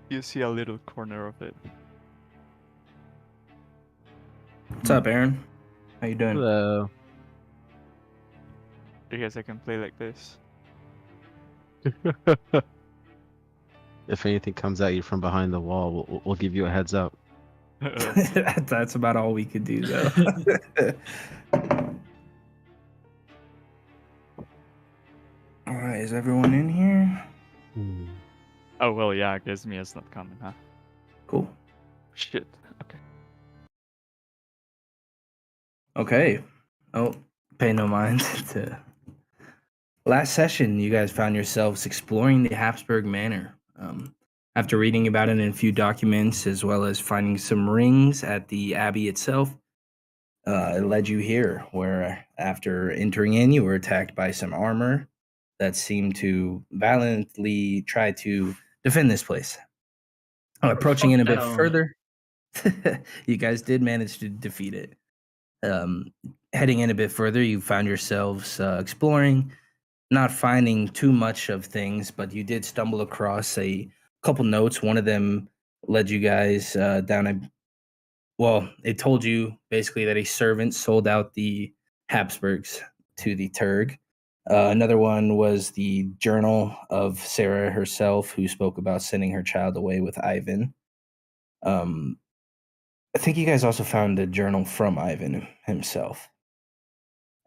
You see a little corner of it. What's up, Aaron? How you doing? Hello. I guess I can play like this. If anything comes at you from behind the wall, we'll give you a heads up. That's about all we could do, though. All right, is everyone in here? Oh, well, yeah, I guess Mia's not coming, huh? Cool. Shit. Okay. Okay. Oh, pay no mind to. Last session, you guys found yourselves exploring the Habsburg Manor. After reading about it in a few documents, as well as finding some rings at the abbey itself, it led you here, where after entering in, you were attacked by some armor that seemed to violently try to defend this place. Approaching in a bit further, you guys did manage to defeat it. Heading in a bit further, you found yourselves exploring, not finding too much of things, but you did stumble across a couple notes. One of them led you guys down it told you basically that a servant sold out the Habsburgs to the Turg. Another one was the journal of Sarah herself, who spoke about sending her child away with Ivan. I think you guys also found a journal from Ivan himself.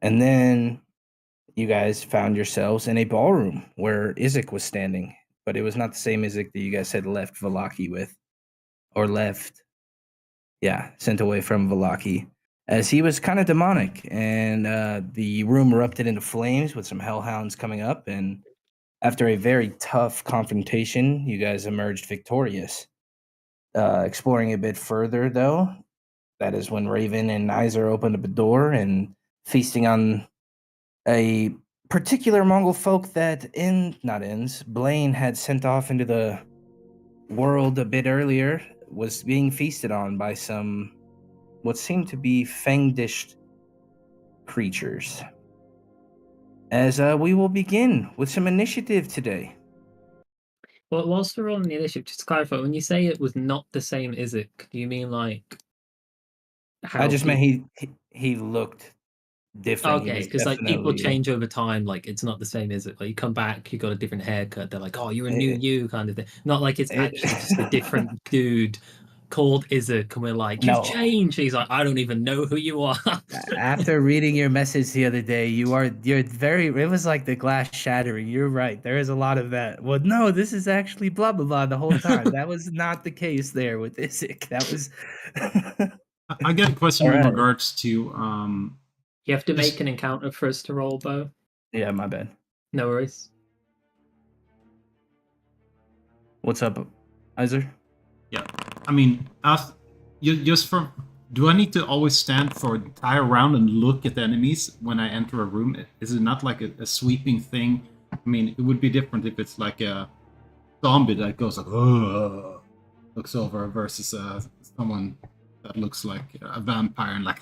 And then you guys found yourselves in a ballroom where Isaac was standing, but it was not the same Isaac that you guys had left Valaki with, or sent away from Valaki, as he was kind of demonic, and the room erupted into flames with some hellhounds coming up, and after a very tough confrontation, you guys emerged victorious. Exploring a bit further, though, that is when Raven and Nizer opened up a door and feasting on a particular Mongol folk that Blaine had sent off into the world a bit earlier, was being feasted on by some what seemed to be fang-dished creatures. As we will begin with some initiative today. Well, whilst we're on the initiative, just to clarify, when you say it was not the same Isaac, do you mean like I just meant he looked different. Okay, because like people change over time. Like it's not the same, is it? Like you come back, you got a different haircut. They're like, "Oh, you're a new you," kind of thing. Not like it's actually just a different dude called Isaac, and we're like, "You've changed." He's like, "I don't even know who you are." After reading your message the other day, you're very. It was like the glass shattering. You're right. There is a lot of that. Well, no, this is actually blah blah blah the whole time. That was not the case there with Isaac. That was. I get a question in regards to. You have to make an encounter for us to roll, Bo. Yeah, my bad. No worries. What's up, Iser? Yeah, I mean, do I need to always stand for an entire round and look at the enemies when I enter a room? Is it not like a sweeping thing? I mean, it would be different if it's like a zombie that goes like, looks over versus someone that looks like a vampire and like.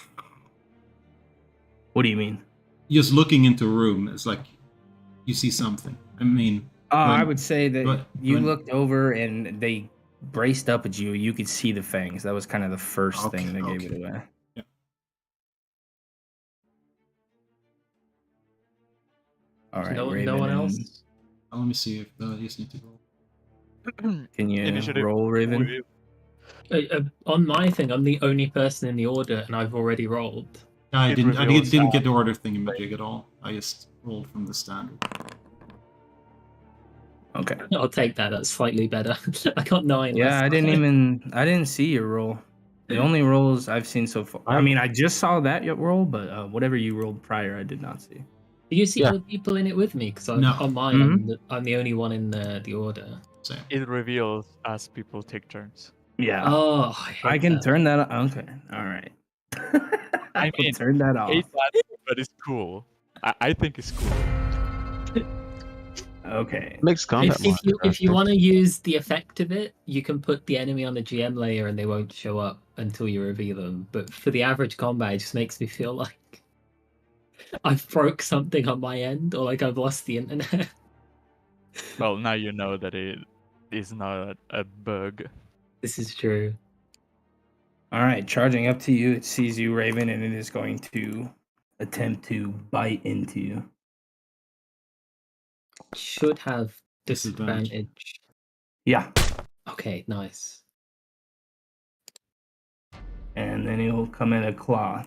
What do you mean? Just looking into a room, it's like you see something. I mean, I would say that you looked over and they braced up at you. You could see the fangs. That was kind of the first thing that gave it away. Yeah. All right. No one else. Let me see if you just need to roll. Can you roll, Raven? On my thing, I'm the only person in the order, and I've already rolled. I didn't get the order thingamajig at all. I just rolled from the standard. Okay. I'll take that. That's slightly better. I got 9. Yeah, I didn't see your roll. The only rolls I've seen so far. I mean, I just saw that roll, but whatever you rolled prior, I did not see. Do you see other people in it with me? Because on mine, I'm the only one in the order. Same. It reveals as people take turns. Yeah. Oh, I can turn that on. Okay. All right. I can turn that off. But it's cool. I think it's cool. Okay. Makes combat if you want to use the effect of it, you can put the enemy on the GM layer and they won't show up until you reveal them. But for the average combat, it just makes me feel like I've broke something on my end, or like I've lost the internet. Well, now you know that is not a bug. This is true. All right, charging up to you. It sees you, Raven, and it is going to attempt to bite into you. Should have Disadvantage. disadvantage. Yeah. Okay, nice. And then he'll come in a claw.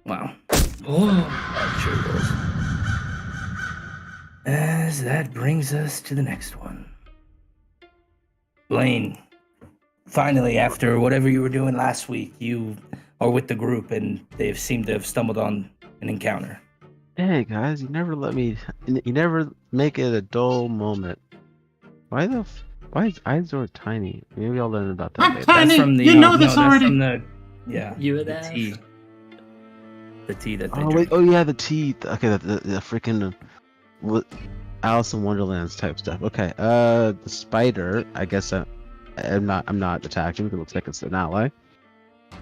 Wow. Oh, Sure goes. As that brings us to the next one. Blaine, finally, after whatever you were doing last week, you are with the group and they seem to have stumbled on an encounter. Hey guys, you never make it a dull moment. Why is Izor tiny? Maybe I'll learn about that I'm later. tiny! That's from the You know this that's already! from the You were the there. tea. The tea that they Oh drink. wait, oh yeah, the teeth. Okay, the freaking Alice in Wonderlands type stuff. Okay, the spider. I guess I'm not attacking because it looks like it's an ally.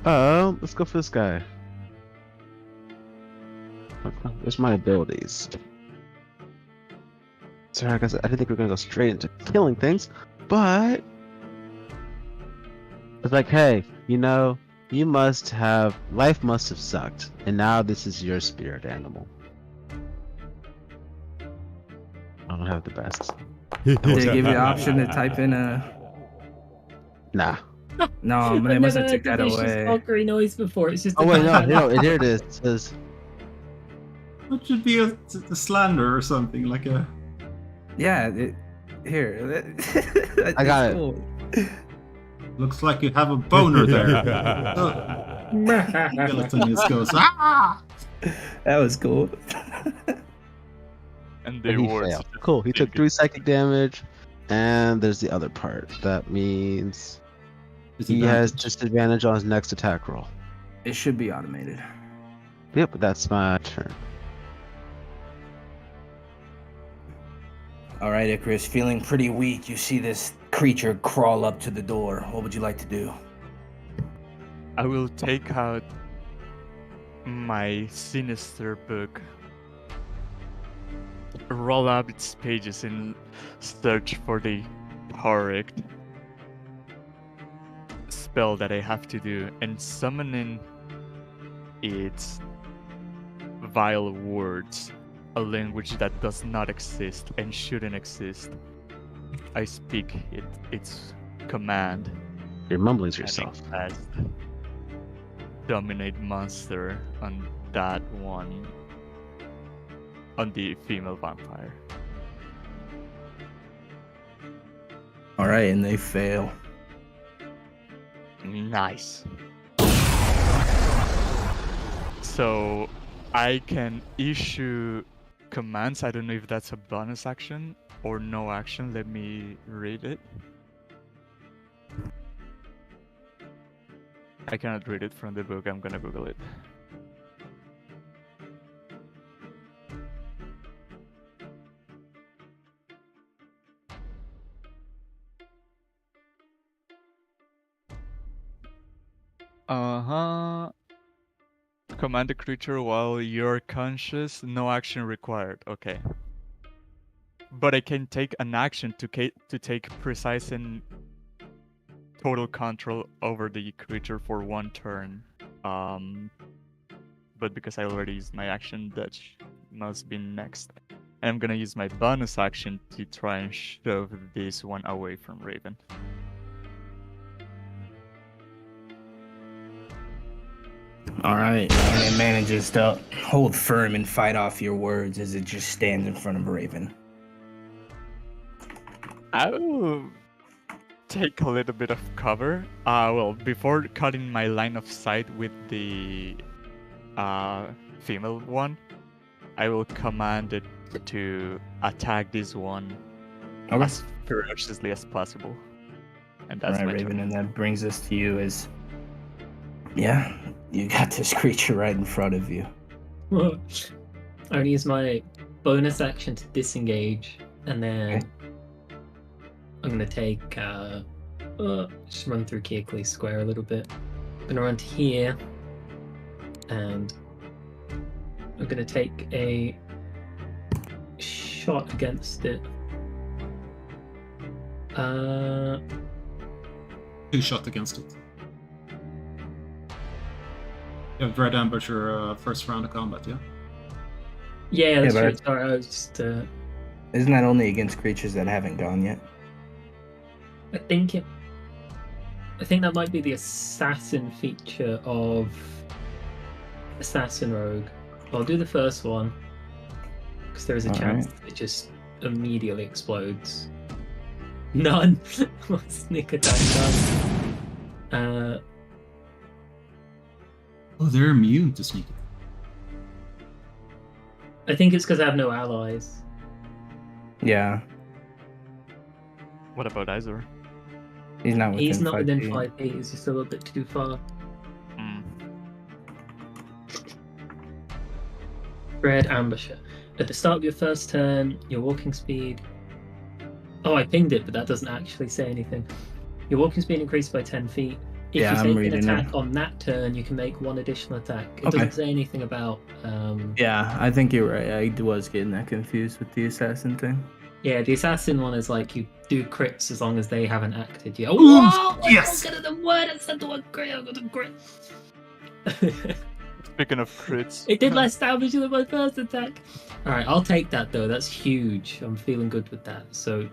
Let's go for this guy. Where's my abilities? Sorry, I guess I didn't think we were gonna go straight into killing things, but it's like, hey, you know, life must have sucked, and now this is your spirit animal. I don't have the best. Did they give you the option to type in a? Nah. No, they I've must never have heard took the that vicious away. mockery noise before. It's just. Oh wait, no, here it is. It says, It should be a slander or something, like a... Yeah, here. I got it. Cool. Looks like you have a boner there. Skeleton just goes, ah! That was cool. And the and he awards. failed. Cool. He took 3 psychic damage, and there's the other part. That means he has disadvantage on his next attack roll. It should be automated. Yep, that's my turn. All right, Icarus, feeling pretty weak. You see this creature crawl up to the door. What would you like to do? I will take out my sinister book, roll up its pages and search for the correct spell that I have to do, and summon in its vile words, a language that does not exist and shouldn't exist. I speak its command. You're mumbling to and yourself. I cast Dominate monster on that one, on the female vampire. All right, and they fail. Nice. So I can issue commands. I don't know if that's a bonus action or no action. Let me read it. I cannot read it from the book. I'm gonna Google it. Command the creature while you're conscious. No action required. Okay. But I can take an action to take precise and total control over the creature for 1 turn. But because I already used my action, that must be next. And I'm gonna use my bonus action to try and shove this one away from Raven. All right, and it manages to hold firm and fight off your words as it just stands in front of Raven. I will take a little bit of cover. Well, before cutting my line of sight with the female one, I will command it to attack this one as ferociously as possible. And that's All right, my Raven, turn. and that brings us to you as... Yeah, you got this creature right in front of you. I'm gonna use my bonus action to disengage, and then I'm gonna take just run through Kearcley Square a little bit. I'm gonna run to here, and I'm gonna take a shot shot against it. 2 shot against it. You have Dread Ambush your first round of combat, yeah? Yeah, that's Yeah, true. but Sorry, I was just. Isn't that only against creatures that haven't gone yet? I think that might be the assassin feature of Assassin Rogue. I'll do the first one because there is a chance it just immediately explodes. None. Sneak attack done. Oh, they're immune to sneak attack. I think it's because I have no allies. Yeah, What about Izor? he's not within He's not 5 within feet. 5 feet. He's just a little bit too far. Mm. Red Ambusher. At the start of your first turn, your walking speed. Oh, I pinged it, but that doesn't actually say anything. Your walking speed increased by 10 feet. If Yeah, you I'm take an reading attack it. on that turn, you can make 1 additional attack. It Okay. doesn't say anything about. Yeah, I think you're right. I was getting that confused with the assassin thing. Yeah, the assassin one is like you do crits as long as they haven't acted yet. Ooh, Whoa! yes! I got the word. I said the word crit. I got the crit. Speaking of crits, It did less damage than my first attack. All right, I'll take that though. That's huge. I'm feeling good with that. So,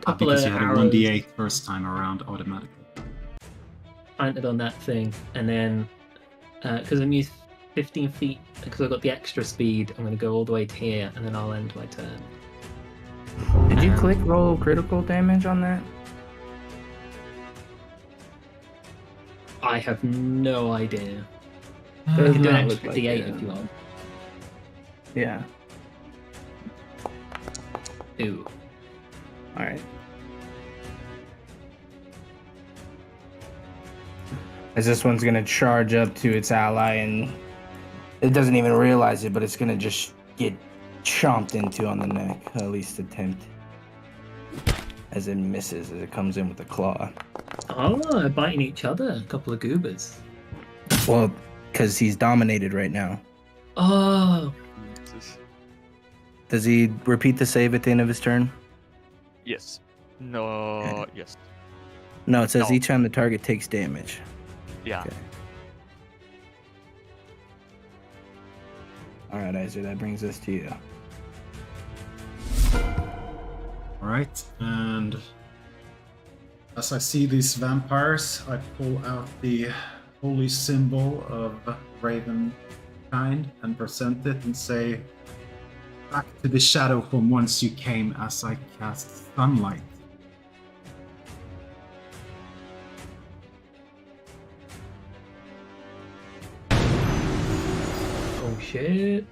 couple Because of you had a arrows 1d8 first time around automatically. planted on that thing, and then because I'm used 15 feet, because I've got the extra speed, I'm going to go all the way to here, and then I'll end my turn. Did you click roll critical damage on that? I have no idea. Does You can do an not look extra like D8 it. if you want. Yeah. Ooh. All right. As this one's gonna charge up to its ally, and it doesn't even realize it, but it's gonna just get chomped into on the neck. At least attempt. As it misses, as it comes in with a claw. Oh, biting each other. A couple of goobers. Well, because he's dominated right now. Oh. Does he repeat the save at the end of his turn? yes. No. Yes. No, it says No. each time the target takes damage. Yeah. Okay. All right, Izor, that brings us to you. Alright, and as I see these vampires, I pull out the holy symbol of Raven kind and present it and say, "Back to the shadow from whence you came," as I cast sunlight. Oh shit. I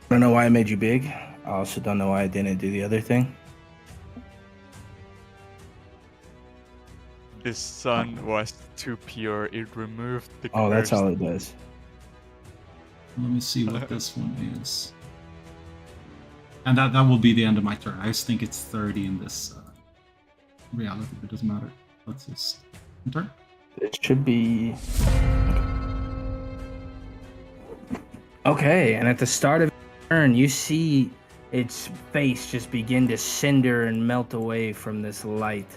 don't know why I made you big. I also don't know why I didn't do the other thing. This sun was too pure. It removed the Oh, that's curse. all it does. Let me see what this one is. And that will be the end of my turn. I just think it's 30 in this reality, but it doesn't matter. Let's just turn. It should be. Okay, and at the start of the turn, you see its face just begin to cinder and melt away from this light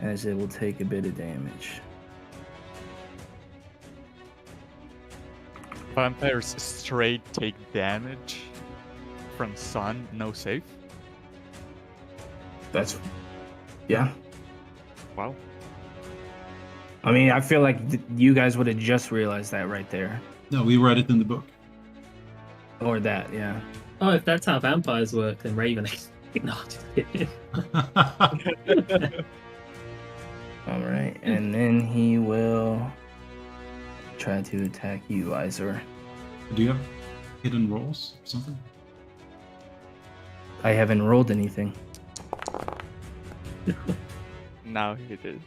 as it will take a bit of damage. Vampires straight take damage from sun, no save. That's. Yeah. Wow. I mean, I feel like you guys would have just realized that right there. No, we read it in the book. Or that, yeah. Oh, if that's how vampires work, then Raven. No, just kidding. All right, and then he will try to attack you, Izor. Do you have hidden rolls or something? I haven't rolled anything. Now he did.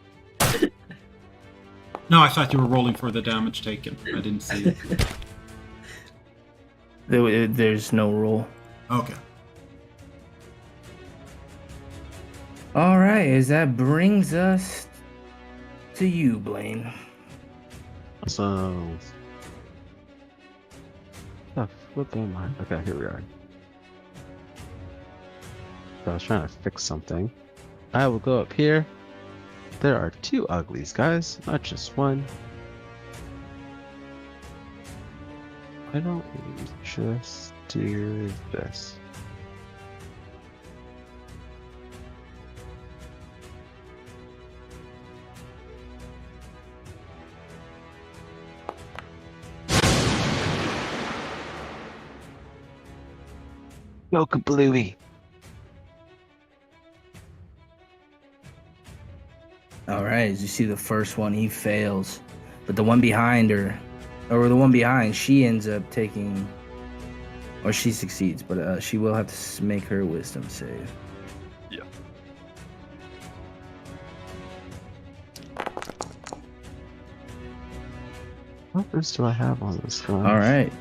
No, I thought you were rolling for the damage taken. I didn't see it. There's no roll. Okay. All right, as that brings us to you, Blaine. So tough. What am I? Okay, here we are. So I was trying to fix something. I will go up here. There are 2 uglies, guys, not just one. Why don't we just do this? Go kablooey. All right, as you see, the first one, he fails. But the one behind her, or the one behind, she ends up taking, or she succeeds, but she will have to make her wisdom save. Yeah. What else do I have on this guy? All right.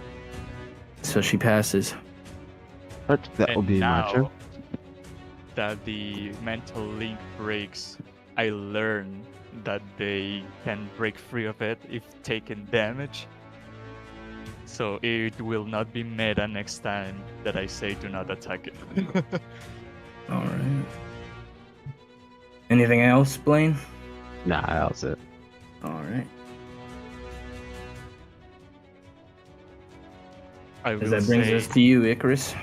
So she passes. But that will And be my turn. now that the mental link breaks, I learn that they can break free of it if taken damage. So it will not be meta next time that I say do not attack it. All right. Anything else, Blaine? Nah, that was it. All right. I As will that brings say, us to you, Icarus.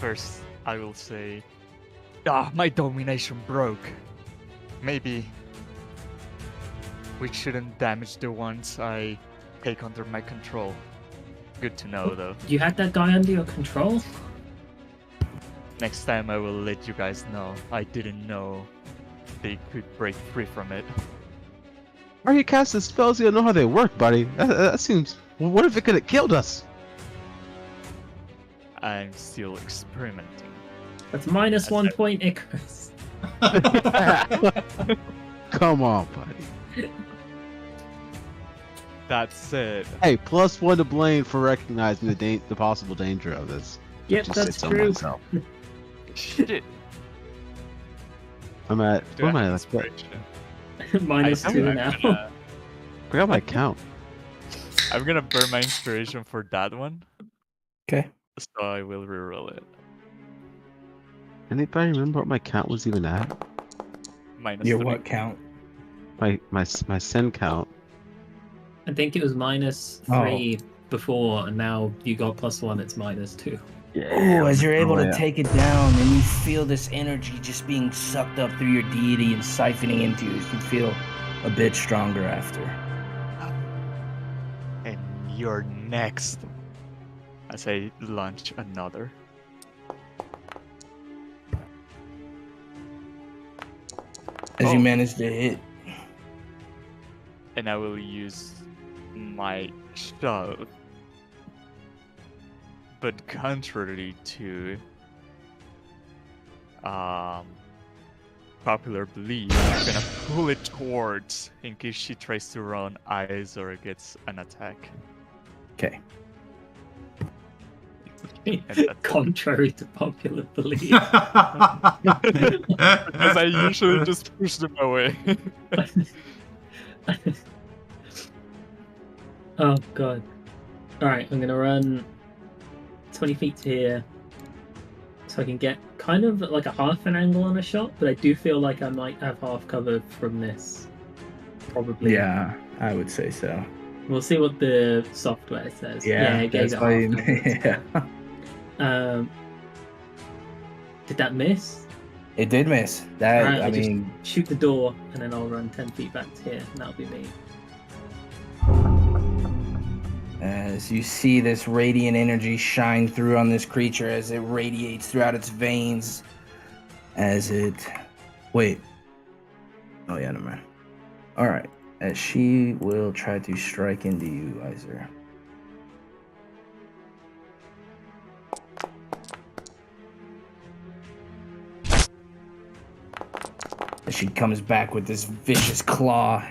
first, I will say, my domination broke. Maybe we shouldn't damage the ones I take under my control. Good to know, though. You had that guy under your control? Next time I will let you guys know. I didn't know they could break free from it. Why are you casting spells? You don't know how they work, buddy. That seems. What if it could have killed us? I'm still experimenting. That's minus That's 1 it. point, Icarus. Come on, buddy. That's it. Hey, +1 to Blaine for recognizing the possible danger of this. Yep, Just that's sits on true. myself. Shit. I'm at. Do What am I I? have Like, what? inspiration? Minus I 2 think now. I got my count. I'm gonna burn my inspiration for that one, Okay. so I will reroll it. Anybody remember what my count was even at? Minus Your 3. what count? My sin count. I think it was minus 3 before, and now you got +1, it's minus 2. Oh, as you're able to yeah. take it down, and you feel this energy just being sucked up through your deity and siphoning into you, you feel a bit stronger after. And you're next. As I launch another. As you Oh. manage to hit. And I will use my shove. But contrary to popular belief, I'm gonna pull it towards in case she tries to run eyes or gets an attack. Okay. Contrary to popular belief. Because I usually just push them away. Oh god. Alright, I'm gonna run 20 feet to here. So I can get kind of like a half an angle on a shot, but I do feel like I might have half cover from this. Probably. Yeah, I would say so. We'll see what the software says. It gave that's it why half you, cover. yeah. Did that miss? It did miss. That, Alright, I I just mean, shoot the door and then I'll run 10 feet back to here, and that'll be me. as you see this radiant energy shine through on this creature as it radiates throughout its veins, as it... Wait. Oh, yeah, never mind. All right. As she will try to strike into you, Iser. As she comes back with this vicious claw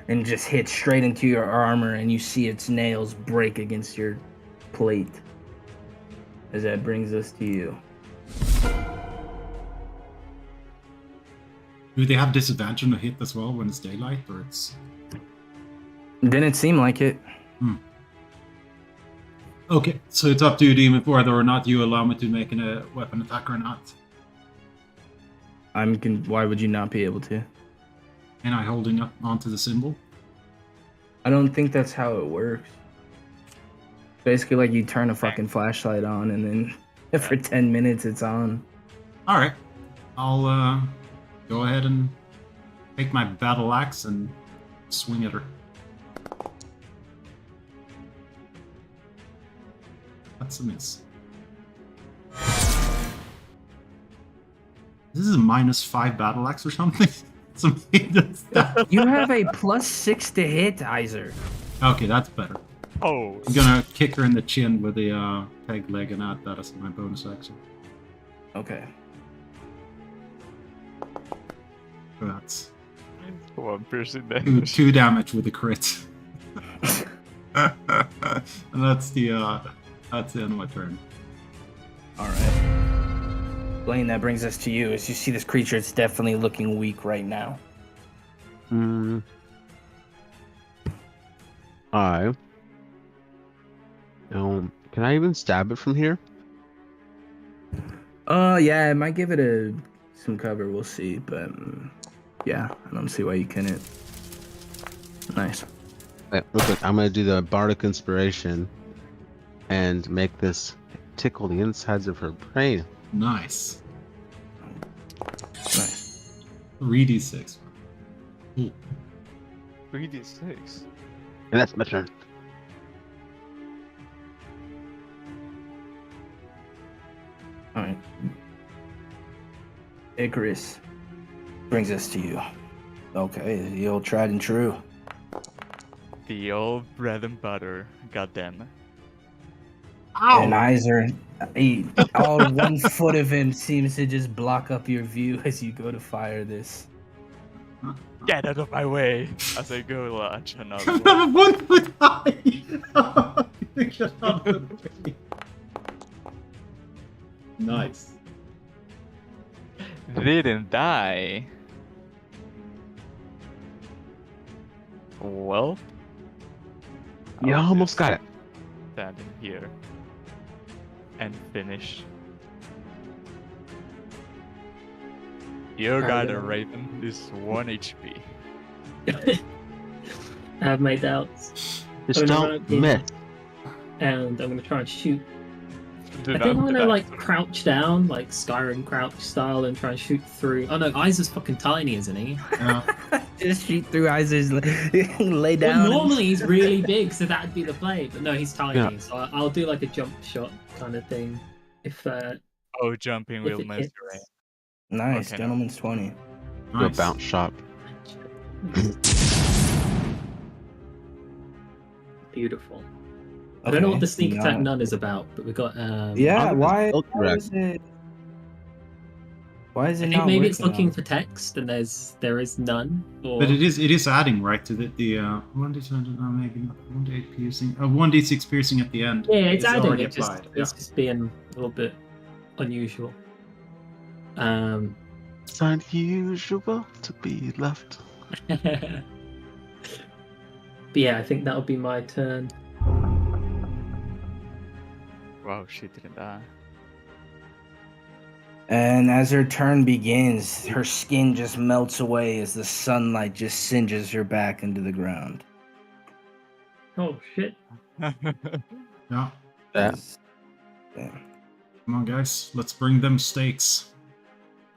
and just hits straight into your armor, and you see its nails break against your plate. As that brings us to you. Do they have disadvantage on the hit as well when it's daylight, or it's... Didn't seem like it. Okay, so it's up to you, Demon, whether or not you allow me to make a weapon attack or not. Why would you not be able to? And I holding up onto the symbol. I don't think that's how it works. Basically, like you turn a fucking flashlight on, and then for 10 minutes it's on. All right, I'll go ahead and take my battle axe and swing at her. That's a miss. This is a -5 battle axe or something. You have a +6 to hit, Iser. Okay, that's better. Oh, I'm gonna kick her in the chin with the peg leg and add that as my bonus action. Okay. That's one piercing two, damage. 2 damage with the crit. And that's the end of my turn. All right. Blaine, that brings us to you. As you see this creature, it's definitely looking weak right now. Can I even stab it from here? Yeah, it might give it some cover. We'll see, but yeah, I don't see why you couldn't. Nice. Real quick, I'm gonna do the bardic inspiration and make this tickle the insides of her brain. Nice. Nice. 3d6. Ooh. 3d6. And that's my turn. All right. Icarus brings us to you. Okay, the old tried and true. The old bread and butter. Goddamn. And Iser, all 1 foot of him seems to just block up your view as you go to fire this. Get out of my way as I go launch another I'm one. 1 foot high! Get out of the way. Nice. Didn't die. Well, You I'll almost just got it. stand in here and finish. Your guy, the Raven, is 1 HP. I have my doubts. Just Oh, no, don't no, miss. And I'm gonna try and shoot. Do I not think I'm gonna die. like crouch down, like Skyrim crouch style, and try and shoot through. Oh no, Iser's fucking tiny, isn't he? Yeah. Just shoot through Iser's, lay Well, down. normally he's really big, so that'd be the play. But no, he's tiny, Yeah. so I'll do like a jump shot kind of thing. If Oh, jumping if will it mess hits. your aim. Nice, Okay, no. gentleman's 20. Do a Nice. bounce shot. Beautiful. I don't know what the sneak attack Nice. none is about, but we got Yeah, I'll why just build is it? Why is I it think not maybe it's working looking out? for text, and there is none. Or But it is adding right to the 1d6 maybe not 1d8 piercing 1d6 piercing at the end. yeah, it's adding. already It's just applied. it's just being a little bit unusual. It's unusual to be left. But yeah, I think that'll be my turn. Wow, she didn't die. And as her turn begins, her skin just melts away as the sunlight just singes her back into the ground. Oh shit! Yeah. Yeah. Yeah. Come on, guys. Let's bring them steaks.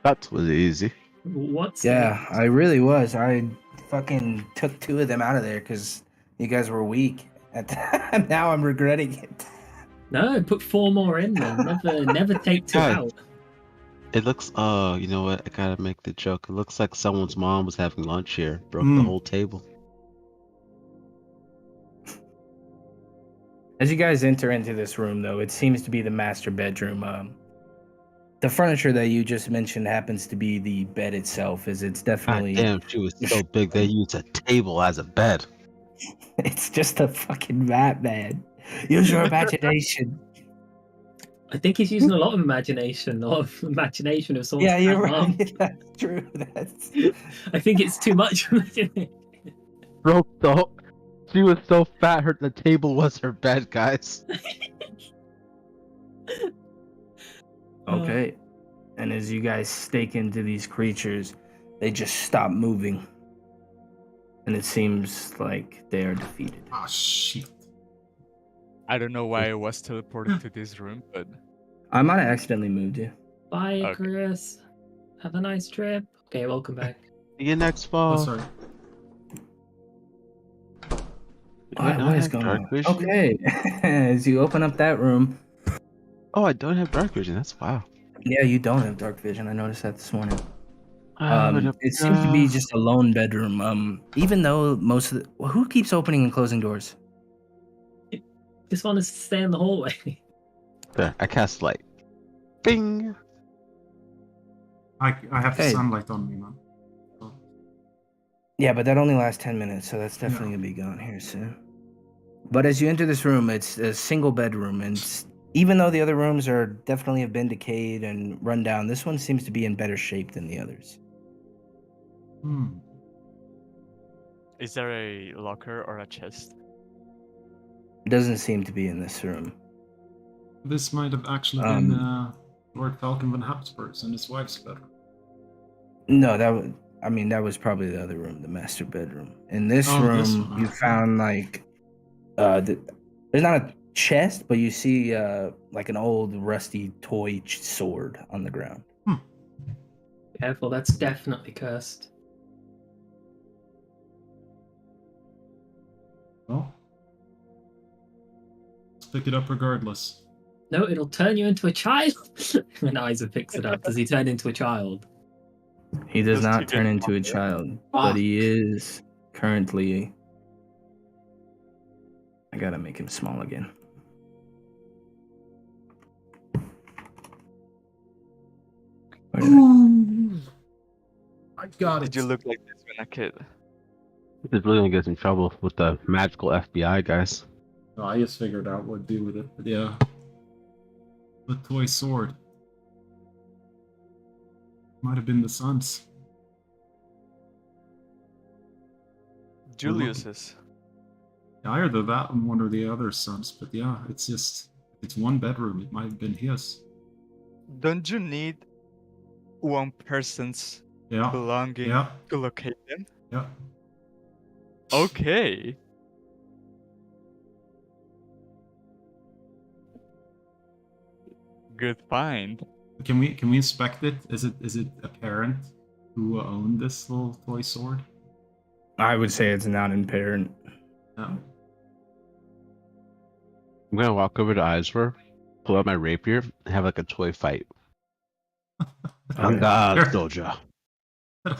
That was easy. What's Yeah, I really was. I fucking took 2 of them out of there because you guys were weak. At the time. Now I'm regretting it. No, put 4 more in then. Never take 2 God. out. It looks, you know what? I gotta make the joke. It looks like someone's mom was having lunch here, broke the whole table. As you guys enter into this room, though, it seems to be the master bedroom. The furniture that you just mentioned happens to be the bed itself, as it's God definitely... damn, she was so big they used a table as a bed. It's just a fucking mat, man. Use your imagination. I think he's using a lot of imagination. Of someone's Yeah, you're fat mom. right. That's true. That's... I think it's too much imagination. Broke the whole... She was so fat, the table was her bed, guys. Okay. And as you guys stake into these creatures, they just stop moving. And it seems like they are defeated. Ah, shit. I don't know why I was teleported to this room, but I might have accidentally moved you. Bye, Okay. Icarus. Have a nice trip. Okay, welcome back. See you next Oh, fall. sorry. What is going on? Okay. As you open up that room. Oh, I don't have dark vision. That's wow. Yeah, you don't have dark vision. I noticed that this morning. But It seems to be just a lone bedroom. Even though most of the... Who keeps opening and closing doors? Just want to stay in the hallway. there. I cast light. Bing. I have Hey. sunlight on me, man. Yeah, but that only lasts 10 minutes, so that's definitely going to be gone here soon. But as you enter this room, it's a single bedroom, and even though the other rooms are definitely have been decayed and run down, this one seems to be in better shape than the others. is there a locker or a chest? It doesn't seem to be in this room. This might have actually been Lord Falcon von Habsburg's and his wife's bedroom. No, that was probably the other room, the master bedroom. In this room, this one, you found like there's not a chest, but you see like an old rusty toy sword on the ground. Careful, that's definitely cursed. Well, let's pick it up regardless. No, it'll turn you into a child. When Isaac picks it up, does he turn into a child? He does Just not to turn get into a longer. child, but he is currently... I gotta make him small again. Where did I got it. Did you look like this when a kid? This is really gonna get us in trouble with the magical FBI guys. Oh, I just figured out what to do with it, but yeah. The toy sword. Might have been the son's. Julius's. Either that and one or the other sons, but yeah, it's one bedroom. It might have been his. Don't you need one person's Yeah, belonging yeah, to locate them? yeah. Okay. Good find. Can we inspect it? Is it a parent who owned this little toy sword? I would say it's not inherent. No. I'm gonna walk over to Eisver, pull out my rapier, and have like a toy fight. I'm God, soldier. I'm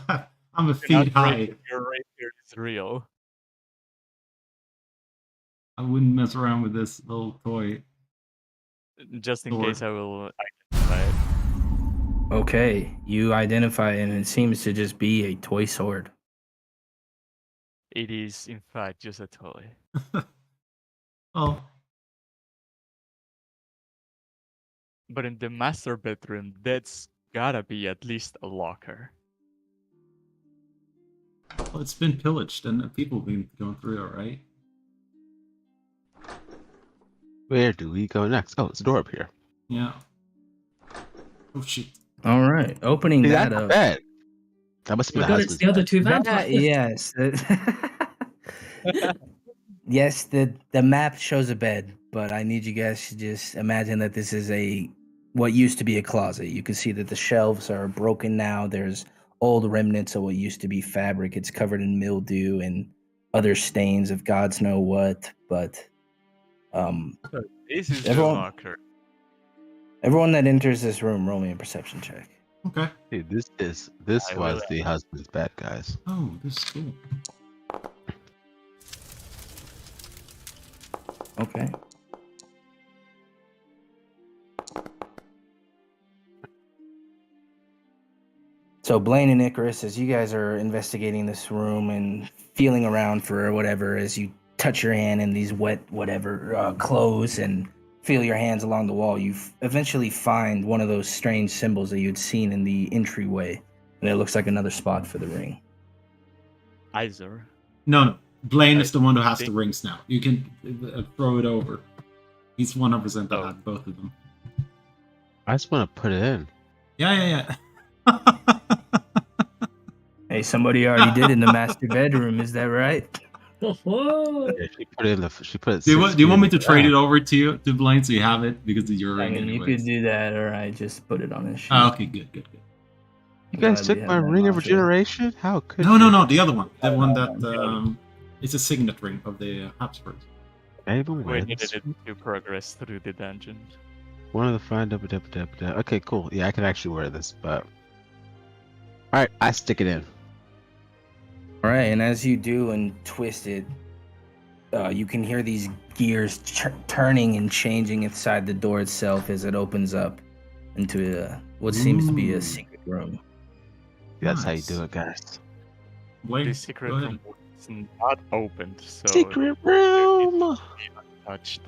a You're feet not high. breaking your rapier is real. I wouldn't mess around with this little toy. Just in Sword. case I will identify it. Okay, you identify it, and it seems to just be a toy sword. It is, in fact, just a toy. Oh, But in the master bedroom, that's gotta be at least a locker. well, it's been pillaged and people have been going through it, right? Where do we go next? Oh, it's a door up here. Yeah. Oh shit. All right, opening See, that that's up. bad. That must be Oh the god, it's husband's the other bed. two That- vampires. yes. Yes, the map shows a bed, but I need you guys to just imagine that this is what used to be a closet. You can see that the shelves are broken now. There's old remnants of what used to be fabric. It's covered in mildew and other stains of God's know what. But This is Everyone- the locker. everyone that enters this room, roll me a perception check. Okay. Dude, this I was will. the husband's bed, guys. Oh, this is cool. Okay. So Blaine and Icarus, as you guys are investigating this room and feeling around for whatever, as you touch your hand in these wet clothes and feel your hands along the wall, you eventually find one of those strange symbols that you'd seen in the entryway, and it looks like another spot for the ring. Iser. No. Blaine I is the one who has the think- rings now. You can throw it over. He's 100% that Oh. had both of them. I just want to put it in. Yeah. Hey, somebody already did in the master bedroom. Is that right? Yeah, she put it in the. She put it. Do you 6 want feet in me the to trade it ground. over to you, to Blaine, so you have it because it's your I ring mean, you anyways? could do that, or I just put it on his sheet. Oh, okay, good. You guys Gladly took have my that ring of mantra. regeneration? How could No, you? the other one. The Oh, one no, that it's a signet ring of the Habsburgs. I even We wins. needed it to progress through the dungeon. One of the fine. Okay, cool. Yeah, I can actually wear this, but. Alright, I stick it in. All right, and as you do and twist it, you can hear these gears turning and changing inside the door itself as it opens up into what seems to be a Ooh. secret room. That's how you Nice. do it, guys. Blaine, The secret go ahead. room is not opened, so Secret room! touched.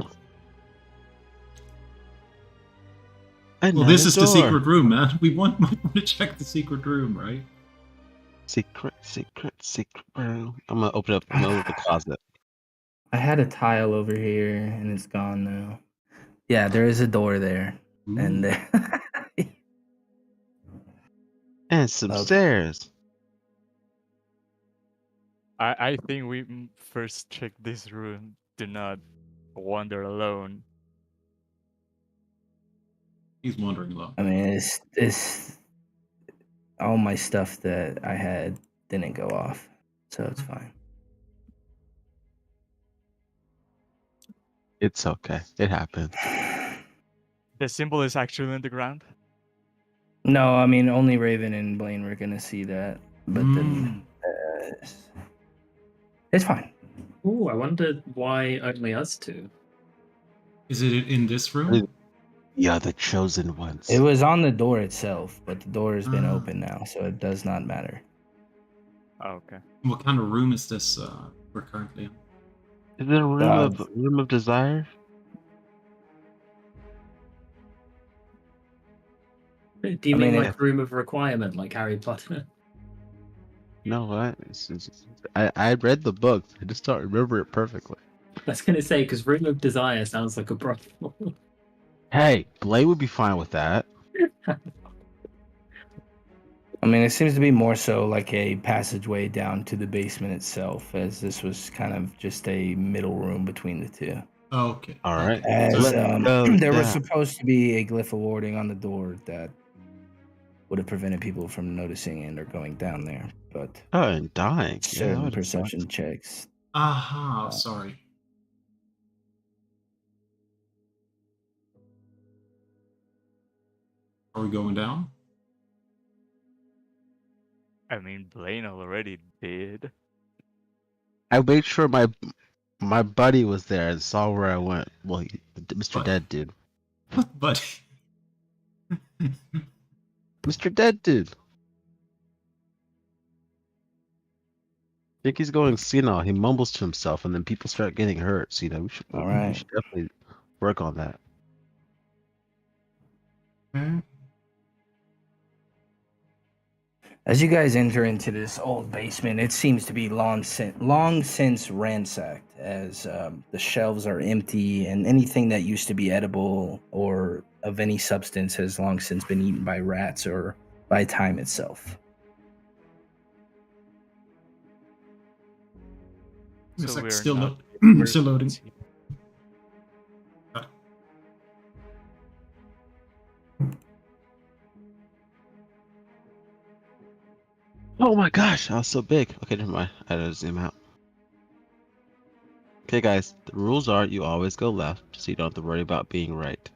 Well, this is the door. secret room, man. We might want to check the secret room, right? Secret room. I'm gonna open up. I'm gonna open the closet. I had a tile over here, and it's gone now. Yeah, there is a door there, and Ooh. there. And some Okay. stairs. I think we first check this room. Do not wander alone. He's wandering along. I mean, it's all my stuff that I had didn't go off, so it's fine. It's okay. It happens. The symbol is actually on the ground. No, I mean only Raven and Blaine were gonna see that, but then it's fine. Oh, I wonder why only us two. Is it in this room? Yeah, the chosen ones. It was on the door itself, but the door has been Ah. open now, so it does not matter. Oh, okay. What kind of room is this we're currently in? Is it a room of desire? Do you I mean mean, like room of requirement, like Harry Potter? No, what? I read the book. I just don't remember it perfectly. I was gonna say because room of desire sounds like a brothel. Hey, Blade would be fine with that. I mean, it seems to be more so like a passageway down to the basement itself, as this was kind of just a middle room between the two. Oh, okay. All right. Okay. As Let's go there was down. supposed to be a glyph of warding on the door that would have prevented people from noticing it or going down there, but Oh, and dying. Yeah, that certain would've perception sucked. checks. Aha, sorry. Are we going down? I mean, Blaine already did. I made sure my buddy was there and saw where I went. Well, Mr. What? Dead Dude. But Mr. Dead Dude. I think he's going senile. He mumbles to himself, and then people start getting hurt. So we should All right. we should definitely work on that. As you guys enter into this old basement, it seems to be long since ransacked, as the shelves are empty and anything that used to be edible or of any substance has long since been eaten by rats or by time itself. It's like we're still not still loading. Oh my gosh, I was so big. Okay, never mind. I had to zoom out. Okay, guys, the rules are you always go left, so you don't have to worry about being right.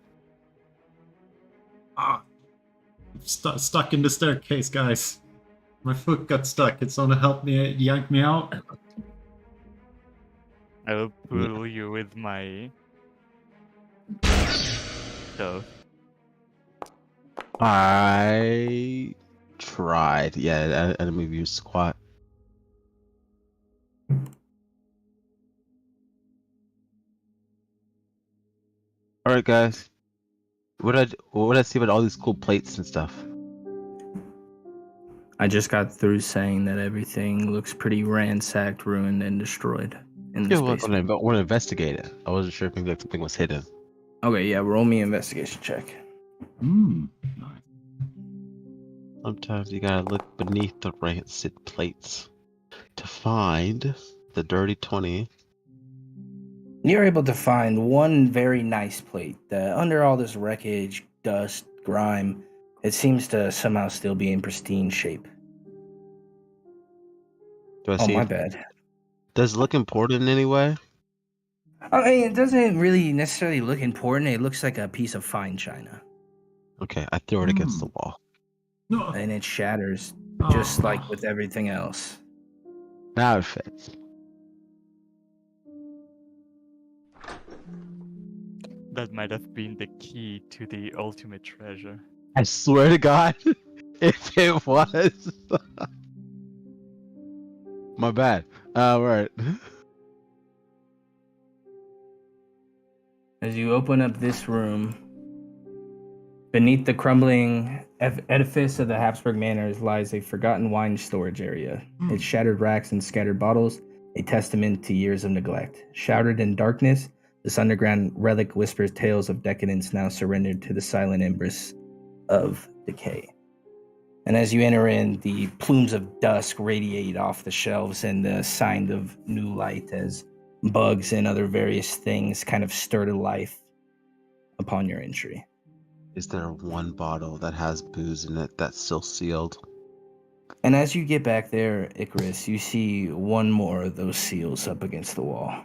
Ah, stuck in the staircase, guys. My foot got stuck. It's gonna help me yank me out. I will pull you with my stuff. I tried. Yeah, I didn't move your squat. All right, guys. What did I see about all these cool plates and stuff? I just got through saying that everything looks pretty ransacked, ruined, and destroyed in this Yeah, well, I basement. want to investigate it. I wasn't sure if maybe like something was hidden. Okay, yeah, roll me an investigation check. Nice. Sometimes you gotta look beneath the rancid plates to find the dirty 20. You're able to find one very nice plate. Under all this wreckage, dust, grime, it seems to somehow still be in pristine shape. Do I Oh, see my it? bad. Does it look important in any way? I mean, it doesn't really necessarily look important. It looks like a piece of fine china. Okay, I throw it against the wall. No. And it shatters, Oh. just like with everything else. Now it fits. That might have been the key to the ultimate treasure. I swear to God, if it was. My bad. Right. As you open up this room, beneath the crumbling edifice of the Habsburg Manors lies a forgotten wine storage area. Its shattered racks and scattered bottles, a testament to years of neglect. Shrouded in darkness, this underground relic whispers tales of decadence now surrendered to the silent embrace of decay. And as you enter in, the plumes of dusk radiate off the shelves and the sign of new light as bugs and other various things kind of stir to life upon your entry. Is there one bottle that has booze in it that's still sealed? And as you get back there, Icarus, you see one more of those seals up against the wall.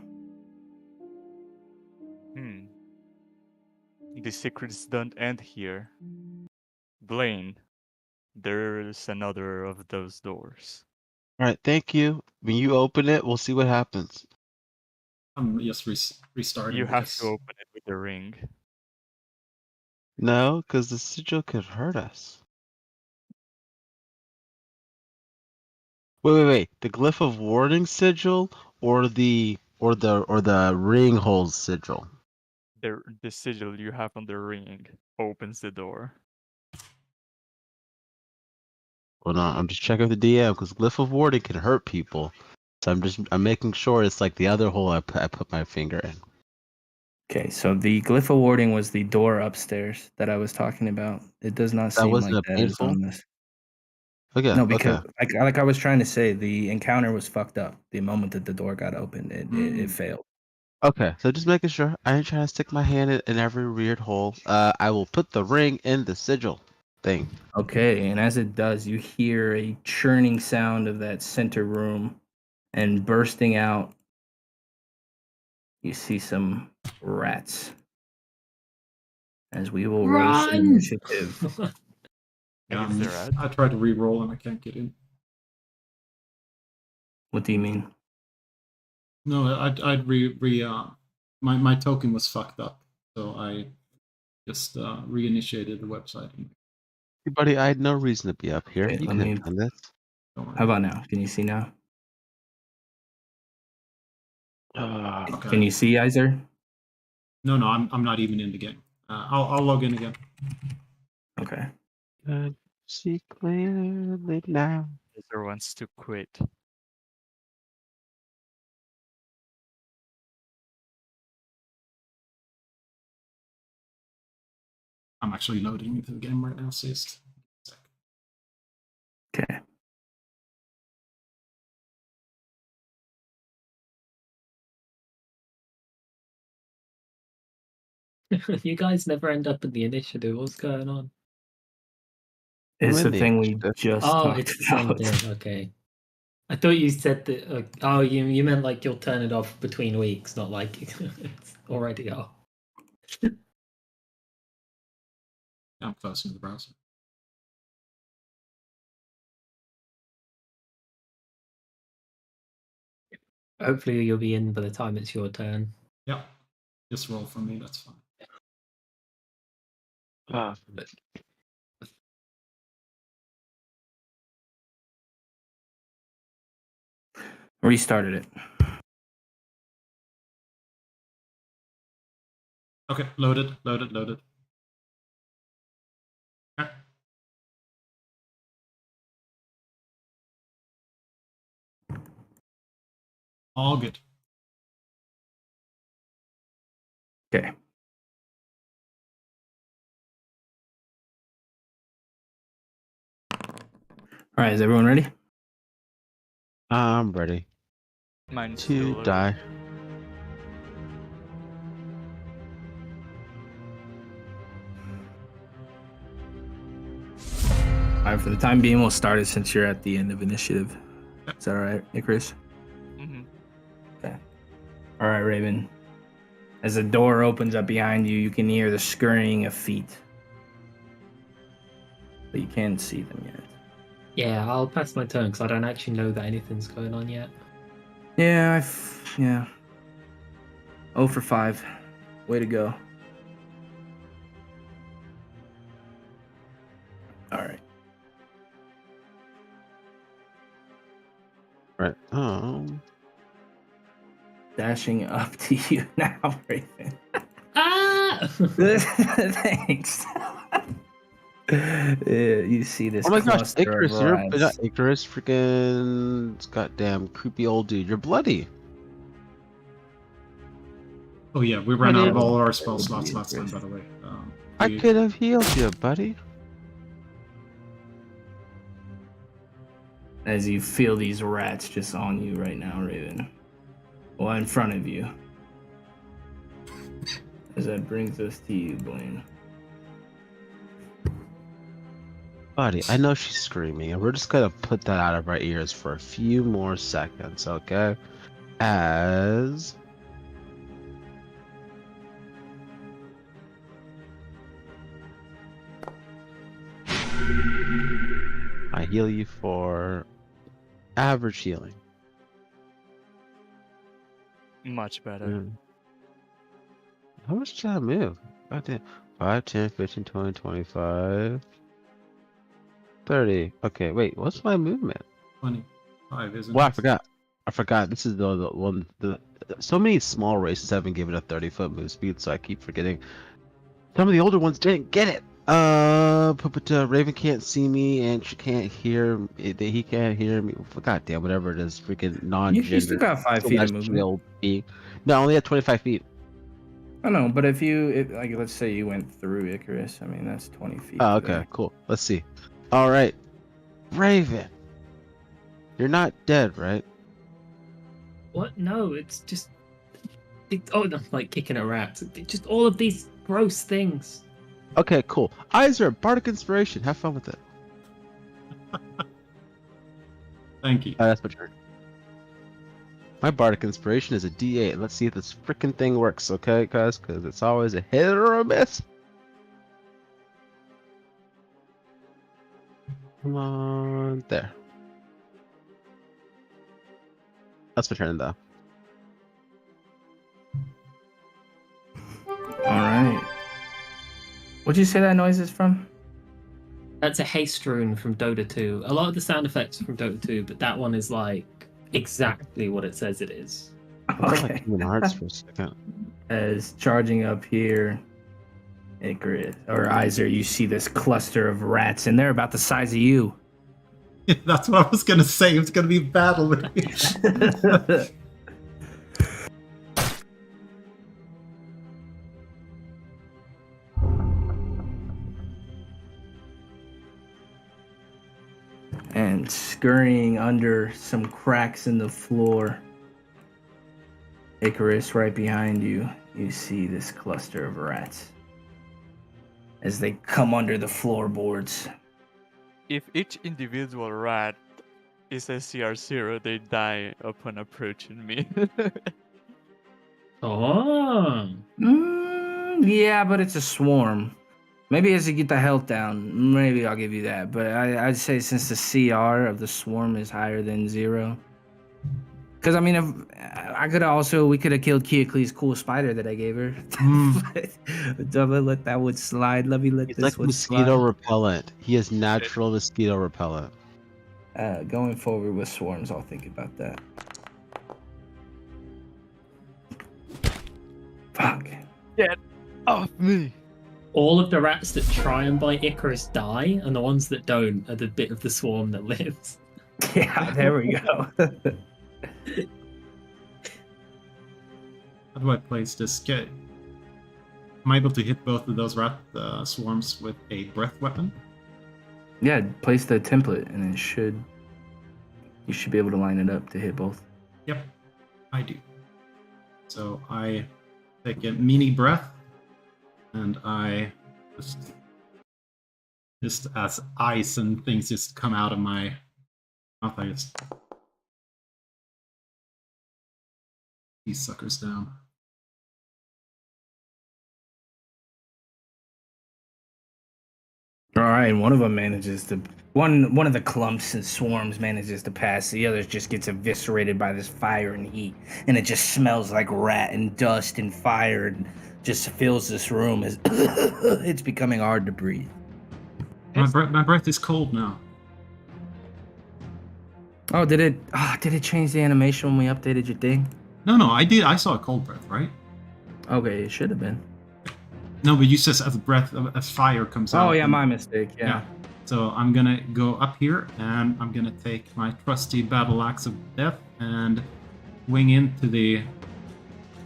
The secrets don't end here. Blaine, there's another of those doors. Alright, thank you. When you open it, we'll see what happens. I'm just restarting. You have because- to open it with the ring. No, because the sigil could hurt us. Wait. The glyph of warding sigil or the ring holes sigil? The sigil you have on the ring opens the door. Hold on, I'm just checking the DM because glyph of warding can hurt people. So I'm making sure it's like the other hole I put my finger in. Okay, so the glyph of warding was the door upstairs that I was talking about. It does not That seem wasn't like a that is painful? on this. Okay, No, because okay. like I was trying to say, the encounter was fucked up. The moment that the door got opened, it failed. Okay, so just making sure. I ain't trying to stick my hand in every weird hole. I will put the ring in the sigil thing. Okay, and as it does, you hear a churning sound of that center room, and bursting out, you see some rats. As we will roll some Run! initiative. Against the rat? I tried to re-roll and I can't get in. What do you mean? No, I'd my token was fucked up, so I just reinitiated the website. Buddy, I had no reason to be up here. Okay, You let could me. have done this. Don't worry. How about now? Can you see now? Okay. Can you see, Iser? No, I'm not even in the game. I'll log in again. Okay. See clearly now. Laser wants to quit. I'm actually loading into the game right now, sis. Okay. You guys never end up in the initiative. What's going on? It's I'm the in the thing we initiative. just Oh, talked it's the same about. thing. Okay. I thought you said that. Oh, you meant like you'll turn it off between weeks, not like it's already off. I'm closing the browser. Hopefully, you'll be in by the time it's your turn. Yeah, just roll for me. That's fine. Restarted it. Okay, loaded. Okay. All good. Okay. right, is everyone ready? I'm ready Mine's to still die. All right, for the time being, we'll start it since you're at the end of initiative. Is that all right, Icarus? Mm-hmm. Okay. All right, Raven. As the door opens up behind you, you can hear the scurrying of feet. But you can't see them yet. Yeah, I'll pass my turn because I don't actually know that anything's going on yet. Yeah, yeah. 0 for 5. Way to go. All right. Right. Dashing up to you now, Raven. Ah! Thanks. You see this Oh my gosh, cluster Icarus, of you're rats. not Icarus, freaking goddamn creepy old dude. You're bloody. Oh yeah, we ran out of all our spell slots last time, by the way. I could have healed you, buddy. As you feel these rats just on you right now, Raven. Well, in front of you. As that brings us to you, Blaine. Buddy, I know she's screaming, and we're just gonna put that out of our ears for a few more seconds, okay? As I heal you for average healing. Much better. How much did I move? Goddamn. 5, 10, 15, 20, 25, 30. Okay, wait, what's my movement? 25, isn't Well, it? I forgot. This is the one. So many small races have been given a 30-foot move speed, so I keep forgetting. Some of the older ones didn't get it. Raven can't see me, and she can't hear. He can't hear me. God damn, whatever it is, freaking non-gender. You still got 5 feet of celestial movement. being. No, I only had 25 feet. I know, but if you, like, let's say you went through Icarus, I mean, that's 20 feet. Oh, okay, cool. Let's see. All right, Raven, you're not dead, right? What? No, it's just. Oh, I'm like kicking a rat. Just all of these gross things. Okay, cool. Iser, Bardic Inspiration. Have fun with it. Thank you. That's my turn. My Bardic Inspiration is a D8. Let's see if this freaking thing works, okay, guys? Because it's always a hit or a miss. Come on, there. That's my turn, though. All right. What'd you say that noise is from? That's a haste rune from Dota 2. A lot of the sound effects are from Dota 2, but that one is like exactly what it says it is. I felt Okay. like Kingdom Hearts for a second. As charging up here, Icarus or Iser, you see this cluster of rats, and they're about the size of you. That's what I was gonna say. It's gonna be a battle with me. And scurrying under some cracks in the floor, Icarus, right behind you, you see this cluster of rats as they come under the floorboards. If each individual rat is a CR0, they die upon approaching me. Oh. Yeah, but it's a swarm. Maybe as you get the health down, maybe I'll give you that. But I'd say since the CR of the swarm is higher than 0. Because, I mean, we could have killed Kiaklee's cool spider that I gave her. But let that one slide. Let me let He's this like one mosquito slide. repellent. He is natural mosquito repellent. Going forward with swarms, I'll think about that. Fuck. Get off me! All of the rats that try and bite Icarus die, and the ones that don't are the bit of the swarm that lives. Yeah, there we go. How do I place this? Am I able to hit both of those rat swarms with a breath weapon? Yeah, place the template, and you should be able to line it up to hit both. Yep, I do. So I take a mini breath, and I just as ice and things just come out of my mouth, I just these suckers down. All right, and one of them manages to one of the clumps and swarms manages to pass. The other just gets eviscerated by this fire and heat, and it just smells like rat and dust and fire, and just fills this room as it's becoming hard to breathe. My breath is cold now. Oh, did it change the animation when we updated your thing? No, I did. I saw a cold breath, right? Okay, it should have been. No, but you said as breath, as fire comes out. Oh yeah, my mistake. Yeah. So I'm gonna go up here, and I'm gonna take my trusty battle axe of death and swing into the.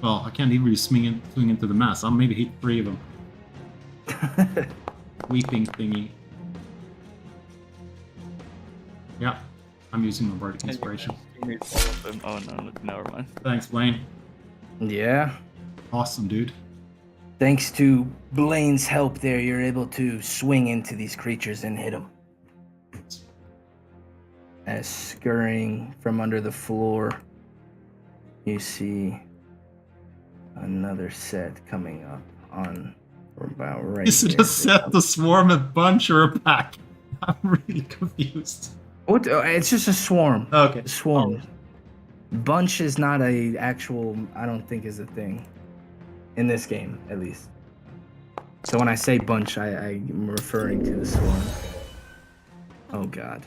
Well, I can't even really swing into the mass. I'll maybe hit 3 of them. Weeping thingy. Yeah, I'm using my bardic inspiration. Oh no, never mind. Thanks, Blaine. Yeah. Awesome, dude. Thanks to Blaine's help there, you're able to swing into these creatures and hit them. As scurrying from under the floor, you see another set coming up on about right Is it here. a set, the swarm, a bunch, or a pack? I'm really confused. What? It's just a swarm. Okay. A swarm. Bunch is not a actual, I don't think is a thing. In this game, at least. So when I say bunch, I'm referring to the swarm. Oh god.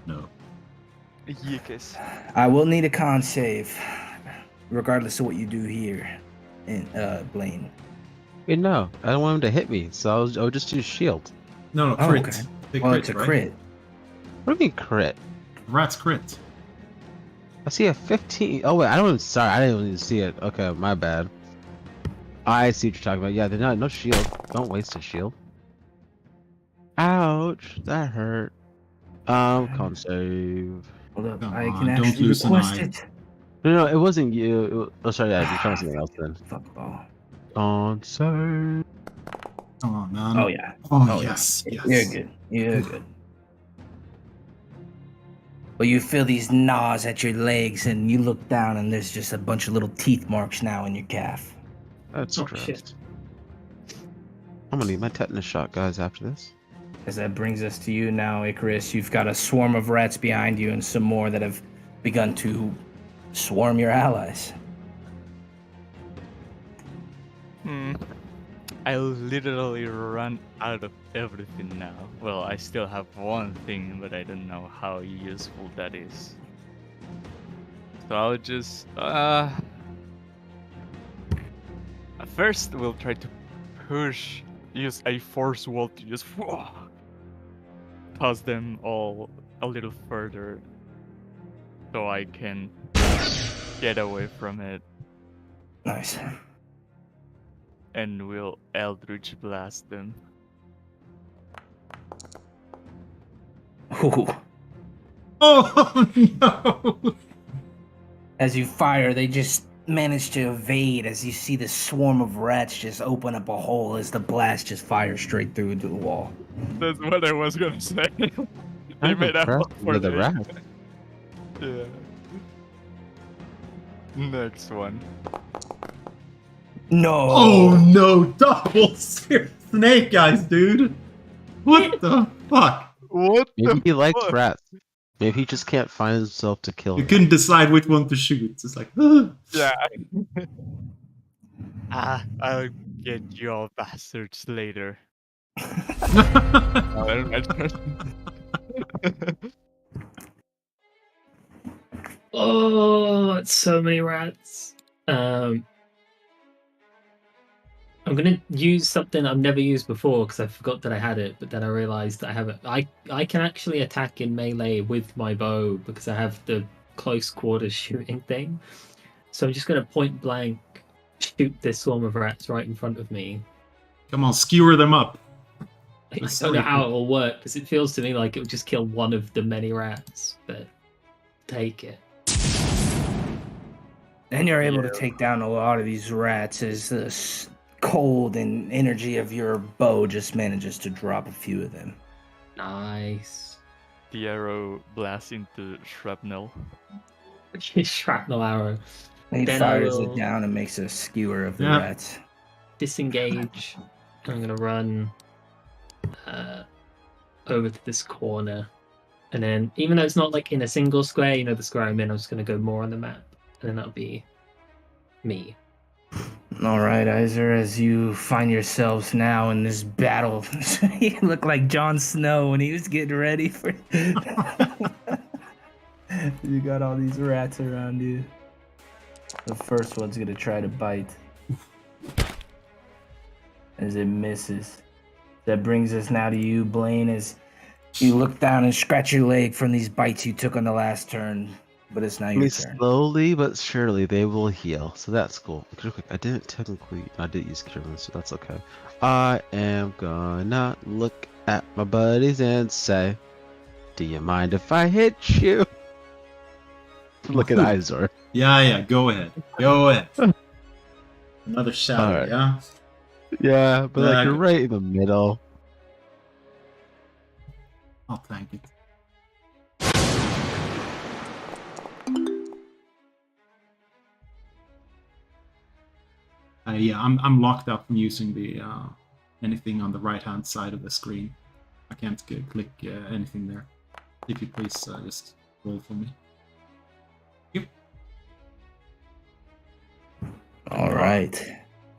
No. Yikes. I will need a con save, regardless of what you do here, in Blaine. Wait, no, I don't want him to hit me, so I'll just use shield. No, Oh, crit. okay. The Well, crit, it's a right? crit. What do you mean crit? Rat's crit. I see a 15. Oh wait, I don't even. Sorry, I didn't even see it. Okay, my bad. I see what you're talking about. Yeah, they're not. No shield. Don't waste a shield. Ouch, that hurt. Con save. Hold up, Come I on, can don't actually lose an request eye. it. No, it wasn't you. Oh, sorry, yeah, you're trying something else then. Fuck ball. Con save. Come on, man. Oh yeah. Oh, yeah. yes. Yes. You're good. You're good. But you feel these gnaws at your legs, and you look down, and there's just a bunch of little teeth marks now in your calf. That's Oh, gross. shit. I'm gonna need my tetanus shot, guys, after this. As that brings us to you now, Icarus. You've got a swarm of rats behind you, and some more that have begun to swarm your allies. I literally run out of everything now. Well, I still have one thing, but I don't know how useful that is. So I'll just first we'll try to use a force wall to just toss them all a little further so I can get away from it. Nice. And we'll Eldritch Blast them. Ooh. Oh, no. As you fire, they just manage to evade as you see the swarm of rats just open up a hole as the blast just fires straight through the wall. That's what I was gonna say. They I'm made up impressed for with the me. rat. Yeah. Next one. No. Oh, no. Double snake eyes, dude. What the fuck? What Maybe he likes fuck? rats. Maybe he just can't find himself to kill You them. couldn't decide which one to shoot. It's like, Yeah. I'll get you all bastards later. Oh, it's so many rats. I'm gonna use something I've never used before because I forgot that I had it, but then I realized that I have it. I can actually attack in melee with my bow because I have the close quarters shooting thing. So I'm just gonna point blank shoot this swarm of rats right in front of me. Come on, skewer them up. I It's don't know so how cool. it will work because it feels to me like it would just kill one of the many rats, but take it. And you're able to Yeah. take down a lot of these rats as the cold and energy of your bow just manages to drop a few of them. Nice. The arrow blasts into shrapnel. Shrapnel arrow. And he Then I fires it will- down and makes a skewer of the Yeah. rats. Disengage. I'm gonna run over to this corner, and then even though it's not like in a single square, you know, the square I'm in, I'm just gonna go more on the map, and then that'll be me. All right, Iser, as you find yourselves now in this battle, you look like Jon Snow when he was getting ready for. You got all these rats around you. The first one's gonna try to bite. As it misses. That brings us now to you, Blaine, as you look down and scratch your leg from these bites you took on the last turn. But it's now I your mean, turn. slowly but surely they will heal, so that's cool. Real quick, I did use Cure Wounds, so that's okay. I am gonna look at my buddies and say, "Do you mind if I hit you?" Look at Izor. Yeah, go ahead. Go ahead. Another shadow, Alright. yeah? Yeah, but like you're Okay. right in the middle. I'll tank it. Yeah, I'm locked up from using the anything on the right hand side of the screen. I can't click anything there. If you please just roll for me. Yep. All right.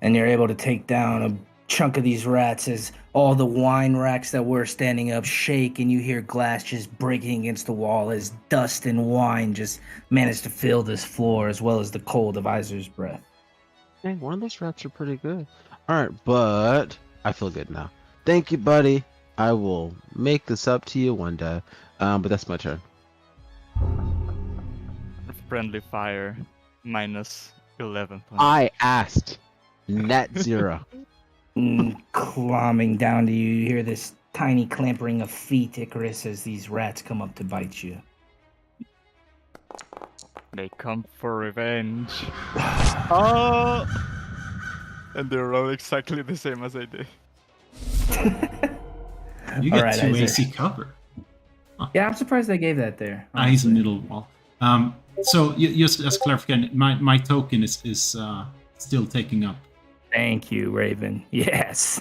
And you're able to take down a chunk of these rats as all the wine racks that were standing up shake, and you hear glass just breaking against the wall as dust and wine just manage to fill this floor, as well as the cold of Iser's breath. Dang, one of those rats are pretty good. Alright, but I feel good now. Thank you, buddy. I will make this up to you one day. But that's my turn. Friendly fire, minus 11 points. I asked. Net 0. Clombing down to you, you hear this tiny clampering of feet, Icarus, as these rats come up to bite you. They come for revenge. Oh! And they roll exactly the same as I did. You get Alright, 2 Iser. AC cover. Yeah, I'm surprised they gave that there. He's a honestly. middle wall. So just as clarification, my token is still taking up. Thank you, Raven. Yes.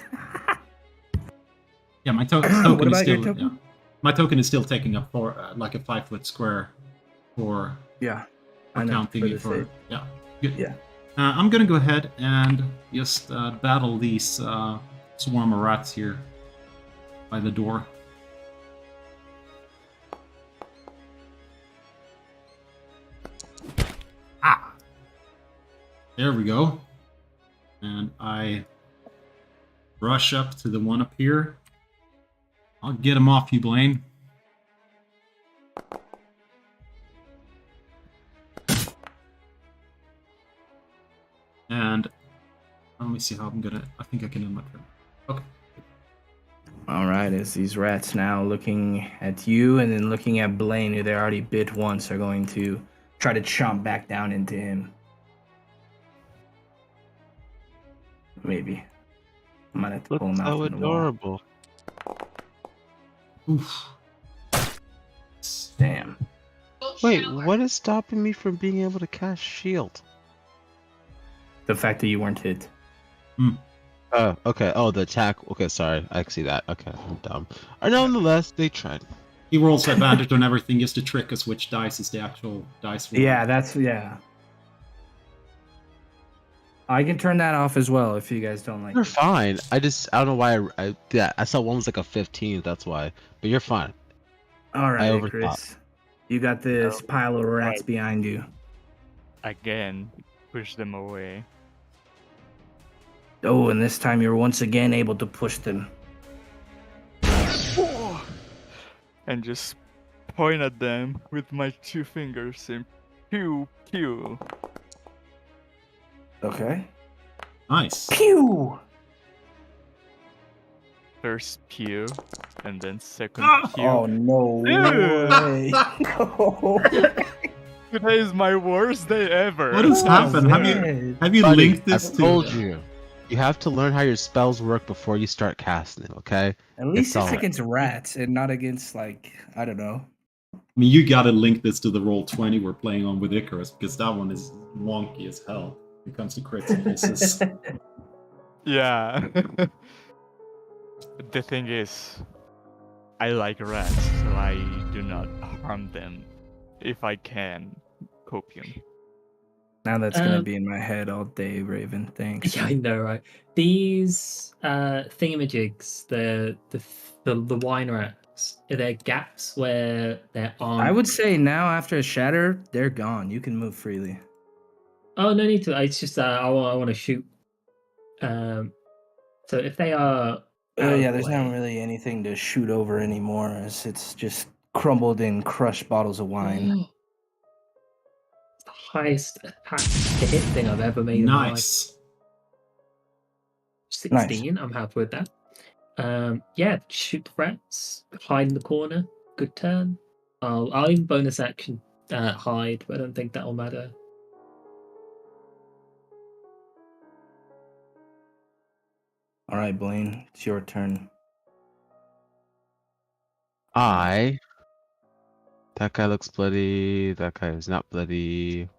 Yeah, my token What is about your still. token? Yeah, my token is still taking up for like a 5-foot square for Yeah. I know, counting for it the for. save. Yeah, good. Yeah. I'm gonna go ahead and just battle these swarm of rats here by the door. Ah! There we go. And I rush up to the one up here. I'll get him off you, Blaine. And let me see how I'm gonna. I think I can end my turn. Okay. All right, as these rats now looking at you and then looking at Blaine, who they already bit once, are going to try to chomp back down into him. Maybe. I might have to pull Looks him out so from the wall. adorable. Oof. Damn. Wait, what is stopping me from being able to cast shield? The fact that you weren't hit. Oh, okay. Oh, the attack. Okay, sorry. I see that. Okay, I'm dumb. Nonetheless, they tried. He rolls advantage on everything just to trick us which dice is the actual dice roll. Yeah, yeah. I can turn that off as well if you guys don't like You're it. fine. I don't know why I saw one was like a 15. That's why. But you're fine. All right, overthought. Chris. You got this pile of rats Right. behind you. Again, push them away. Oh, and this time you're once again able to push them. And just point at them with my 2 fingers and pew pew. Okay. Nice. Pew! First pew, and then second Ah! pew. Oh no Dude! way! No. Today is my worst day ever. What has Oh, happened? man. Have you Buddy, linked this I've to? told you. You have to learn how your spells work before you start casting them, okay? At least it's all. against rats and not against like I don't know. I mean, you gotta link this to the roll 20 we're playing on with Icarus because that one is wonky as hell when it comes to crits and misses. Yeah. The thing is, I like rats, so I do not harm them if I can. Copium. Now that's gonna be in my head all day, Raven. Thanks. Yeah, I know, right? These thingamajigs, the wine rats, are there gaps where there aren't? I would say now after a shatter, they're gone. You can move freely. Oh, no need to. It's just I want to shoot. So if they are. Oh out yeah, of the there's not way- really anything to shoot over anymore, as it's just crumbled in crushed bottles of wine. It's the highest attack to hit thing I've ever made in my life. Nice. 16. I'm happy with that. Yeah, shoot the rats, hide in the corner. Good turn. I'll even bonus action hide, but I don't think that'll matter. All right, Blaine, it's your turn. That guy looks bloody. That guy is not bloody.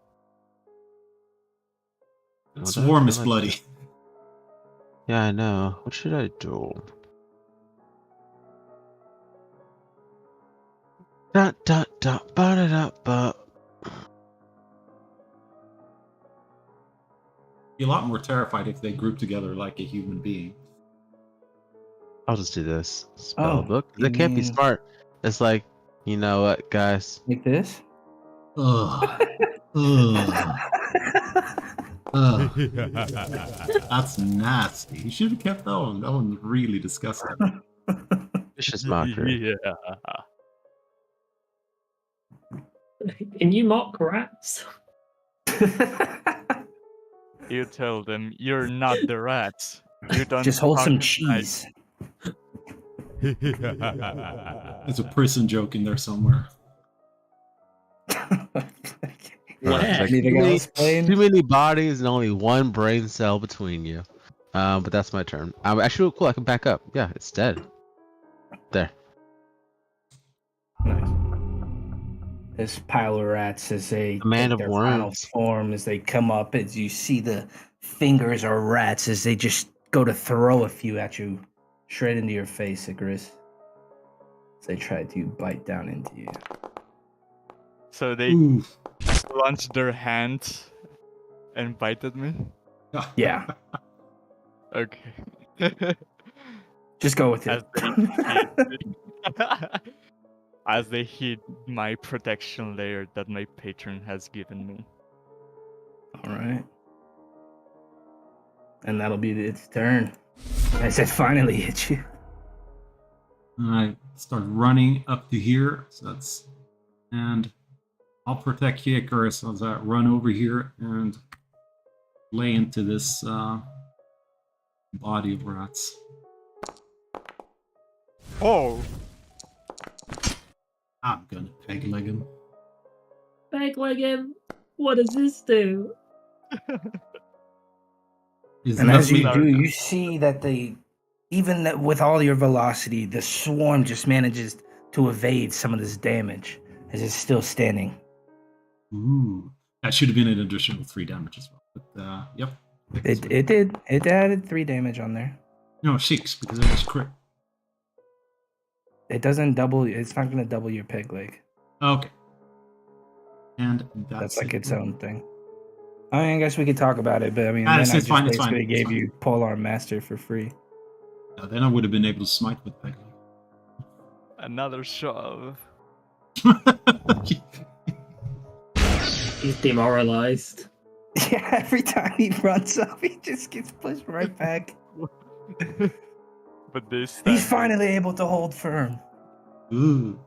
The swarm is bloody. Yeah, I know. What should I do? Dot dot dot ba da da ba. Be a lot more terrified if they group together like a human being. I'll just do this. Spell Oh, book. you That can't be mean- smart. It's like, you know what, guys? Like this? Ugh. Ugh. Ugh. That's nasty. You should have kept that one. That one's really disgusting. Vicious mockery. Yeah. Can you mock rats? You tell them you're not the rats. You don't Just hold some talk like- cheese. There's a prison joke in there somewhere. Where? Anything else, Blaine? Too many bodies and only one brain cell between you. But that's my turn. Actually, cool. I can back up. Yeah, it's dead. There. Nice. This pile of rats as they A man take of their final worms. form, as they come up, as you see the fingers of rats as they just go to throw a few at you, straight into your face, Icarus. As they try to bite down into you. So they Ooh. launched their hand and bite at me? Yeah, Okay. just go with it. As they hit my protection layer that my patron has given me. All right. And that'll be its turn. I said finally hit you. I start running up to here. So that's, and I'll protect Icarus as I run over here and lay into this body of rats. Oh! I'm gonna peg leg him. Back like him. What does this do? And as you nothing- do, you see that even that with all your velocity, the swarm just manages to evade some of this damage as it's still standing. Ooh, that should have been an additional 3 damage as well. But yep. It did. It added 3 damage on there. No, 6 because it was crit. It doesn't double. It's not going to double your peg leg. Okay. And That's it. like its own thing. I mean, I guess we could talk about it, but I mean, Ah, then it's I just fine, it's fine, basically it's gave fine. you Polearm Master for free. Then I would have been able to smite with peg Another shove. leg. He's demoralized. Yeah, every time he runs up, he just gets pushed right back. But this He's time- finally able to hold firm, Ooh.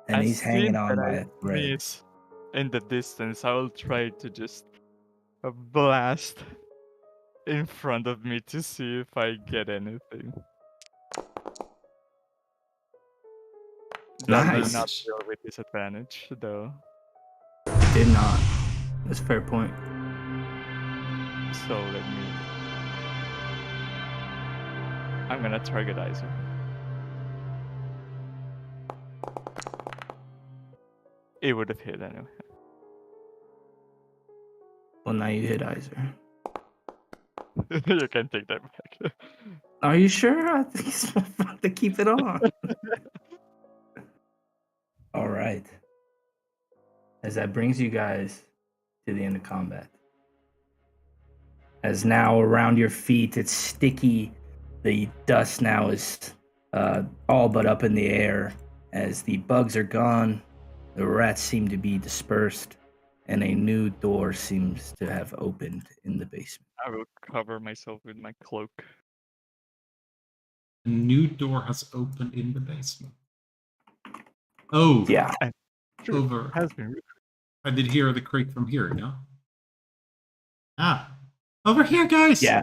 and I he's see hanging on that by I a thread. miss in the distance. I will try to just blast in front of me to see if I get anything. That did Nice. not deal with disadvantage, though. Did not. That's a fair point. So let me. I'm gonna target Iser. It would have hit anyway. Well, now you hit Iser. You can take that back. Are you sure? I think it's more fun to keep it on. All right. As that brings you guys to the end of combat. As now around your feet, it's sticky. The dust now is all but up in the air. As the bugs are gone, the rats seem to be dispersed, and a new door seems to have opened in the basement. I will cover myself with my cloak. A new door has opened in the basement. Oh, Yeah. over. Has been. I did hear the creak from here, yeah? Ah, over here, guys! Yeah.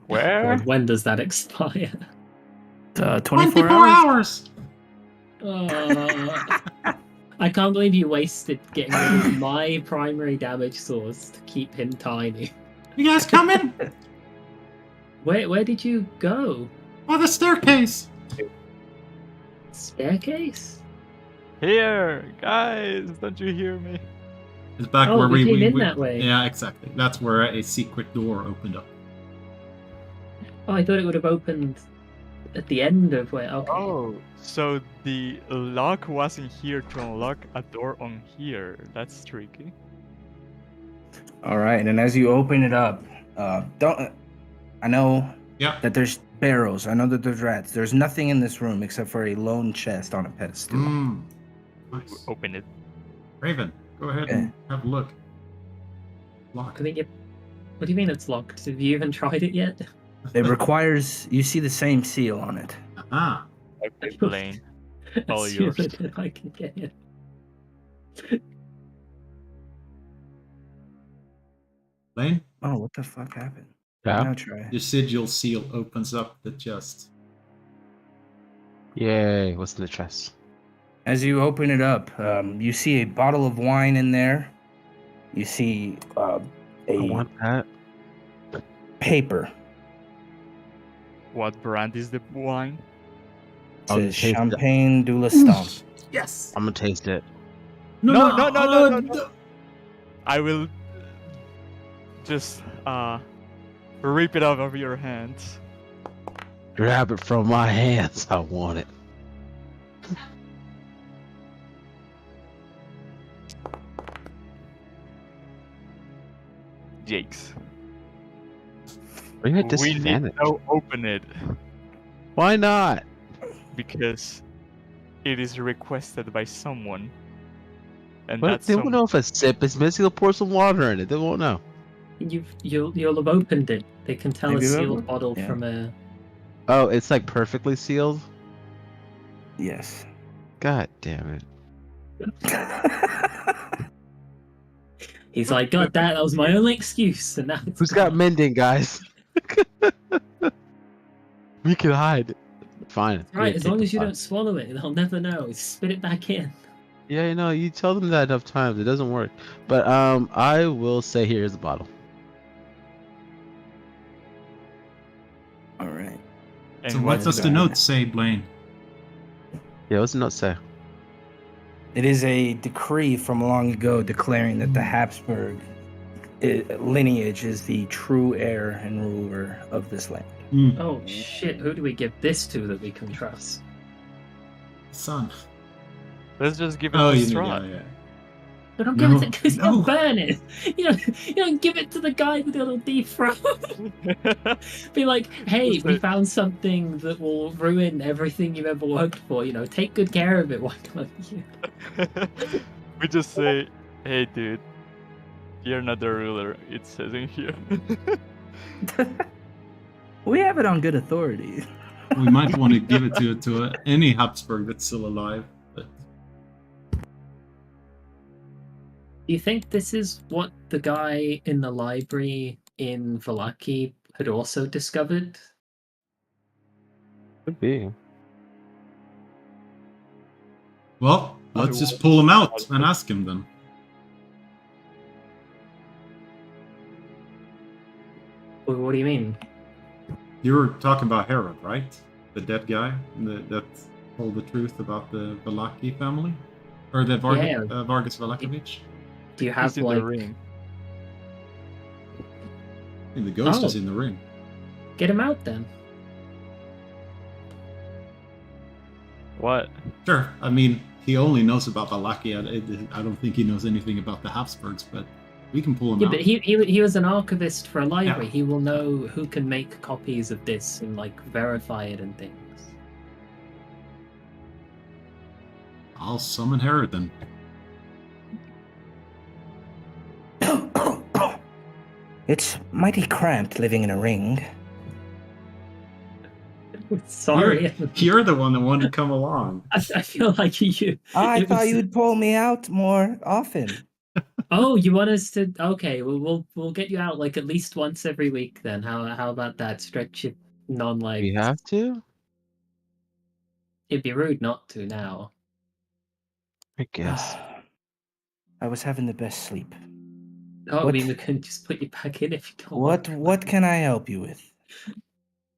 Where? God, when does that expire? 24 hours! I can't believe you wasted getting rid of my primary damage source to keep him tiny. You guys coming? Where did you go? Oh, the staircase! Staircase? Here, guys! Don't you hear me? It's back Oh, where we came in that way. Yeah, exactly. That's where a secret door opened up. Oh, I thought it would have opened at the end of where. Okay. Oh, so the lock wasn't here to unlock a door on here. That's tricky. All right, and as you open it up, I know Yeah. that there's barrels. I know that there's rats. There's nothing in this room except for a lone chest on a pedestal. Nice. Open it. Raven, go ahead and have a look. Lock. I think what do you mean it's locked? Have you even tried it yet? It requires you see the same seal on it. Ah. Okay, Blaine. All As yours. soon as I can get it. Lane, Oh, what the fuck happened? Yeah. Now try. your sigil seal opens up the chest. Yay! What's in the chest? As you open it up, you see a bottle of wine in there. You see I a want that. paper. What brand is the wine? It I'll says taste it. Champagne du Lestan. Yes! I'm gonna taste it. No. I will just rip it out of your hands. Grab it from my hands. I want it. Jakes. Are you at We need disadvantage? to open it Why not? because it is requested by someone. And What? that's They won't know if a sip is missing. They'll pour some water in it. They won't know. You'll have opened it. They can tell Have a you sealed opened? bottle Yeah. from a. Oh, it's like perfectly sealed? Yes. God damn it. He's like, God, that was my only excuse, and now it's Who's got gone." mending, guys? We can hide. Fine. Right, Here, as take long the as you pot. don't swallow it, they'll never know. Spit it back in. Yeah, you know, you tell them that enough times, it doesn't work. But I will say here's the bottle. All right. And So what what's does that? the note say, Blaine? Yeah, what's the note say? It is a decree from long ago declaring that the Habsburg lineage is the true heir and ruler of this land. Oh shit! Who do we give this to that we can trust? Son. Let's just give it Oh, to you Strahd. yeah. But don't No, give it because no. you'll burn it. You don't give it to the guy with the little deep throat. Be like, hey, Just we like- found something that will ruin everything you've ever worked for. You know, take good care of it. Why can't you? We just say, hey dude, you're not the ruler, it says in here. We have it on good authority. We might want to give it to any Habsburg that's still alive. But Do you think this is what the guy in the library in Valaki had also discovered? Could be. Well, let's just pull him out and ask him then. What do you mean? You were talking about Herod, right? The dead guy that told the truth about the Valaki family? Or the Vargas Valakovich? Do you have He's in the ring. I think the ghost is in the ring. Get him out then. What? Sure. I mean, he only knows about Valaki. I don't think he knows anything about the Habsburgs, but we can pull him out. But he was an archivist for a library. Yeah. He will know who can make copies of this and like verify it and things. I'll summon Herod then. It's mighty cramped living in a ring. Sorry. You're the one that wanted to come along. I feel like you... I thought you'd pull me out more often. Oh, you want us to... Okay, we'll get you out like at least once every week then. How about that? Stretch your non-legs. We have to? It'd be rude not to now. I guess. I was having the best sleep. Oh, I mean, we can just put you back in if you don't want. What can I help you with?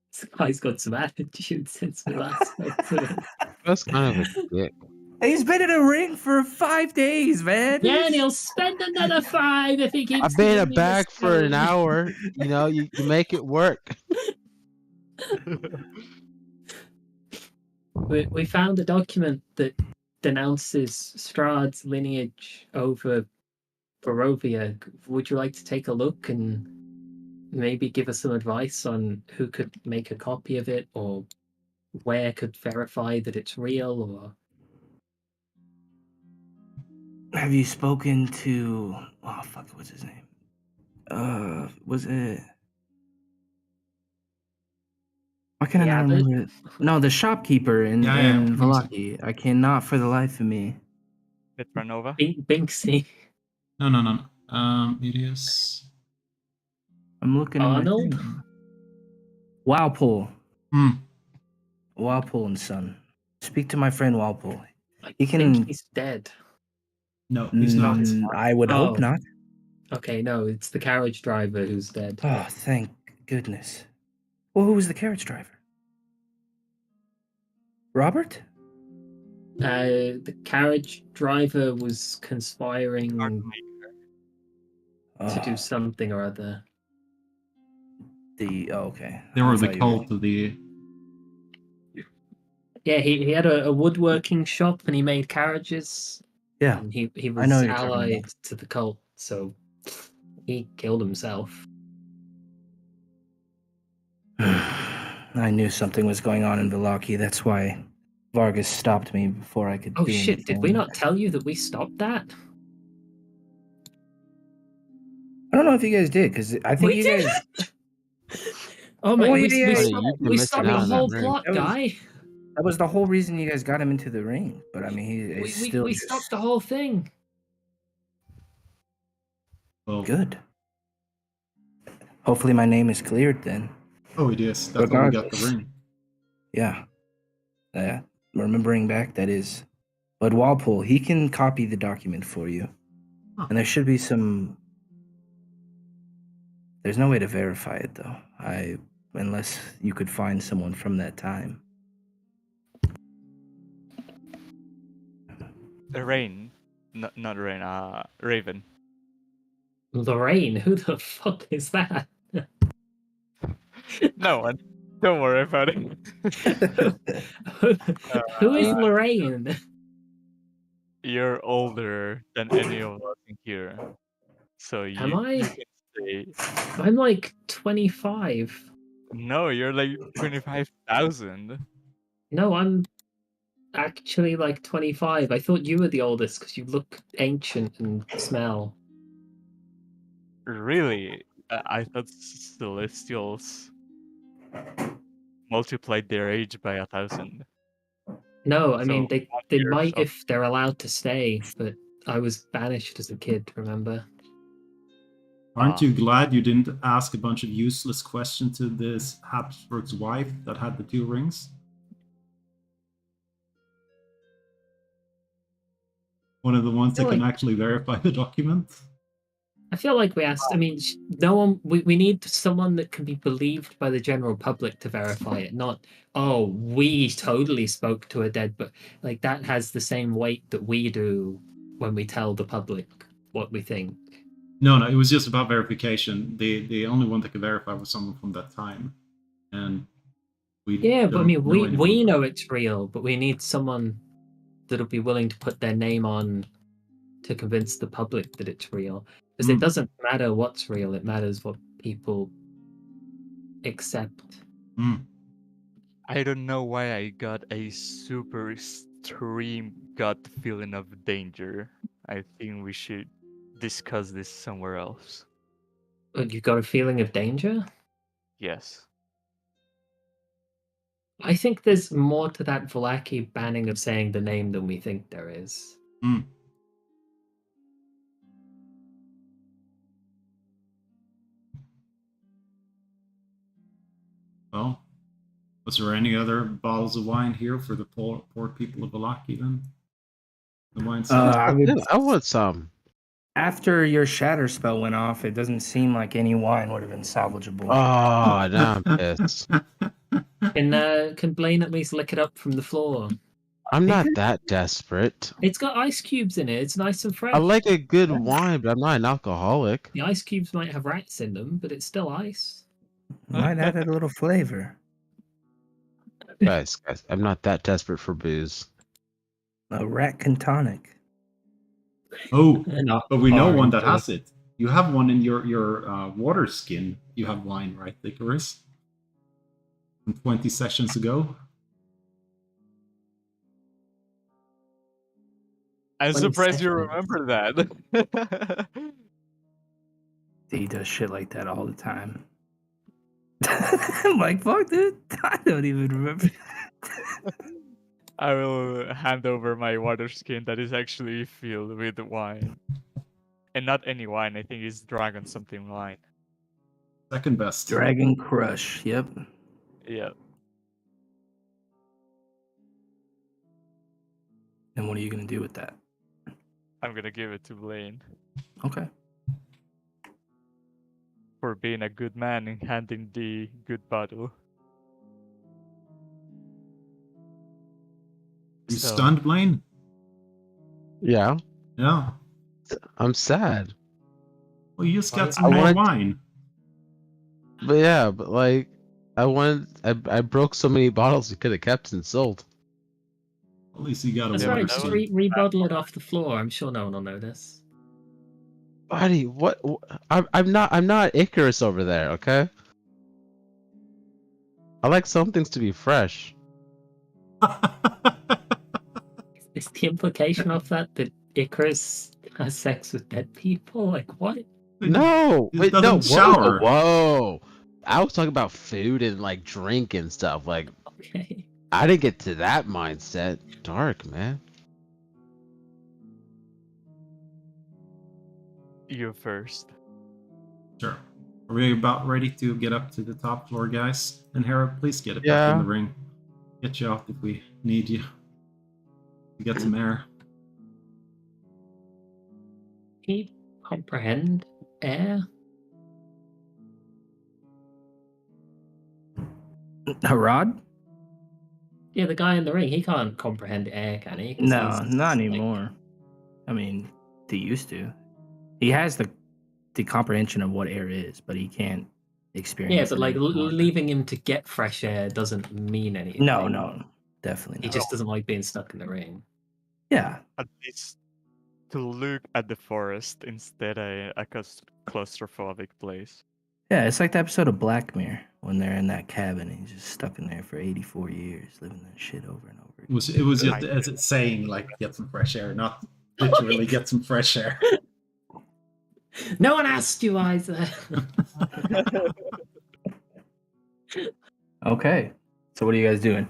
This guy's got some attitude since we last spoke to him. That's kind of a dick. He's been in a ring for 5 days, man. Yeah, and he'll spend another 5 if he keeps. I've been in a bag for an hour. You know, you make it work. We found a document that denounces Strahd's lineage over Barovia. Would you like to take a look and maybe give us some advice on who could make a copy of it, or where could verify that it's real? Or have you spoken to... Oh, fuck, what's his name? Was it... Why can't I not remember it? No, the shopkeeper in Valaki. I cannot for the life of me. Petranova? Binksy. No. It is... I'm looking at my thing. Walpole. Walpole and Son. Speak to my friend Walpole. I think he's dead. No, he's not. I would hope not. Okay, no, it's the carriage driver who's dead. Oh, thank goodness. Well, who was the carriage driver? Robert? The carriage driver was conspiring to do something or other. Okay. They were the cult of the... Yeah, he had a woodworking shop and he made carriages. Yeah, and he was allied to the cult, so he killed himself. I knew something was going on in Valaki. That's why Vargas stopped me before I could. Oh shit! Did we not tell you that we stopped that? I don't know if you guys did, because I think you guys. Oh my! We stopped the whole plot, guy. That was the whole reason you guys got him into the ring. But I mean, we stopped the whole thing. Well, good. Hopefully, my name is cleared then. Oh, it is. That's why we got the ring. Yeah. Remembering back, that is. But Walpole, he can copy the document for you. Huh. And there should be some... There's no way to verify it, though. Unless you could find someone from that time. Rain. Not Rain, Raven. Lorraine? Who the fuck is that? No one. Don't worry about it. Who is Lorraine? You're older than any of us in here. So you can say... I'm like 25. No, you're like 25,000. No, I'm actually like 25. I thought you were the oldest because you look ancient and smell. Really? I thought Celestials multiplied their age by 1,000. No, I mean they might if they're allowed to stay, but I was banished as a kid, remember? Aren't you glad you didn't ask a bunch of useless questions to this Habsburg's wife that had the 2 rings? One of the ones that can actually verify the document? I feel like we asked. I mean, no one. We need someone that can be believed by the general public to verify it. Not, oh, we totally spoke to a dead, but like that has the same weight that we do when we tell the public what we think. No, it was just about verification. The only one that could verify was someone from that time, and we but I mean, we know from... it's real, but we need someone that'll be willing to put their name on to convince the public that it's real. Because it doesn't matter what's real; it matters what people accept. I don't know why I got a super extreme gut feeling of danger. I think we should discuss this somewhere else. You got a feeling of danger? Yes. I think there's more to that Vlaki banning of saying the name than we think there is. Well, was there any other bottles of wine here for the poor people of Valaki then? The wine I want some. After your shatter spell went off, it doesn't seem like any wine would have been salvageable. Oh, now I'm pissed. Can Blaine at least lick it up from the floor? I'm not that desperate. It's got ice cubes in it. It's nice and fresh. I like a good wine, but I'm not an alcoholic. The ice cubes might have rats in them, but it's still ice. Might add a little flavor. Guys, I'm not that desperate for booze. A rat can tonic. Oh, but we know one that has it. You have one in your water skin. You have wine, right, Icarus? From 20 sessions ago. I'm surprised you remember that. He does shit like that all the time. I'm like, fuck, dude. I don't even remember. I will hand over my water skin that is actually filled with wine. And not any wine, I think it's Dragon something wine. Second best. Dragon Crush, yep. Yep. And what are you going to do with that? I'm gonna give it to Blaine. Okay. For being a good man and handing the good bottle. You stunned, Blaine? Yeah. Yeah. I'm sad. Well, you just got some more wine. But yeah, but like, I broke so many bottles you could have kept and sold. At least you got a That's water right, just skin. rebottle it off the floor. I'm sure no one will notice. Buddy, what? I'm not Icarus over there, okay? I like some things to be fresh. Is the implication of that Icarus has sex with dead people? Like what? No, It doesn't shower. Whoa. I was talking about food and like drink and stuff. Like, okay. I didn't get to that mindset. Dark, man. You first. Sure. Are we about ready to get up to the top floor, guys? And Hera, please get it back in the ring. Get you out if we need you. To get some air. Can you comprehend air? Harad? Yeah, the guy in the ring, he can't comprehend air, can he? No, not anymore. I mean, he used to. He has the comprehension of what air is, but he can't experience it. Yeah, but like leaving him to get fresh air doesn't mean anything. No, definitely not. He just doesn't like being stuck in the ring. Yeah. At least to look at the forest instead of a claustrophobic place. Yeah, it's like the episode of Black Mirror when they're in that cabin and he's just stuck in there for 84 years, living that shit over and over again. It was just as it's saying, like, get some fresh air, not literally get some fresh air. No one asked you, Isaac. Okay. So what are you guys doing?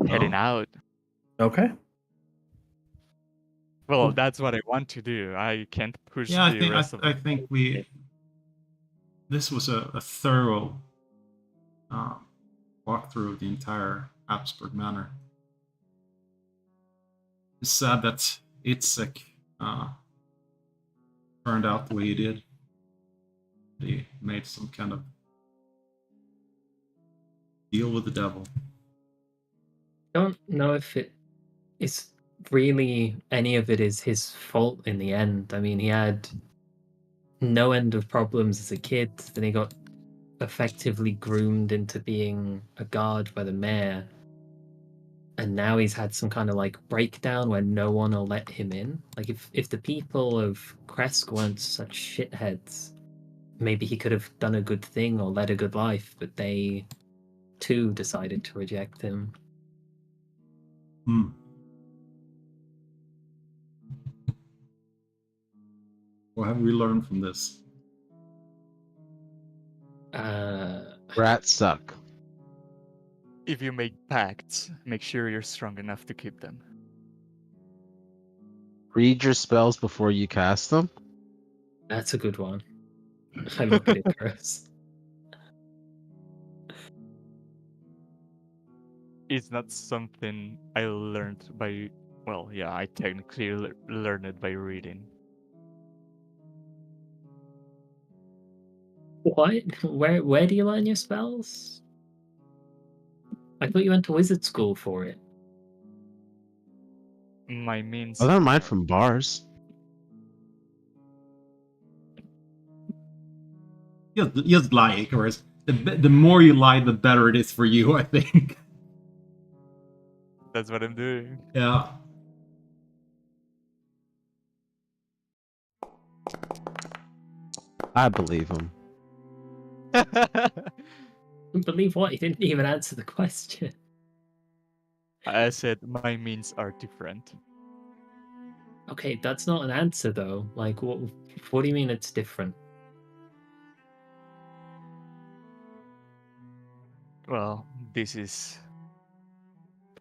heading Oh. out. Okay. Well, Cool. that's what I want to do. I can't push Yeah, the rest of I the think this was a thorough walkthrough of the entire Habsburg Manor. It's sad that Itzek turned out the way he did. He made some kind of deal with the devil. Don't know if it is really any of it is his fault in the end. I mean, he had no end of problems as a kid. Then he got effectively groomed into being a guard by the mayor. And now he's had some kind of like breakdown where no one will let him in. Like if the people of Kresk weren't such shitheads, maybe he could have done a good thing or led a good life, but they too decided to reject him. What have we learned from this? Rats suck. If you make pacts, make sure you're strong enough to keep them. Read your spells before you cast them. That's a good one. I look at it, Chris. It's not something I learned by. Well, yeah, I technically learned it by reading. What? Where do you learn your spells? I thought you went to wizard school for it. My means. I learned mine from bars. You just lie, Icarus. The more you lie, the better it is for you, I think. That's what I'm doing. Yeah. I believe him. Believe what? He didn't even answer the question. I said my means are different. Okay, that's not an answer though. Like, what do you mean it's different? Well, this is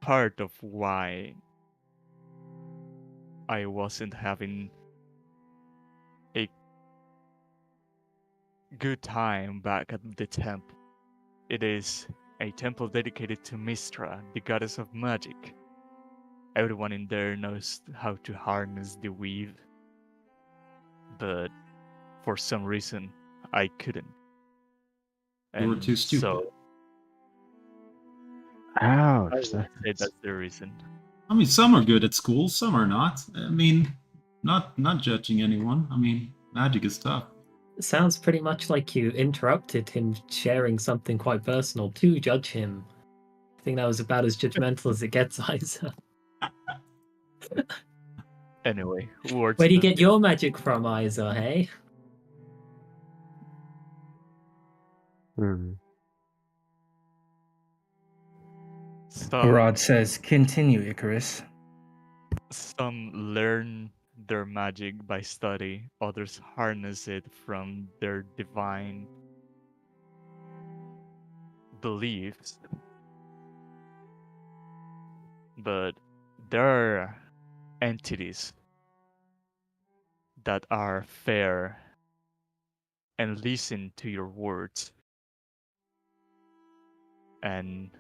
part of why I wasn't having a good time back at the temple. It is a temple dedicated to Mistra, the goddess of magic. Everyone in there knows how to harness the weave, but for some reason I couldn't. You were too stupid. So Ouch. I would say that's the reason. I mean, some are good at school, some are not. I mean, not judging anyone. I mean, magic is tough. It sounds pretty much like you interrupted him sharing something quite personal to judge him. I think that was about as judgmental as it gets, Isa. Anyway, words. Where do you get your magic from, Isa, hey? Rod says, continue, Icarus. Some learn their magic by study, others harness it from their divine beliefs. But there are entities that are fair and listen to your words. And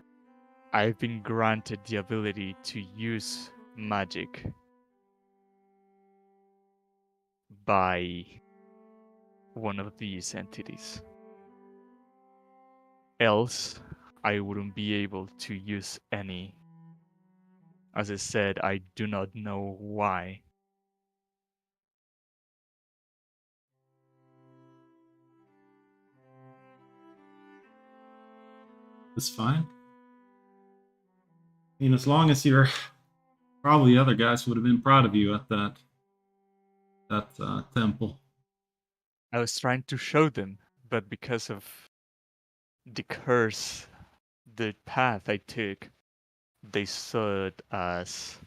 I've been granted the ability to use magic by one of these entities. Else, I wouldn't be able to use any. As I said, I do not know why. It's fine. I mean, as long as you're... Probably other guys would have been proud of you at that temple. I was trying to show them, but because of the curse, the path I took, they saw it as...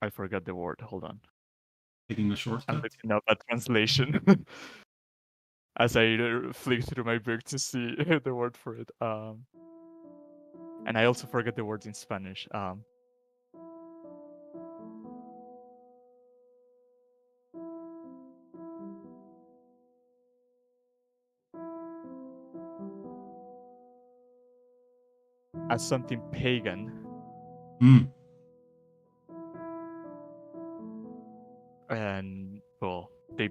I forgot the word, hold on. Taking a shortcut? I'm looking up a translation. As I flick through my book to see the word for it. And I also forget the words in Spanish. As something pagan. Mm. And well, they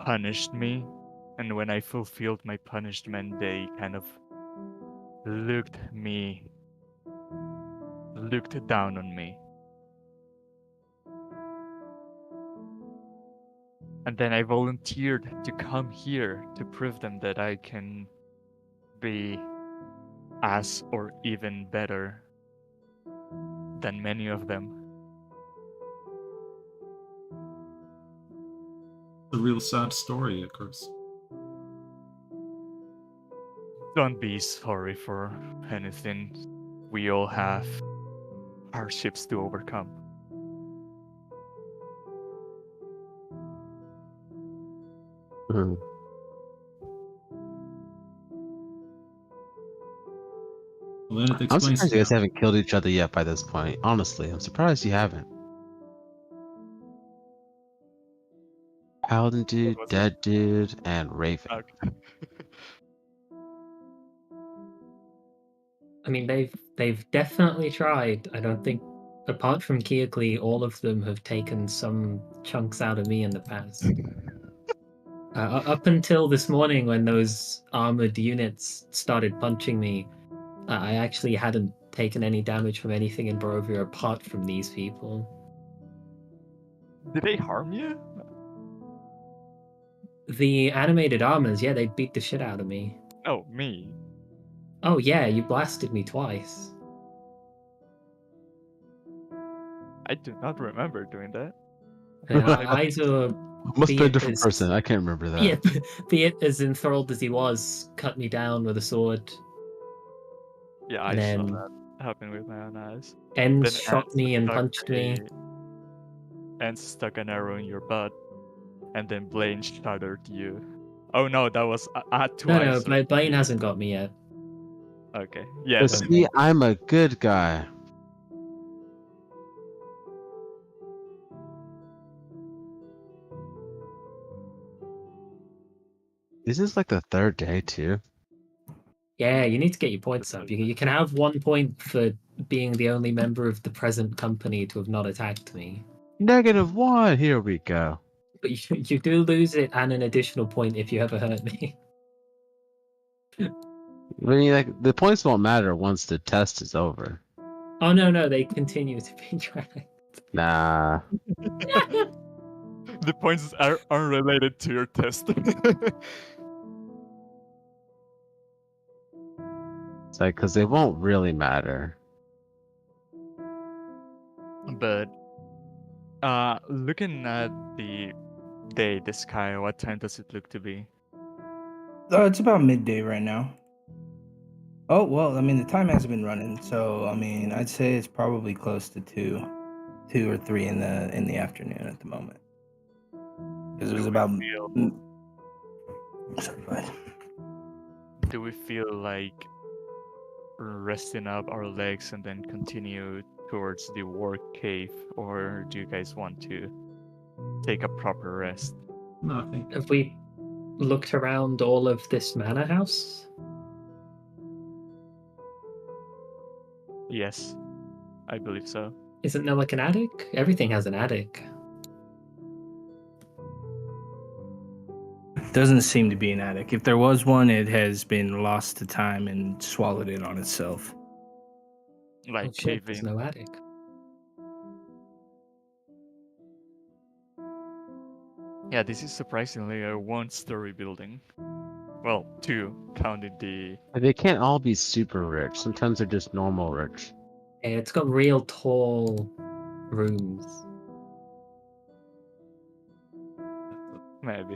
punished me, and when I fulfilled my punishment, they kind of looked down on me. And then I volunteered to come here to prove them that I can be as or even better than many of them. A real sad story, of course. Don't be sorry for anything. We all have hardships to overcome. Mhm. Well, then it I'm explains surprised you guys the haven't killed each other yet by this point. Honestly, I'm surprised you haven't. Paladin dude, was dead dude, and Raven. Okay. I mean, they've definitely tried. I don't think, apart from Keokli, all of them have taken some chunks out of me in the past. Up until this morning, when those armored units started punching me, I actually hadn't taken any damage from anything in Barovia apart from these people. Did they harm you? The animated armors, yeah, they beat the shit out of me. No, me. Oh yeah, you blasted me twice. I do not remember doing that. Either Must be be a it different as- person. I can't remember that. yeah, be it as enthralled as he was, cut me down with a sword. Yeah, I And saw then that happen with my own eyes. Ens Then shot Ants me and stuck punched me. Ants stuck an arrow in your butt, and then Blaine shuddered you. Oh no, that was No, twice. my Blaine hasn't got me yet. Okay, yeah. But Then, see, I'm a good guy. This is like the third day too. Yeah, you need to get your points up. You can have 1 point for being the only member of the present company to have not attacked me. -1. Here we go. But you do lose it and an additional point if you ever hurt me. I mean, like the points won't matter once the test is over. Oh no, they continue to be tracked. Nah. the points are unrelated to your test. It's like because they won't really matter. But looking at the sky, what time does it look to be? It's about midday right now. Oh well, I mean the time hasn't been running, so I mean I'd say it's probably close to 2 or 3 in the afternoon at the moment. Because it was about. Sorry, go ahead. Do we feel like resting up our legs and then continue towards the work cave, or do you guys want to take a proper rest? No, I think Have we looked around all of this manor house? Yes, I believe so. Isn't there like an attic? Everything has an attic. Doesn't seem to be an attic. If there was one, it has been lost to time and swallowed it on itself. Like Oh shit, there's caving. no attic. Yeah, this is surprisingly a one-story building. Well, 2, counting the... They can't all be super rich. Sometimes they're just normal rich. Yeah, it's got real tall rooms. Maybe.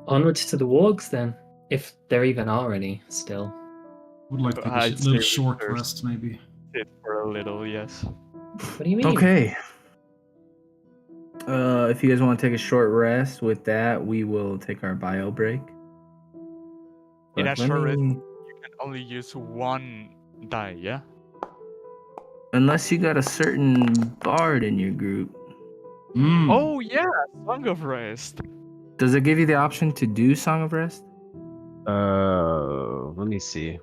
Onwards to the wargs then, if there even are any still. would like to take a I'd little say we short first rest, maybe. sit for a little, yes. What do you mean? Okay. If you guys want to take a short rest, with that, we will take our bio break. In a But let short rest, me- you only use one die, yeah? Unless you got a certain bard in your group. Oh yeah, Song of Rest. Does it give you the option to do Song of Rest? Let me see.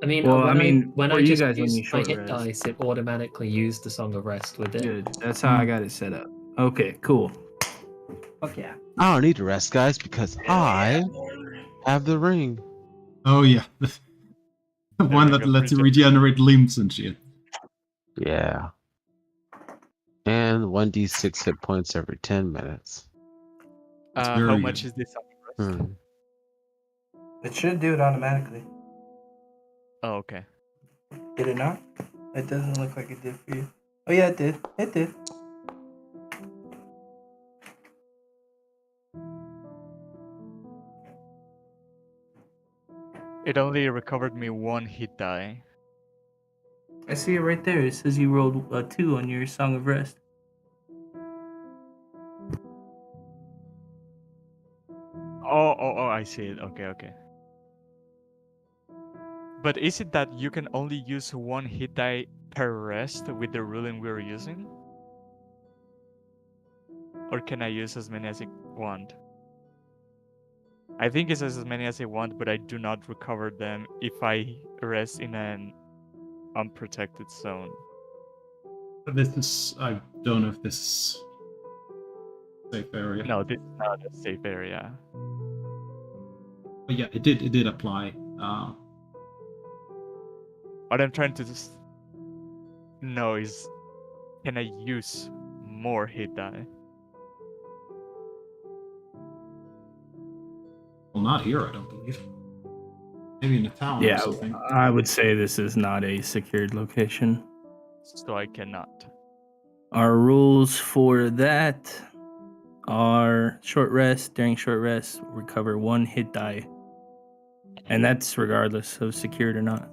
I mean, Well, when for I you just guys, when used you my short hit rest. dice, it automatically used the Song of Rest with it. Good. That's how I got it set up. Okay, cool. Fuck yeah. I don't need to rest, guys, because I have the ring. Oh yeah, the one ring that of lets you regeneration. regenerate limbs and shit. Yeah. And 1d6 hit points every 10 minutes. It's How very much good. is this Song of Rest? It should do it automatically. Oh, okay. Did it not? It doesn't look like it did for you. Oh yeah, it did. It did. It only recovered me one hit die. I see it right there. It says you rolled a 2 on your Song of Rest. Oh, I see it. Okay. But is it that you can only use one hit die per rest with the ruling we're using? Or can I use as many as I want? I think it's as many as I want, but I do not recover them if I rest in an unprotected zone. This is, I don't know if this is safe area. No, this is not a safe area. But yeah, it did apply. What I'm trying to just know is, can I use more hit die? Well, not here, I don't believe. Maybe in a town or something. I would say this is not a secured location. So I cannot. Our rules for that are short rest. During short rest, recover one hit die. And that's regardless of secured or not.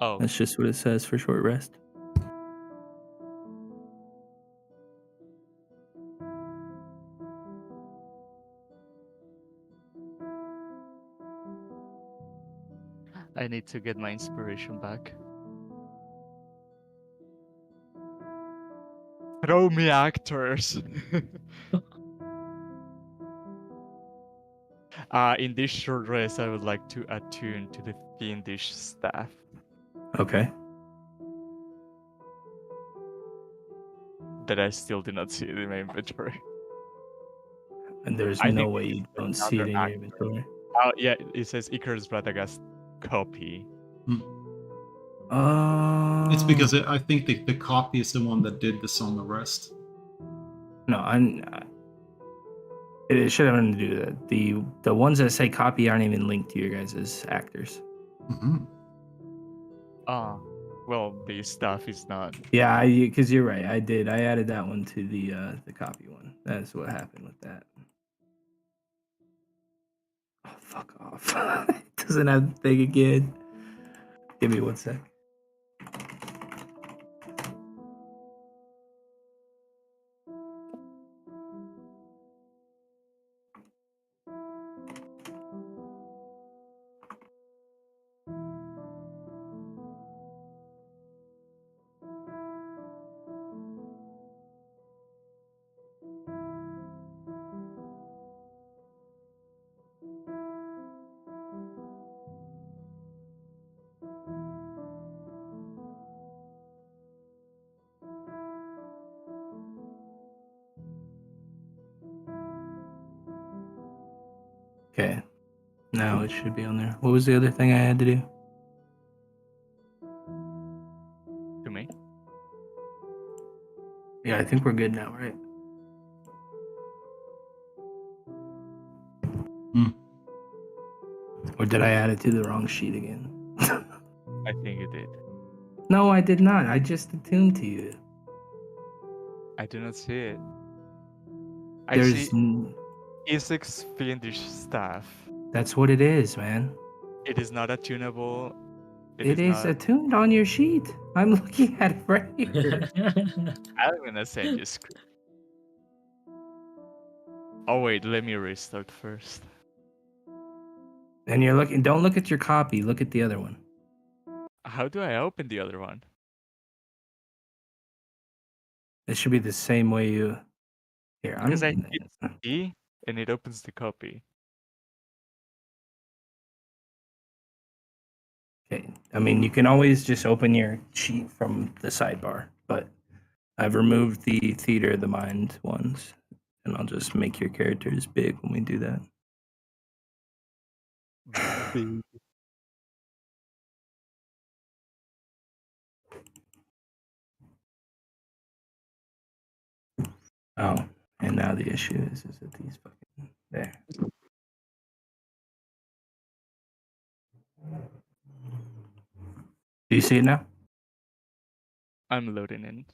Oh, That's just what it says for short rest. I need to get my inspiration back. Throw me actors! In this short rest, I would like to attune to the fiendish staff. Okay. That I still do not see it in my inventory. And there's I no think way you don't see it in your actor. inventory. Oh, yeah, it says Icarus Radagast copy. It's because I think the copy is the one that did the Song of Rest. No, it should have nothing to do with that. The ones that say copy aren't even linked to your guys' actors. Mm-hmm. Well, the staff is not. Yeah, because you're right. I added that one to the copy one. That's what happened with that. Oh, fuck off. It doesn't have the thing again. Give me 1 sec. Okay. Now it should be on there. What was the other thing I had to do? To me? Yeah, I think we're good now, right? Or did I add it to the wrong sheet again? I think you did. No, I did not. I just attuned to you. I do not see it. I There's see Essex fiendish staff. That's what it is, man. It is not attunable. It is not... attuned on your sheet. I'm looking at it right here. I'm gonna send you a screen. Oh wait, let me restart first. And you're looking. Don't look at your copy. Look at the other one. How do I open the other one? It should be the same way you. Here, Because I hit E and it opens the copy. Okay. I mean, you can always just open your sheet from the sidebar, but I've removed the theater of the mind ones, and I'll just make your characters big when we do that. Big. Oh, and now the issue is that these fucking there. Do you see it now? I'm loading in.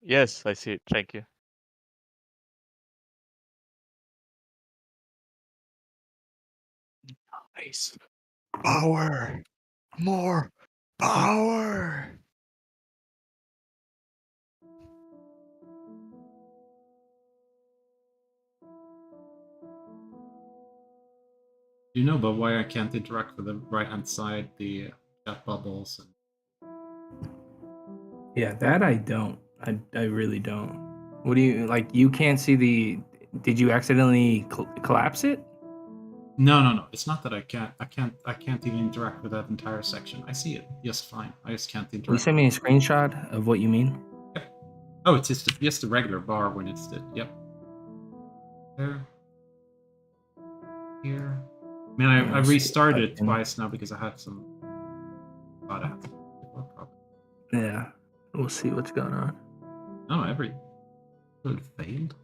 Yes, I see it. Thank you. Nice. Power. More power. Do you know about why I can't interact with the right-hand side, the chat bubbles? Yeah, that I don't. I really don't. What do you like? You can't see the. Did you accidentally collapse it? No. It's not that I can't even interact with that entire section. I see it just fine. I just can't interact. Will you send me a screenshot of what you mean? Yep. Oh, it's just the regular bar when it's the yep. There. Here. I mean, I restarted it twice now because I had some. Thought I had some problem. Yeah, we'll see what's going on. No, every it failed.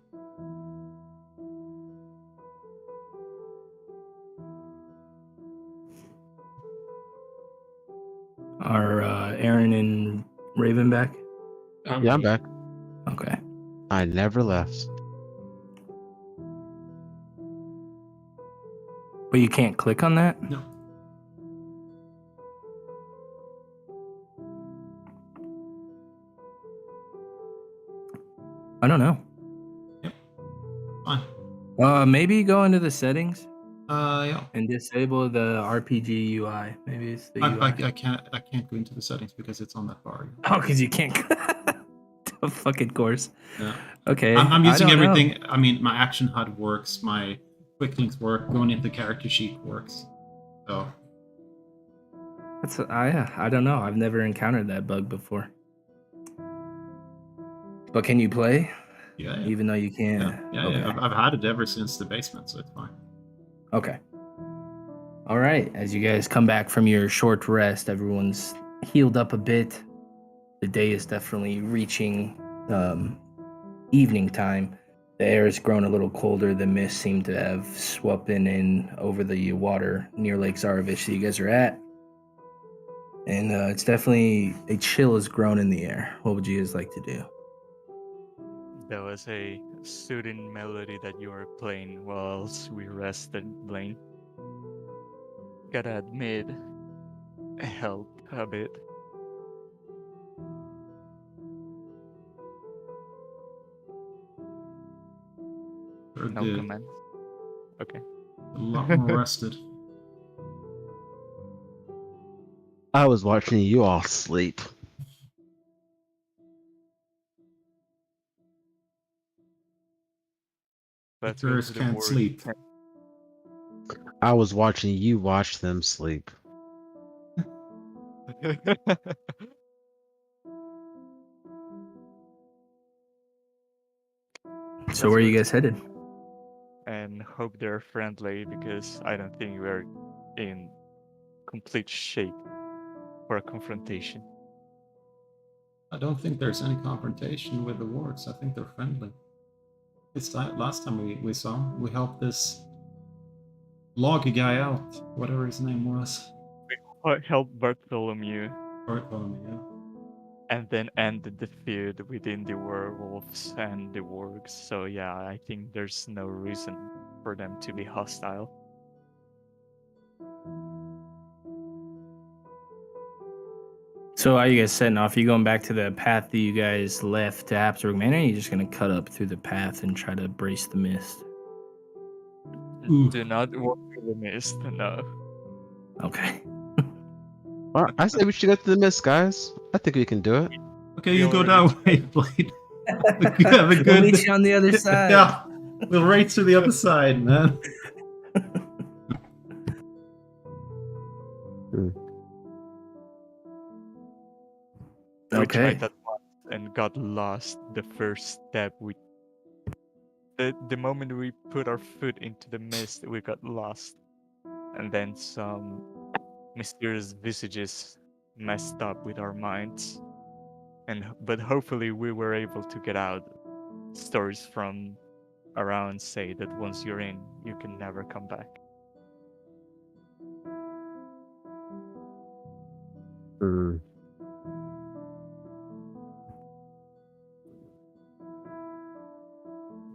Are Aaron and Raven back? Yeah, I'm back. Okay. I never left. But you can't click on that? No. I don't know. Yep. Fine. Maybe go into the settings. Yeah. And disable the RPG UI. Maybe it's the UI. I can't go into the settings because it's on that bar. Oh, because you can't. Of fucking course. Yeah. Okay. I'm using everything. I mean, my action HUD works. My quick links work. Going into the character sheet works. So. I don't know. I've never encountered that bug before. But can you play? Yeah. Even though you can't. Yeah. Okay. I've had it ever since the basement, so it's fine. Okay. All right. As you guys come back from your short rest, everyone's healed up a bit. The day is definitely reaching evening time. The air has grown a little colder. The mist seemed to have swept in over the water near Lake Zarovich that you guys are at. And it's definitely a chill has grown in the air. What would you guys like to do? There was a soothing melody that you were playing whilst we rested, Blaine. Gotta admit, it helped a bit. No comment. Okay. A lot more rested. I was watching you all sleep. Let's go to the can't sleep. I was watching you watch them sleep. So where are you guys headed? And hope they're friendly, because I don't think we're in complete shape for a confrontation. I don't think there's any confrontation with the wards. I think they're friendly. It's last time we saw him, we helped this loggy guy out, whatever his name was. We helped Bartholomew. Yeah. And then ended the feud within the werewolves and the wargs. So yeah, I think there's no reason for them to be hostile. So are you guys setting off? You going back to the path that you guys left to Habsburg Manor? Or are you just gonna cut up through the path and try to brace the mist? Ooh. Do not walk through the mist. No. Okay. Well, I say we should go to the mist, guys. I think we can do it. Okay, We you go already that way, Blade. You have a We'll good. meet you on the other side. Yeah, we'll race to the other side, man. We Okay. tried that once and got lost the first step. The moment we put our foot into the mist, we got lost. And then some mysterious visages messed up with our minds. But hopefully we were able to get out. Stories from around say that once you're in, you can never come back. Mm.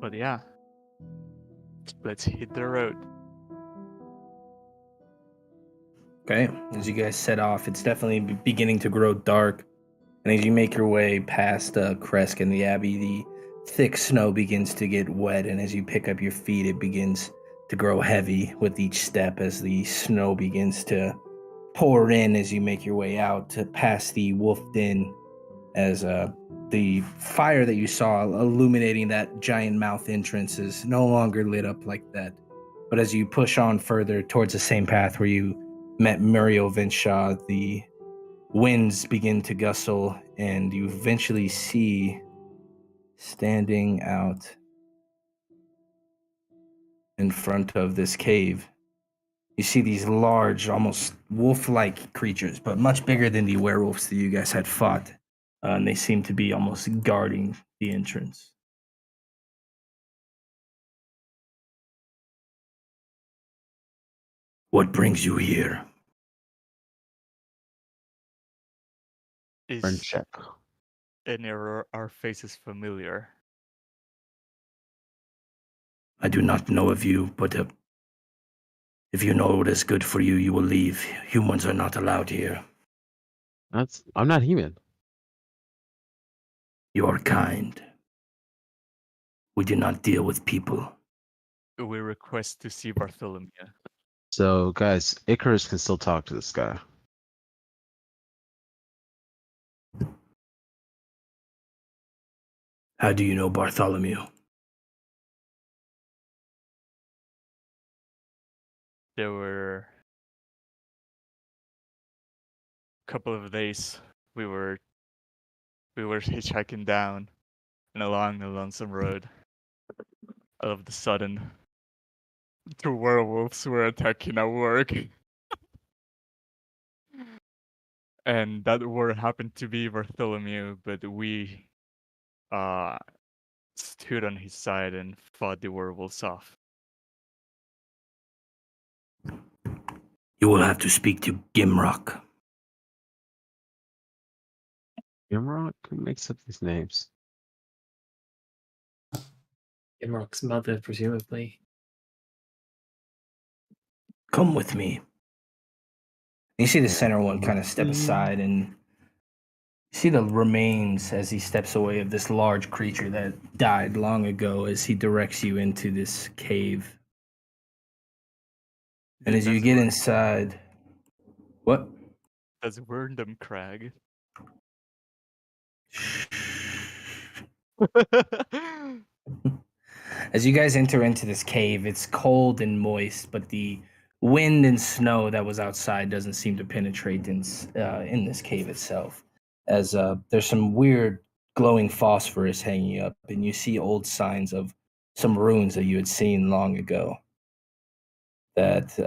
But yeah, let's hit the road. Okay. As you guys set off, it's definitely beginning to grow dark. And as you make your way past Kresk and the Abbey, the thick snow begins to get wet. And as you pick up your feet, it begins to grow heavy with each step as the snow begins to pour in as you make your way out to past the Wolfed Inn, as the fire that you saw illuminating that giant mouth entrance is no longer lit up like that. But as you push on further towards the same path where you met Muriel Vinshaw, the winds begin to gustle, and you eventually see standing out in front of this cave, you see these large, almost wolf-like creatures, but much bigger than the werewolves that you guys had fought. And they seem to be almost guarding the entrance. What brings you here? Friend Is check. any of our faces familiar? I do not know of you, but if you know what is good for you, you will leave. Humans are not allowed here. I'm not human. You are kind. We do not deal with people. We request to see Bartholomew. So, guys, Icarus can still talk to this guy. How do you know Bartholomew? There were a couple of days we were hitchhiking down and along the lonesome road. All of a sudden, 2 werewolves were attacking our work. And that word happened to be Bartholomew, but we stood on his side and fought the werewolves off. You will have to speak to Gimrock. Gimrock? Who makes up these names? Imrock's mother, presumably. Come with me. You see the center one kind of step aside, and you see the remains as he steps away of this large creature that died long ago as he directs you into this cave. And as you get inside, what? That's Wurndam Crag. As you guys enter into this cave, it's cold and moist, but the wind and snow that was outside doesn't seem to penetrate in this cave itself. As there's some weird glowing phosphorus hanging up, and you see old signs of some ruins that you had seen long ago. That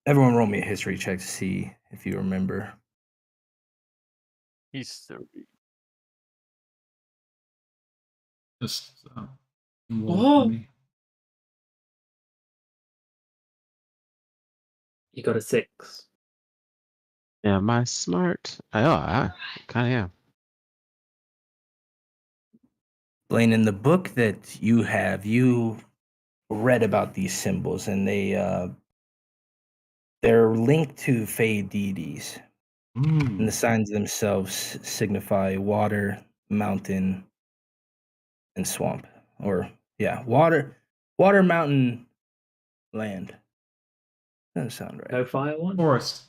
everyone roll me a history check to see if you remember. History. Just roll for me. You got a 6. Yeah, am I smart? I kind of am. Blaine, in the book that you have, you read about these symbols, and they're linked to Fey deities. And the Mm. signs themselves signify water, mountain, and swamp. Or yeah, water, mountain, land. Doesn't sound right. No fire one. Forest.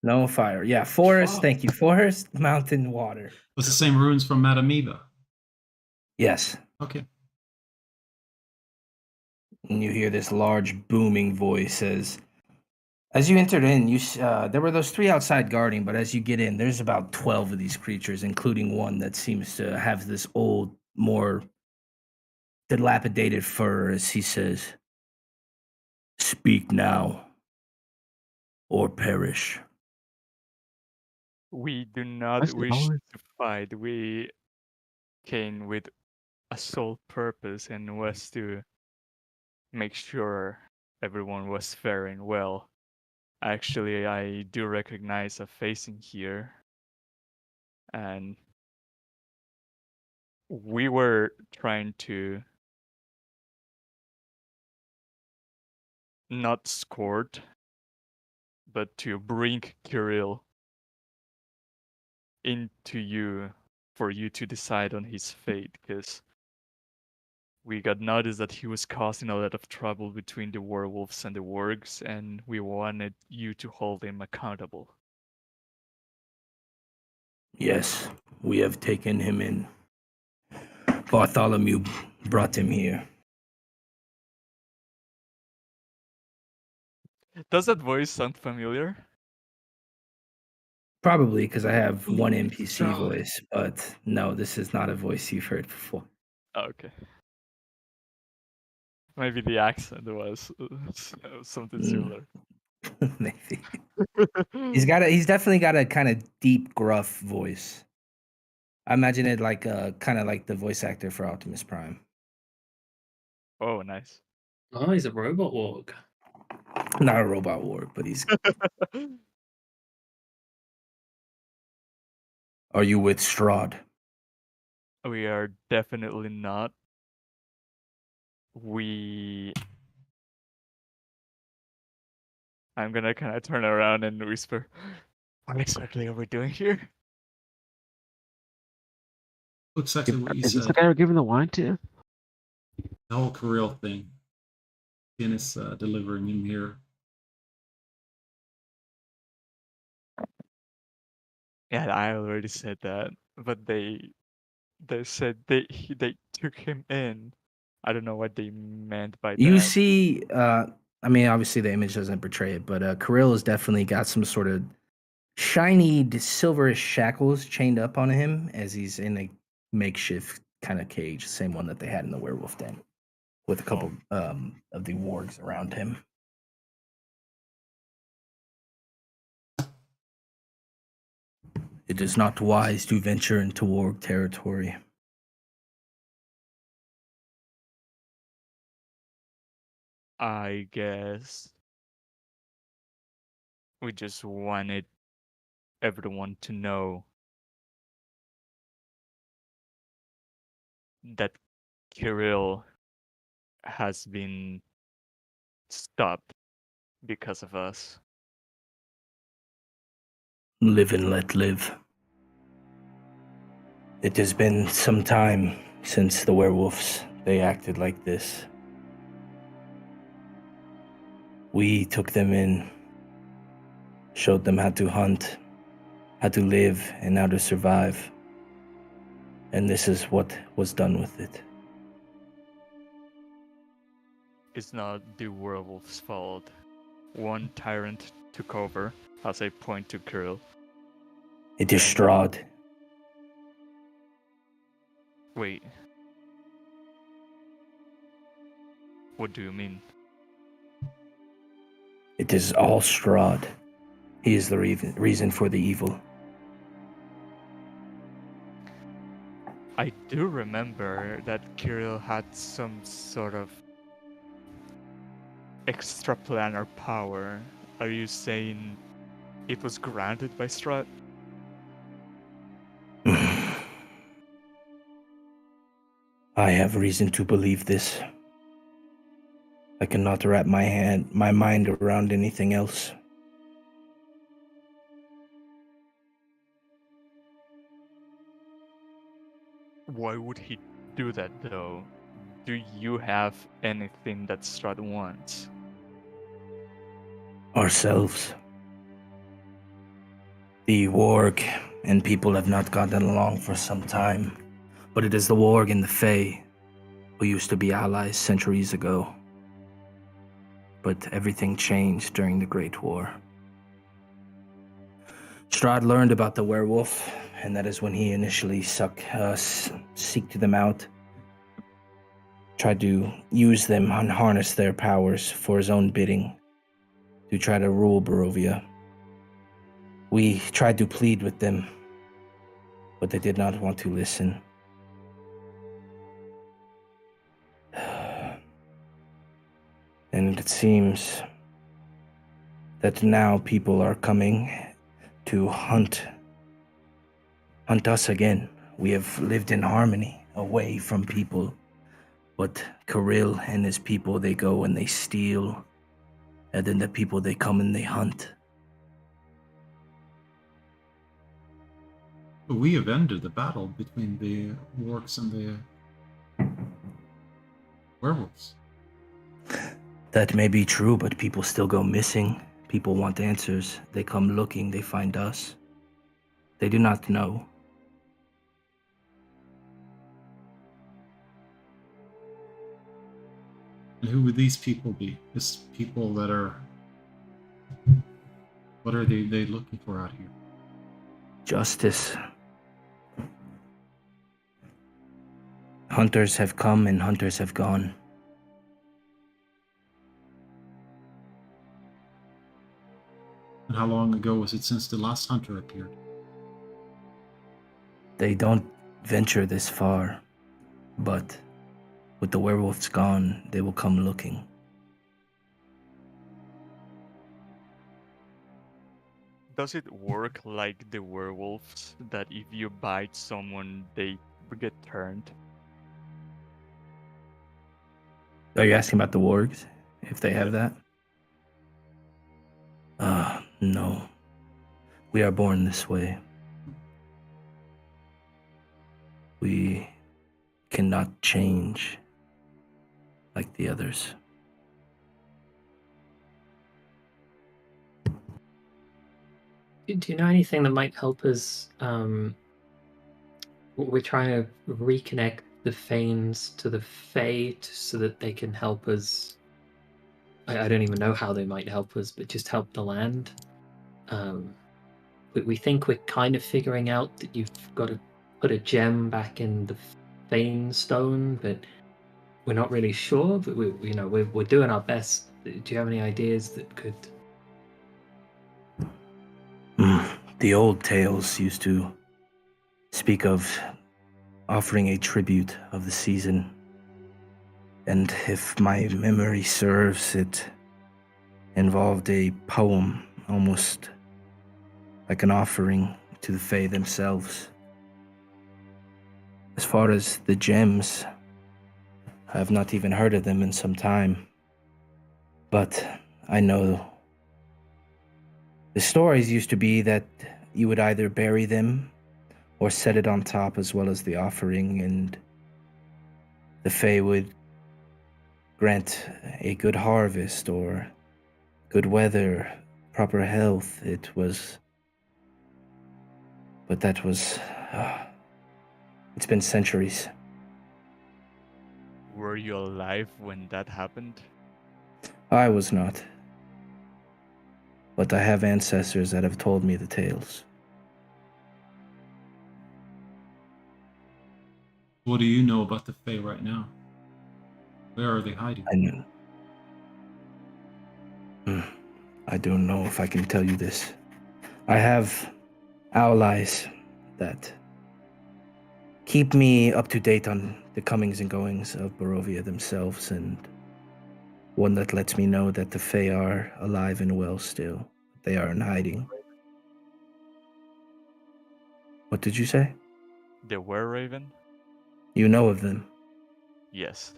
No fire. Yeah, forest. Thank you. Forest, mountain, water. Was the same runes from Madame Eva. Yes. Okay. And you hear this large booming voice as you entered in, there were those 3 outside guarding, but as you get in, there's about 12 of these creatures, including one that seems to have this old, more dilapidated fur. As he says, "Speak now, or perish." We do not That's wish always- to fight. We came with a sole purpose, and was to make sure everyone was faring well. Actually, I do recognize a face in here, and we were trying to not scored, but to bring Kirill into you for you to decide on his fate, because we got noticed that he was causing a lot of trouble between the werewolves and the wargs, and we wanted you to hold him accountable. Yes, we have taken him in. Bartholomew brought him here. Does that voice sound familiar? Probably because I have one NPC Strong. voice, but no, this is not a voice you've heard before. Oh, okay. Maybe the accent was something similar. Maybe. He's definitely got a kind of deep, gruff voice. I imagine it like kind of like the voice actor for Optimus Prime. Oh, nice. Oh, he's a robot warg. Not a robot war, but he's. Are you with Strahd? We are definitely not. I'm gonna kind of turn around and whisper, "What exactly are we doing here?" Exactly what you Is this the said. guy we're giving the wine to? The whole Kirill thing. Finn is delivering him here. Yeah, I already said that, but they said they took him in. I don't know what they meant by You that. see, I mean, obviously the image doesn't portray it, but Kirill has definitely got some sort of shiny silverish shackles chained up on him as he's in a makeshift kind of cage, same one that they had in the werewolf den, with a couple of the wargs around him. It is not wise to venture into warg territory. I guess we just wanted everyone to know that Kirill has been stopped because of us. Live and let live. It has been some time since the werewolves, they acted like this. We took them in, showed them how to hunt, how to live, and how to survive. And this is what was done with it. It's not the werewolf's fault. One tyrant took over, as I point to Kirill. It is Strahd. Wait. What do you mean? It is all Strahd. He is the reason for the evil. I do remember that Kirill had some sort of extraplanar power. Are you saying it was granted by Strahd? I have reason to believe this. I cannot wrap my mind around anything else. Why would he do that though? Do you have anything that Strahd wants? Ourselves. The warg and people have not gotten along for some time, but it is the warg and the Fae who used to be allies centuries ago. But everything changed during the Great War. Strahd learned about the werewolf, and that is when he initially seeked them out, tried to use them and harness their powers for his own bidding to try to rule Barovia. We tried to plead with them, but they did not want to listen. And it seems that now people are coming to hunt us again. We have lived in harmony, away from people. But Kirill and his people, they go and they steal. And then the people, they come and they hunt. We have ended the battle between the orcs and the werewolves. That may be true, but people still go missing. People want answers. They come looking, they find us. They do not know. And who would these people be? This people that are... What are they looking for out here? Justice. Hunters have come and hunters have gone. And how long ago was it since the last hunter appeared? They don't venture this far, but with the werewolves gone, they will come looking. Does it work like the werewolves, that if you bite someone, they get turned? Are you asking about the wargs? If they have that? No. We are born this way. We cannot change like the others. Do you know anything that might help us? We're trying to reconnect the Fanes to the Fae so that they can help us. I don't even know how they might help us, but just help the land. We think we're kind of figuring out that you've got to put a gem back in the Fane stone, but we're not really sure. But we're doing our best. Do you have any ideas that could? The old tales used to speak of offering a tribute of the season. And if my memory serves, it involved a poem, almost like an offering to the Fae themselves. As far as the gems, I have not even heard of them in some time. But I know the stories used to be that you would either bury them or set it on top as well as the offering, and the Fae would grant a good harvest or good weather, proper health. But that was, it's been centuries. Were you alive when that happened? I was not. But I have ancestors that have told me the tales. What do you know about the Fae right now? Where are they hiding? I don't know if I can tell you this. I have allies that keep me up to date on the comings and goings of Barovia themselves, and one that lets me know that the Fae are alive and well still. They are in hiding. What did you say? The Were-Raven? You know of them. Yes.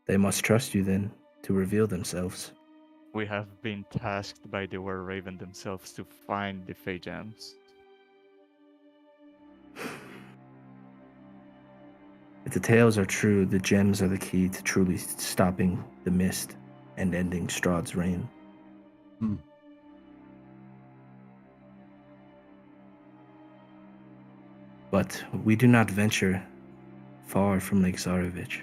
They must trust you then to reveal themselves. We have been tasked by the Were-Raven themselves to find the Fae gems. If the tales are true, the gems are the key to truly stopping the mist and ending Strahd's reign. Hmm. But we do not venture far from Lake Tsarevich.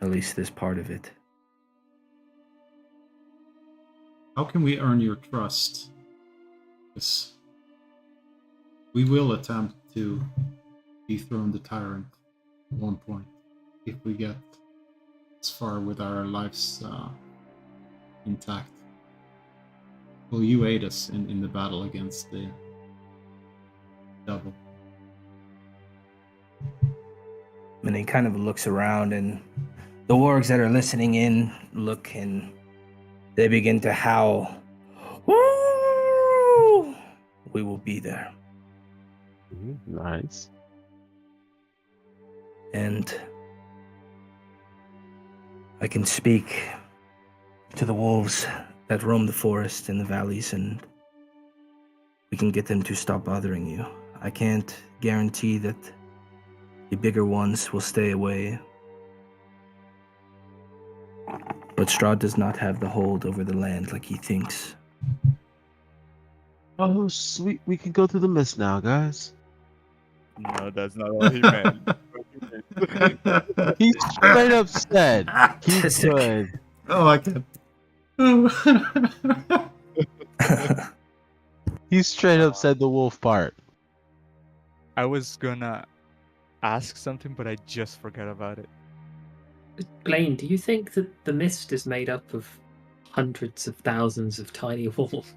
At least this part of it. How can we earn your trust? Yes. We will attempt to dethrone the tyrant at one point if we get as far with our lives intact. Will you aid us in the battle against the devil? And he kind of looks around, and the wargs that are listening in look, and they begin to howl. Woo! We will be there. Nice. And I can speak to the wolves that roam the forest and the valleys, and we can get them to stop bothering you. I can't guarantee that the bigger ones will stay away. But Strahd does not have the hold over the land like he thinks. Oh, sweet. We can go through the mist now, guys. No, that's not what he meant. He straight up said he Sick. could. Oh, I can. He straight up said the wolf part. I was gonna ask something, but I just forgot about it. Blaine, do you think that the mist is made up of hundreds of thousands of tiny wolves?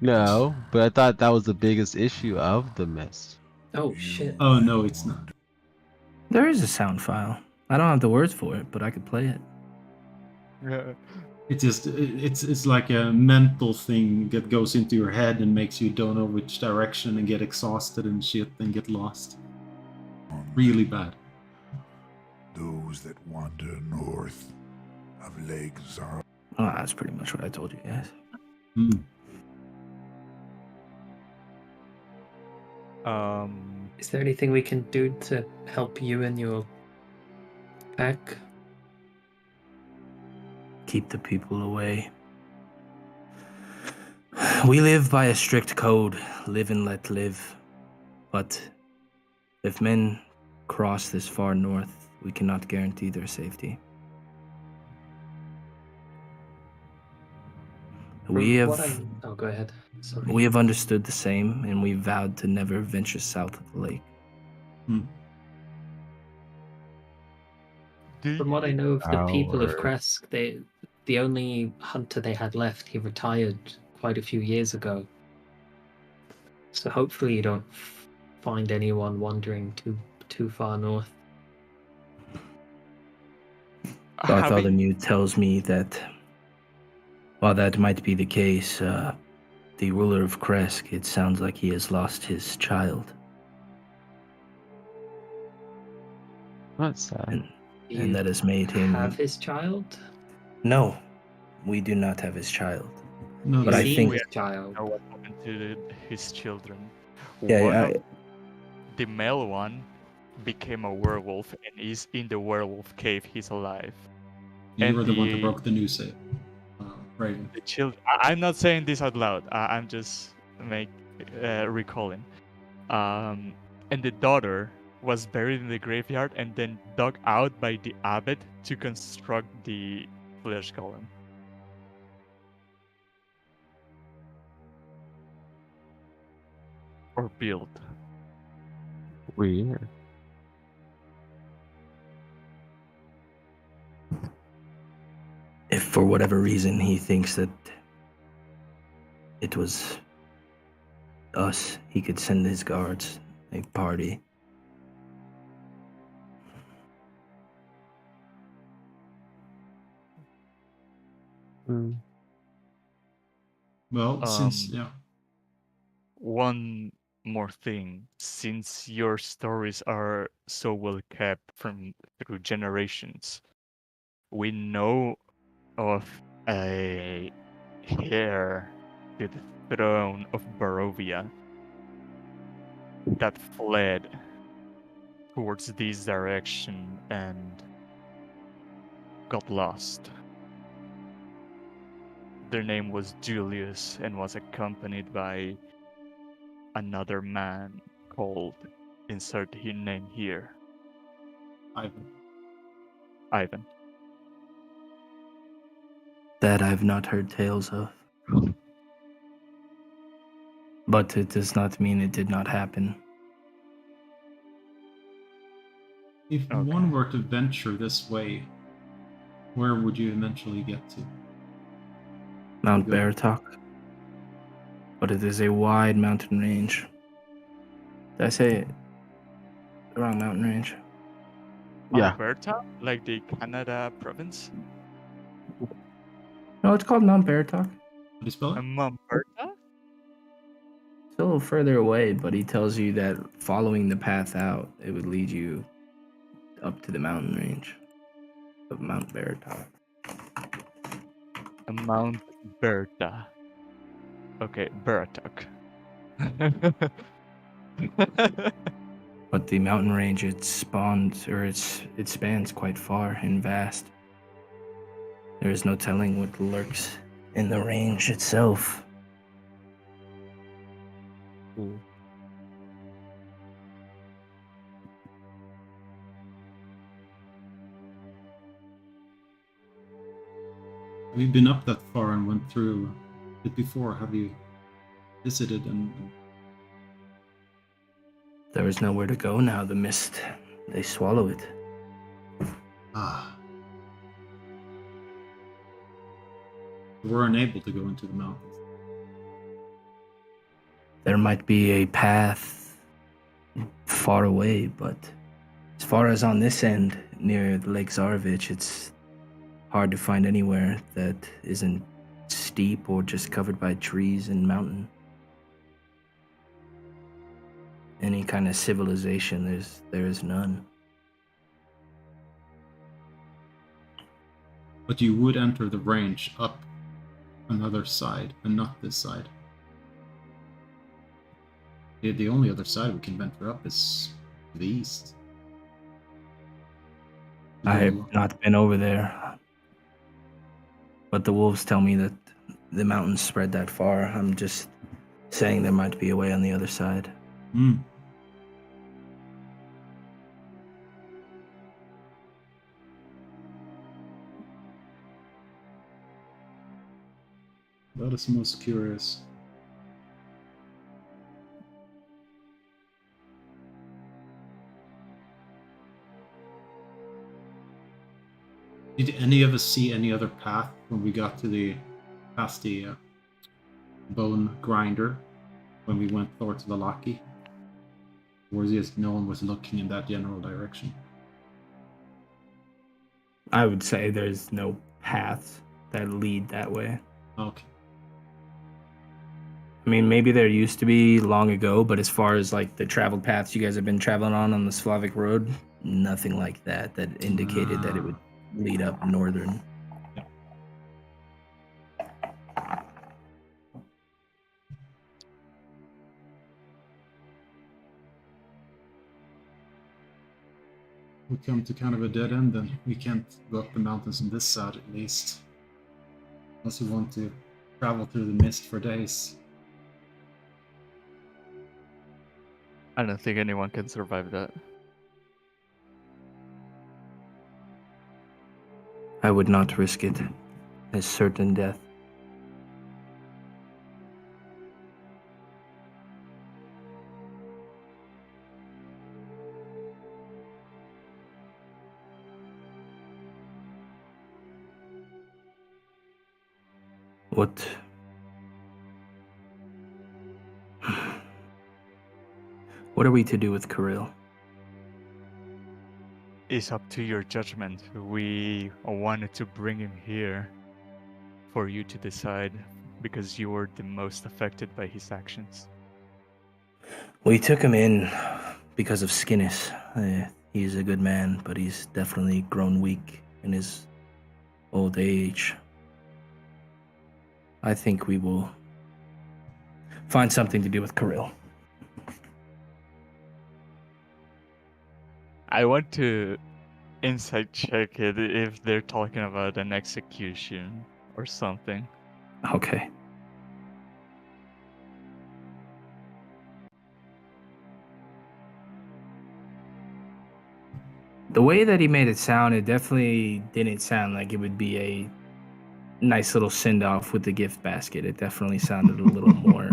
No, but I thought that was the biggest issue of the mist. Oh shit. Oh no, it's not. There is a sound file. I don't have the words for it, but I could play it. It's like a mental thing that goes into your head and makes you don't know which direction and get exhausted and shit and get lost. Really bad. Those that wander north of Lake Tsarevich. Oh, that's pretty much what I told you guys. Hmm. Is there anything we can do to help you and your pack? Keep the people away. We live by a strict code, live and let live. But if men cross this far north, we cannot guarantee their safety. Oh, go ahead. Sorry. We have understood the same, and we vowed to never venture south of the lake. From what I know of the people of Kresk, the only hunter they had left, he retired quite a few years ago. So hopefully you don't find anyone wandering too far north. Bartholomew tells me that while that might be the case, the ruler of Kresk, it sounds like he has lost his child. That's sad. And that has made him... have his child? No, we do not have his child. No, But I think... his child. Know what happened to his children. Yeah, The male one became a werewolf and is in the werewolf cave. He's alive. you and were the one the- that broke the news. Raven. The children. I'm not saying this out loud. I'm just recalling. And the daughter was buried in the graveyard and then dug out by the abbot to construct the flesh golem. Or build. Weird. If for whatever reason he thinks that it was us, he could send his guards a party. Well, since One more thing, since your stories are so well kept through generations, we know of a heir to the throne of Barovia that fled towards this direction and got lost. Their name was Julius and was accompanied by another man called, insert his name here, Ivan. That I've not heard tales of. But it does not mean it did not happen. If Okay. one were to venture this way, where would you eventually get to? Mount Good. Baratok. But it is a wide mountain range. Did I say the wrong mountain range? Yeah. Alberta? Like the Canada province? No, it's called Mount Baratok. How do you spell it? Alberta? It's a little further away, but he tells you that following the path out, it would lead you up to the mountain range of Mount Baratok. Mount Berta. Okay, Baratok. But the mountain range, it spans quite far and vast. There is no telling what lurks in the range itself. Have you been up that far and went through it before? Have you visited and There is nowhere to go now. The mist, they swallow it. were unable to go into the mountains? There might be a path far away, but as far as on this end, near Lake Zarovich, it's hard to find anywhere that isn't steep or just covered by trees and mountain. Any kind of civilization, there is none. But you would enter the range up another side and not this side. The only other side we can venture up is to the east. I have not been over there, but the wolves tell me that the mountains spread that far. I'm just saying there might be a way on the other side. Hmm. That is most curious. Did any of us see any other path when we got to past the bone grinder when we went towards Valaki? Or is it just no one was looking in that general direction? I would say there's no paths that lead that way. Okay. I mean, maybe there used to be long ago, but as far as like the traveled paths you guys have been traveling on the Slavic road, nothing like that indicated that it would lead up northern. We come to kind of a dead end then. We can't go up the mountains on this side at least. Unless we want to travel through the mist for days. I don't think anyone can survive that. I would not risk it as certain death. What are we to do with Kirill? It's up to your judgment. We wanted to bring him here for you to decide because you were the most affected by his actions. We took him in because of Skinnis. He's a good man, but he's definitely grown weak in his old age. I think we will find something to do with Kirill. I want to insight check it if they're talking about an execution or something. Okay. The way that he made it sound, it definitely didn't sound like it would be a nice little send off with the gift basket. It definitely sounded a little more,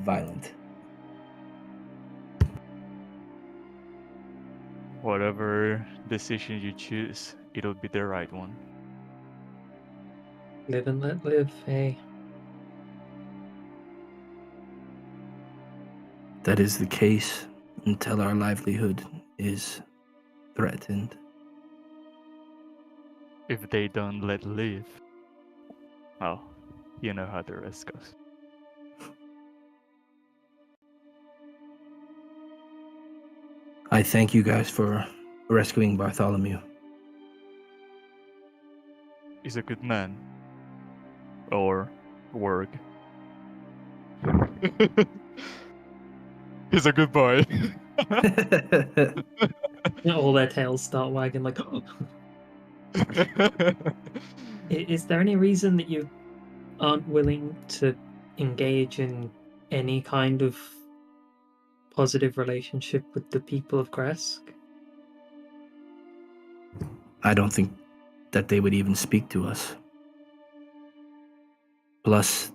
violent. Whatever decision you choose, it'll be the right one. Live and let live, hey. That is the case until our livelihood is threatened. If they don't let live, well, you know how the rest goes. I thank you guys for rescuing Bartholomew. He's a good man. Or work. He's a good boy. All their tails start wagging like, oh. Is there any reason that you aren't willing to engage in any kind of positive relationship with the people of Kresk? I don't think that they would even speak to us. Plus,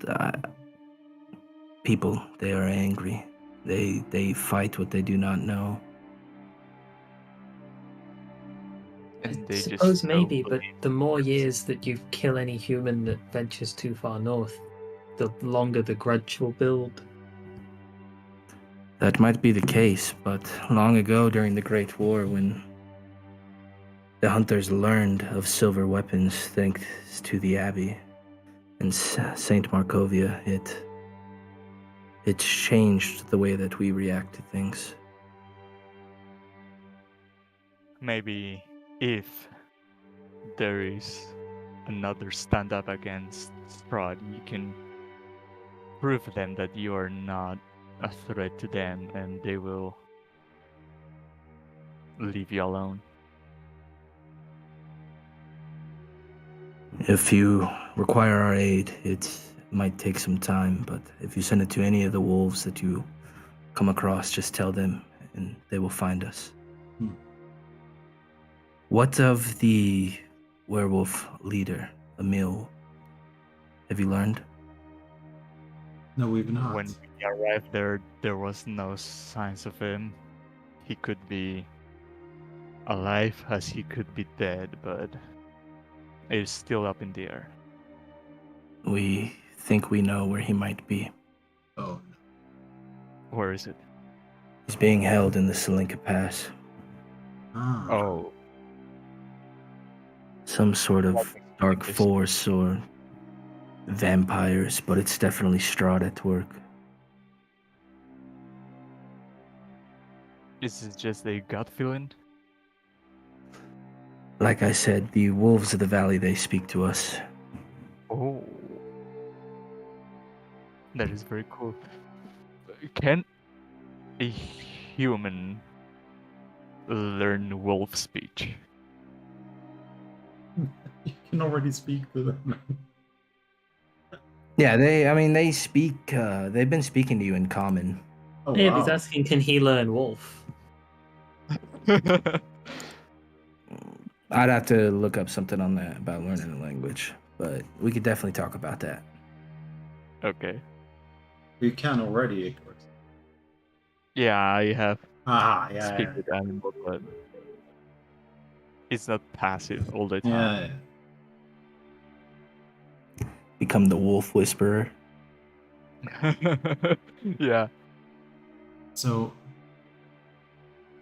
people, they are angry. They fight what they do not know. And I they suppose just maybe, don't but believe the more us. years that you kill any human that ventures too far north, the longer the grudge will build. That might be the case, but long ago during the Great War, when the hunters learned of silver weapons thanks to the Abbey and Saint Markovia, it changed the way that we react to things. Maybe if there is another stand up against Strahd, you can prove them that you are not a threat to them and they will leave you alone. If you require our aid, it might take some time, but if you send it to any of the wolves that you come across, just tell them and they will find us. What of the werewolf leader, Emil? Have you learned? No, we've not. When we arrived there was no signs of him. He could be alive as he could be dead, but it's still up in the air. We think we know where he might be. Oh, Where is it? He's being held in the Selinka Pass. ah. Oh, Some sort of dark Yes. force or vampires, but it's definitely Strahd at work. is it just a gut feeling? Like I said, the wolves of the valley, they speak to us. Oh, that is very cool. Can a human learn wolf speech? You can already speak to them. Yeah, they speak, they've been speaking to you in common. Oh, Yeah, wow. he's asking, can he learn wolf? I'd have to look up something on that about learning a language, but we could definitely talk about that. Okay. You can already, of course. Yeah, I have Ah, yeah. speak with animals, but it's not passive all the Yeah. time. Become the wolf whisperer. Yeah. So,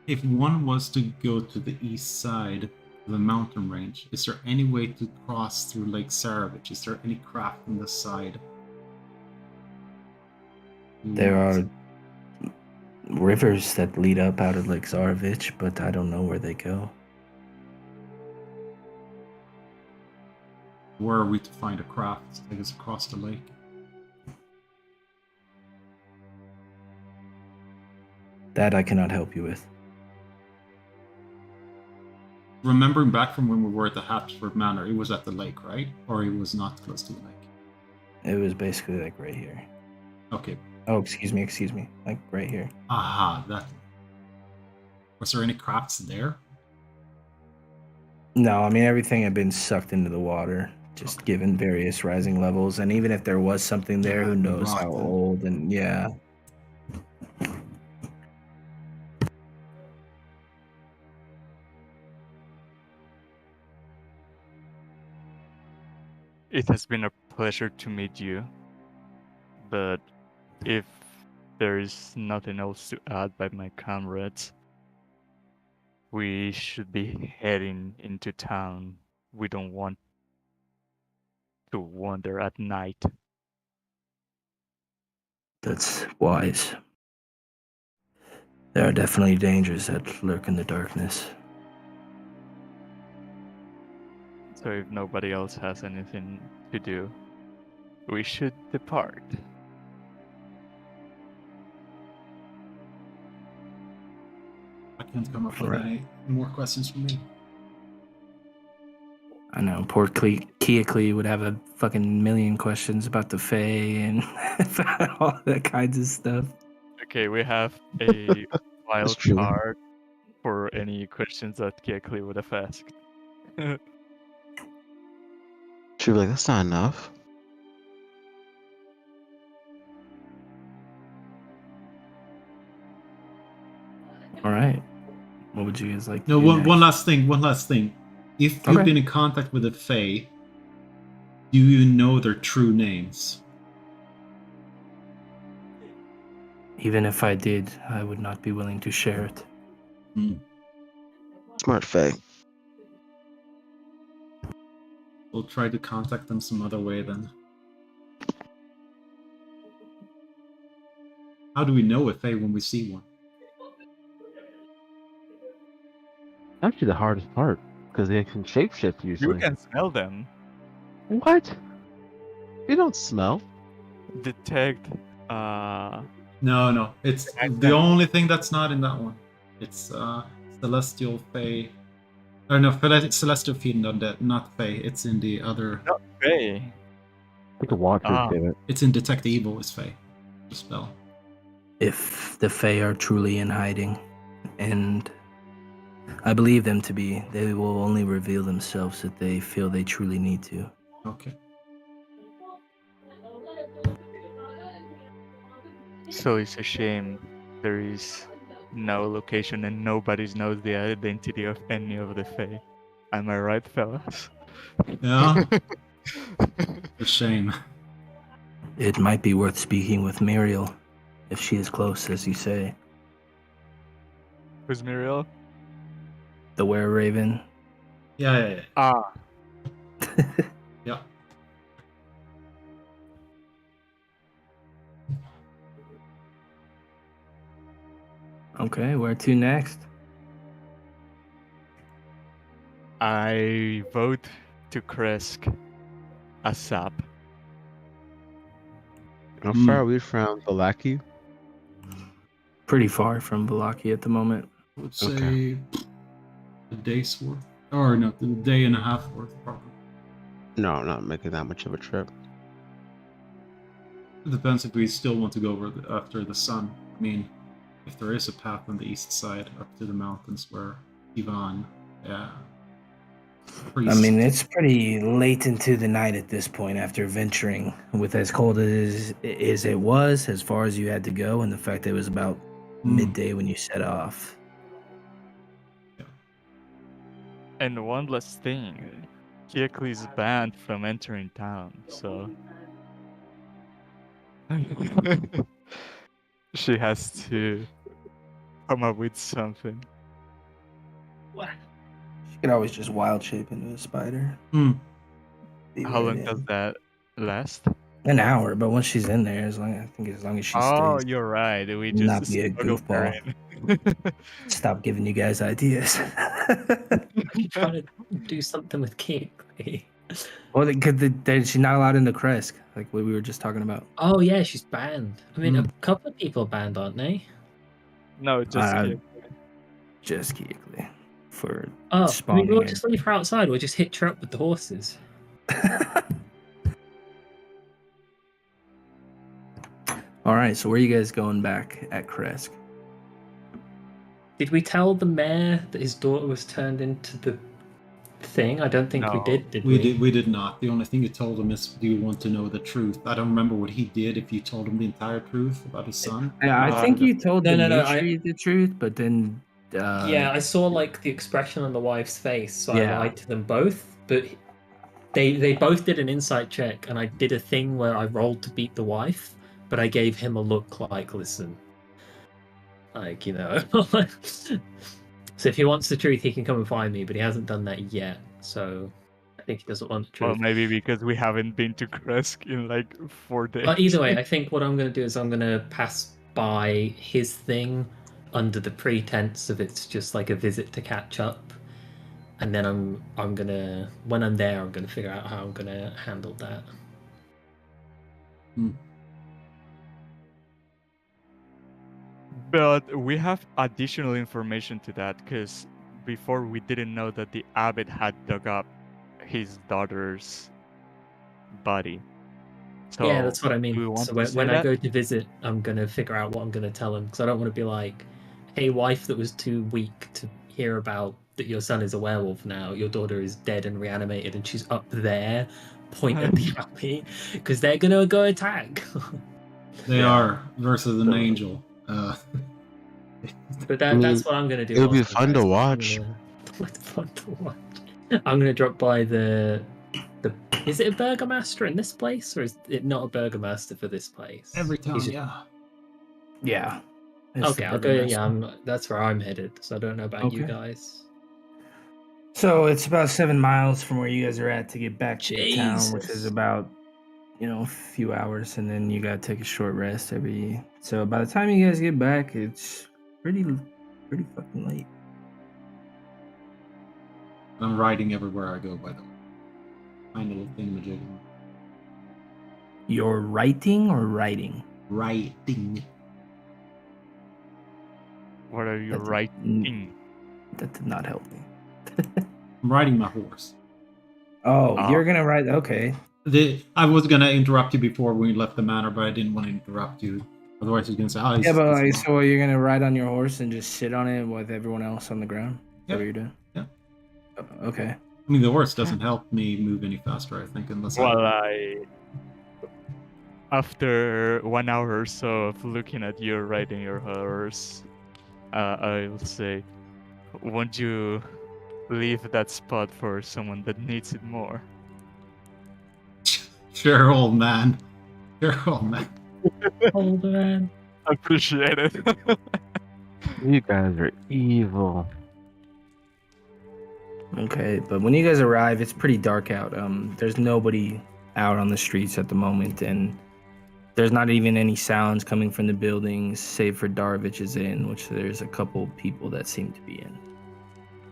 if one was to go to the east side of the mountain range, is there any way to cross through Lake Saravich? Is there any craft on the side? There are rivers that lead up out of Lake Zarovich, but I don't know where they go. Where are we to find a craft that is across the lake? That I cannot help you with. remembering back from when we were at the Habsburg Manor, it was at the lake, right? Or it was not close to the lake? It was basically like right here. Okay. Oh, excuse me. Like right here. Aha, that. Was there any crafts there? No, I mean, everything had been sucked into the water, just Okay. given various rising levels. And even if there was something there, who knows how Rotten. old and yeah. It has been a pleasure to meet you. But if there is nothing else to add by my comrades, we should be heading into town. We don't want to wander at night. That's wise. There are definitely dangers that lurk in the darkness. So if nobody else has anything to do, we should depart. I can't come up with Right. any more questions from me. I know, poor Keoklee would have a fucking million questions about the Fae and all that kinds of stuff. Okay, we have a wild true. card for any questions that Keoklee would have asked. She'd be like, that's not enough. All right. What would you guys like to No, do one next? one last thing. If you've Okay. been in contact with the Fae, do you know their true names? Even if I did, I would not be willing to share it. Smart Faye. We'll try to contact them some other way then. How do we know a Fae when we see one? Actually, the hardest part, because they can shapeshift You usually. can smell them. What? You don't smell. Detect. No. It's the only thing that's not in that one. It's Celestial Fae. Or no, Celestial Fiend Undead, not Fae. It's in the other. Not Fae. I think the Watchers did it. It's in Detect Evil is Fae. The spell. If the Fae are truly in hiding, and I believe them to be, they will only reveal themselves if they feel they truly need to. Okay. So it's a shame there is no location and nobody knows the identity of any of the Fae. Am I right, fellas? Yeah. A shame. It might be worth speaking with Muriel, if she is close, as you say. Who's Muriel? The Were-Raven. Yeah. Ah, Yeah. Okay, where to next? I vote to Kresk ASAP. How far are we from Balaki? Pretty far from Valaki at the moment. I would say a day's worth. Or no, a day and a half worth, probably. No, I'm not making that much of a trip. It depends if we still want to go over after the sun. I mean, if there is a path on the east side up to the mountains where Ivan, I mean, it's pretty late into the night at this point after venturing with as cold as it was, as far as you had to go, and the fact that it was about midday when you set off. And one last thing, Keoklee's banned from entering town, so she has to come up with something. She could always just wild shape into a spider. How long does that last? An hour, but once she's in there, as long as she Oh, stays. you're right. We Not just be a smuggled her goofball. in. Stop giving you guys ideas. I'm trying to do something with Keoklee. Well, she's not allowed in the Kresk, like what we were just talking about. Oh yeah, she's banned. I mean, a couple of people are banned, aren't they? No, just Keoklee. Just Keoklee. for Oh, I mean, spawning we'll in. just leave her outside. We'll just hitch her up with the horses. All right, so where are you guys going back at Kresk? Did we tell the mayor that his daughter was turned into the thing? I don't think we No. did we? We did not. The only thing you told him is, do you want to know the truth? I don't remember what he did, if you told him the entire truth about his son. Yeah, I think you told No, Dimitri the truth, but then yeah, I saw like the expression on the wife's face, so Yeah. I lied to them both. But they both did an insight check, and I did a thing where I rolled to beat the wife, but I gave him a look like, listen, like, you know. So if he wants the truth, he can come and find me, but he hasn't done that yet. So I think he doesn't want the Well, truth. maybe because we haven't been to Kresk in like 4 days. Either way, I think what I'm going to do is I'm going to pass by his thing under the pretense of it's just like a visit to catch up, and then I'm gonna, when I'm there, I'm gonna figure out how I'm gonna handle that. But we have additional information to that, because before we didn't know that the abbot had dug up his daughter's body. So Yeah, that's what I do mean. we want So to say when I that? go to visit, I'm gonna figure out what I'm gonna tell him, because I don't want to be like, "Hey, wife that was too weak to hear about that your son is a werewolf now. Your daughter is dead and reanimated, and she's up there." Point at the abbey, because they're gonna go attack. They Yeah. are versus an So- angel. But I mean, that's what I'm gonna do. it would be also, fun to guys. watch. Fun to watch. I'm gonna drop by the. Is it a burgomaster in this place, or is it not a burgomaster for this place? Every time, He's just- yeah. yeah. It's Okay, the I'll go. burgomaster. Yeah, that's where I'm headed. So I don't know about you Okay. guys. So it's about 7 miles from where you guys are at to get back to the town, which is Jesus. about, a few hours, and then you gotta take a short rest every. So by the time you guys get back, it's pretty fucking late. I'm riding everywhere I go, by the way. Tiny little thingamajig. You're writing or writing? Riding. What are you That's- writing? That did not help me. I'm riding my horse. Oh, you're gonna write? Okay. I was gonna interrupt you before we left the manor, but I didn't want to interrupt you. Otherwise, you're gonna say, "Oh, Yeah, but like, he's so you're gonna ride on your horse and just sit on it with everyone else on the ground? Is that Yeah. what you're doing? Yeah. Okay. I mean, the horse doesn't help me move any faster, I think, unless Well, after 1 hour or so of looking at you riding your horse, I'll say, won't you leave that spot for someone that needs it more? Sure, old man. Sure, old man. Old man. Appreciate it. You guys are evil. Okay, but when you guys arrive, it's pretty dark out. There's nobody out on the streets at the moment, and there's not even any sounds coming from the buildings, save for Darvich's Inn, which there's a couple people that seem to be in.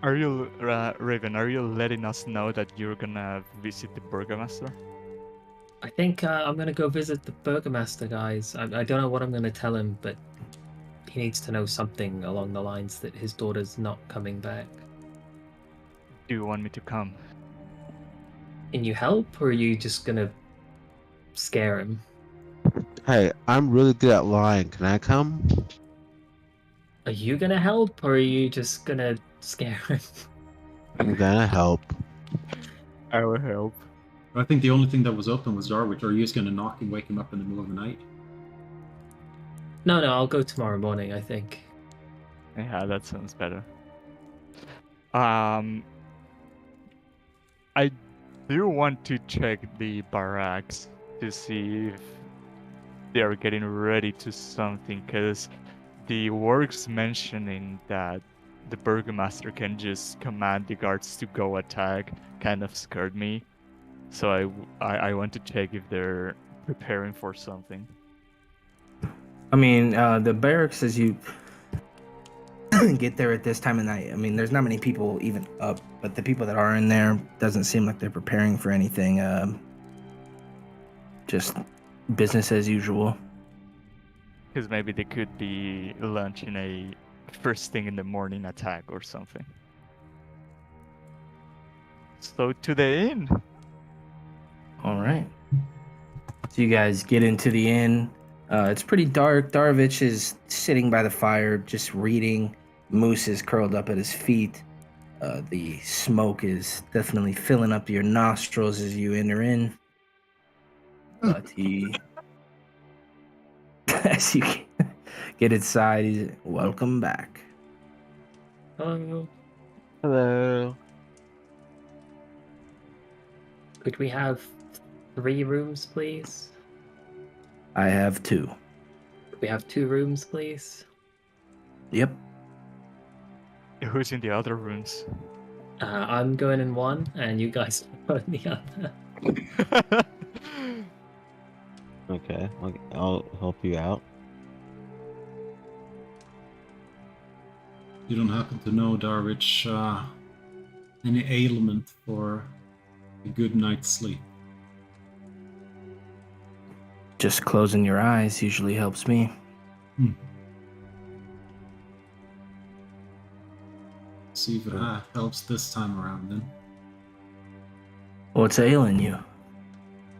Are you, Raven, are you letting us know that you're gonna visit the Burgomaster? I think I'm gonna go visit the burgomaster, guys. I don't know what I'm gonna tell him, but he needs to know something along the lines that his daughter's not coming back. Do you want me to come? Can you help, or are you just gonna scare him? Hey, I'm really good at lying. Can I come? Are you gonna help, or are you just gonna scare him? I'm gonna help. I will help. I think the only thing that was open was Darwich. Are you just gonna knock and wake him up in the middle of the night? No, I'll go tomorrow morning, I think. Yeah, that sounds better. I do want to check the barracks to see if they are getting ready to something, because the works mentioning that the Burgomaster can just command the guards to go attack kind of scared me. So I want to check if they're preparing for something. I mean, the barracks, as you get there at this time of night, I mean, there's not many people even up, but the people that are in there doesn't seem like they're preparing for anything. Just business as usual. Because maybe they could be launching a first thing in the morning attack or something. So to the inn. All right. So you guys get into the inn. It's pretty dark. Darvich is sitting by the fire, just reading. Moose is curled up at his feet. The smoke is definitely filling up your nostrils as you enter in. But he, as you get inside, he's welcome back. Hello. Hello. Could we have 3 rooms, please? I have 2. Could we have 2 rooms, please? Yep. Who's in the other rooms? I'm going in one, and you guys are in the other. Okay, I'll help you out. You don't happen to know, Darwich, any ailment for a good night's sleep? Just closing your eyes usually helps me. See if it helps this time around then. What's ailing you?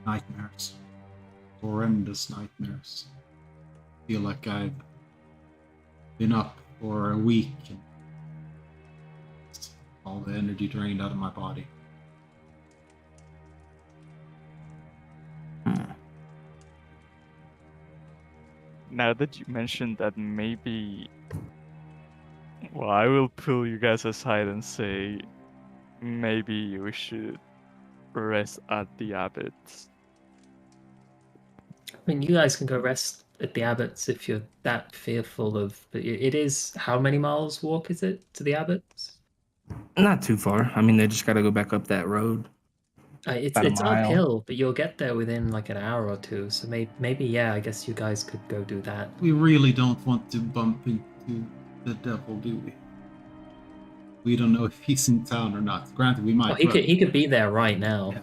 Nightmares. Horrendous nightmares. Feel like I've been up for a week and all the energy drained out of my body. Now that you mentioned that, maybe... Well, I will pull you guys aside and say, maybe we should rest at the Abbott's. I mean, you guys can go rest at the Abbots if you're that fearful of. But it is, how many miles walk is it to the Abbots? Not too far. I mean, they just got to go back up that road. It's About a mile. uphill, but you'll get there within like an hour or two. So maybe yeah, I guess you guys could go do that. We really don't want to bump into the devil, do we? We don't know if he's in town or not. Granted, we might. Oh, he could be there right now.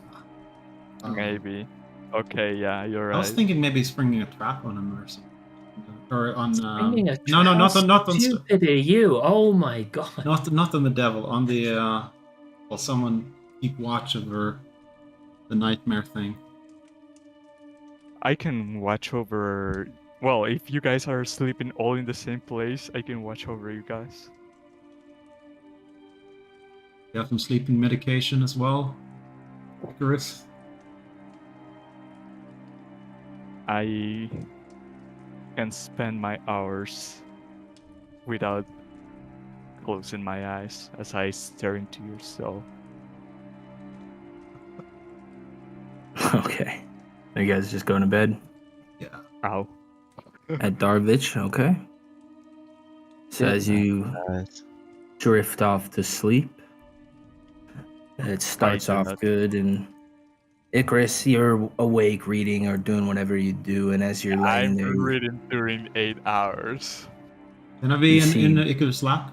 Yeah. Maybe. Okay, yeah, you're right. I was thinking maybe springing a trap on him or something. Or on Springing a no, not on stupid are you? Oh my god! not on the devil. On the well, someone keep watch over the nightmare thing. I can watch over... Well, if you guys are sleeping all in the same place, I can watch over you guys. You have some sleeping medication as well, Icarus? I can spend my hours without closing my eyes as I stare into your soul. Okay. Are you guys just going to bed? Yeah. Ow. At Darvich, okay. So as you drift off to sleep, it starts do off not. good, and Icarus, you're awake reading or doing whatever you do, and as you're laying I'm there, reading during 8 hours. Can I be You see- in Icarus' lap?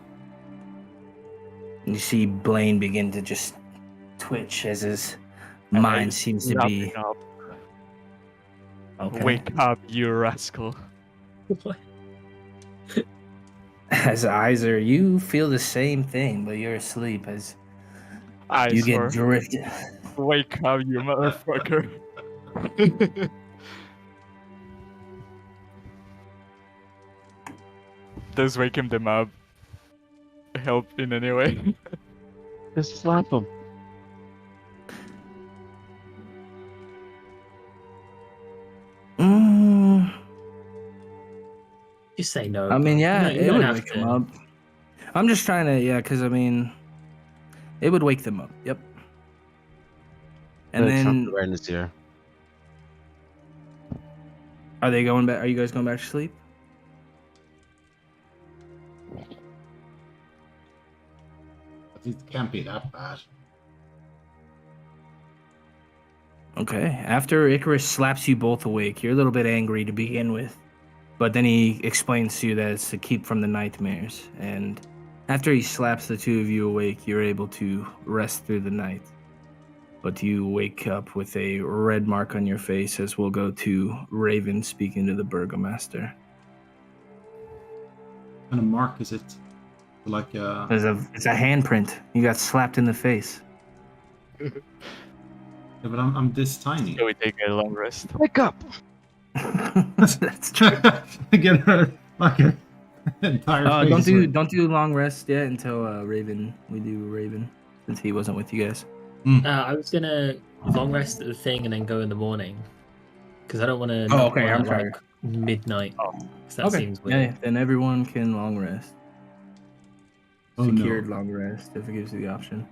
you see Blaine begin to just twitch as his mind seems to be... Up. Okay. Wake up, you rascal. What? As eyes are, you feel the same thing, but you're asleep as you swear. get drifted. Wake up, you motherfucker. Does waking them up help in any way? Just slap him. Just say no. I mean, yeah, you it don't would have wake to. them up. I'm just trying to, yeah, because I mean, it would wake them up. Yep. And then, awareness here. are they going back? Are you guys going back to sleep? It can't be that bad. Okay. After Icarus slaps you both awake, you're a little bit angry to begin with, but then he explains to you that it's to keep from the nightmares. And after he slaps the two of you awake, you're able to rest through the night. But you wake up with a red mark on your face, as we'll go to Raven speaking to the Burgomaster. What kind of mark is it? Like It's a handprint. You got slapped in the face. Yeah, but I'm this tiny. So we take a long rest. Wake up! That's true. Get her like an entire face. Don't do long rest yet until Raven. We do Raven since he wasn't with you guys. I was gonna long rest at the thing and then go in the morning because I don't want to. Oh, okay, I'm sorry. Like midnight. Oh. 'Cause that seems weird. Yeah, then everyone can long rest. Oh, Secured no. long rest if it gives you the option.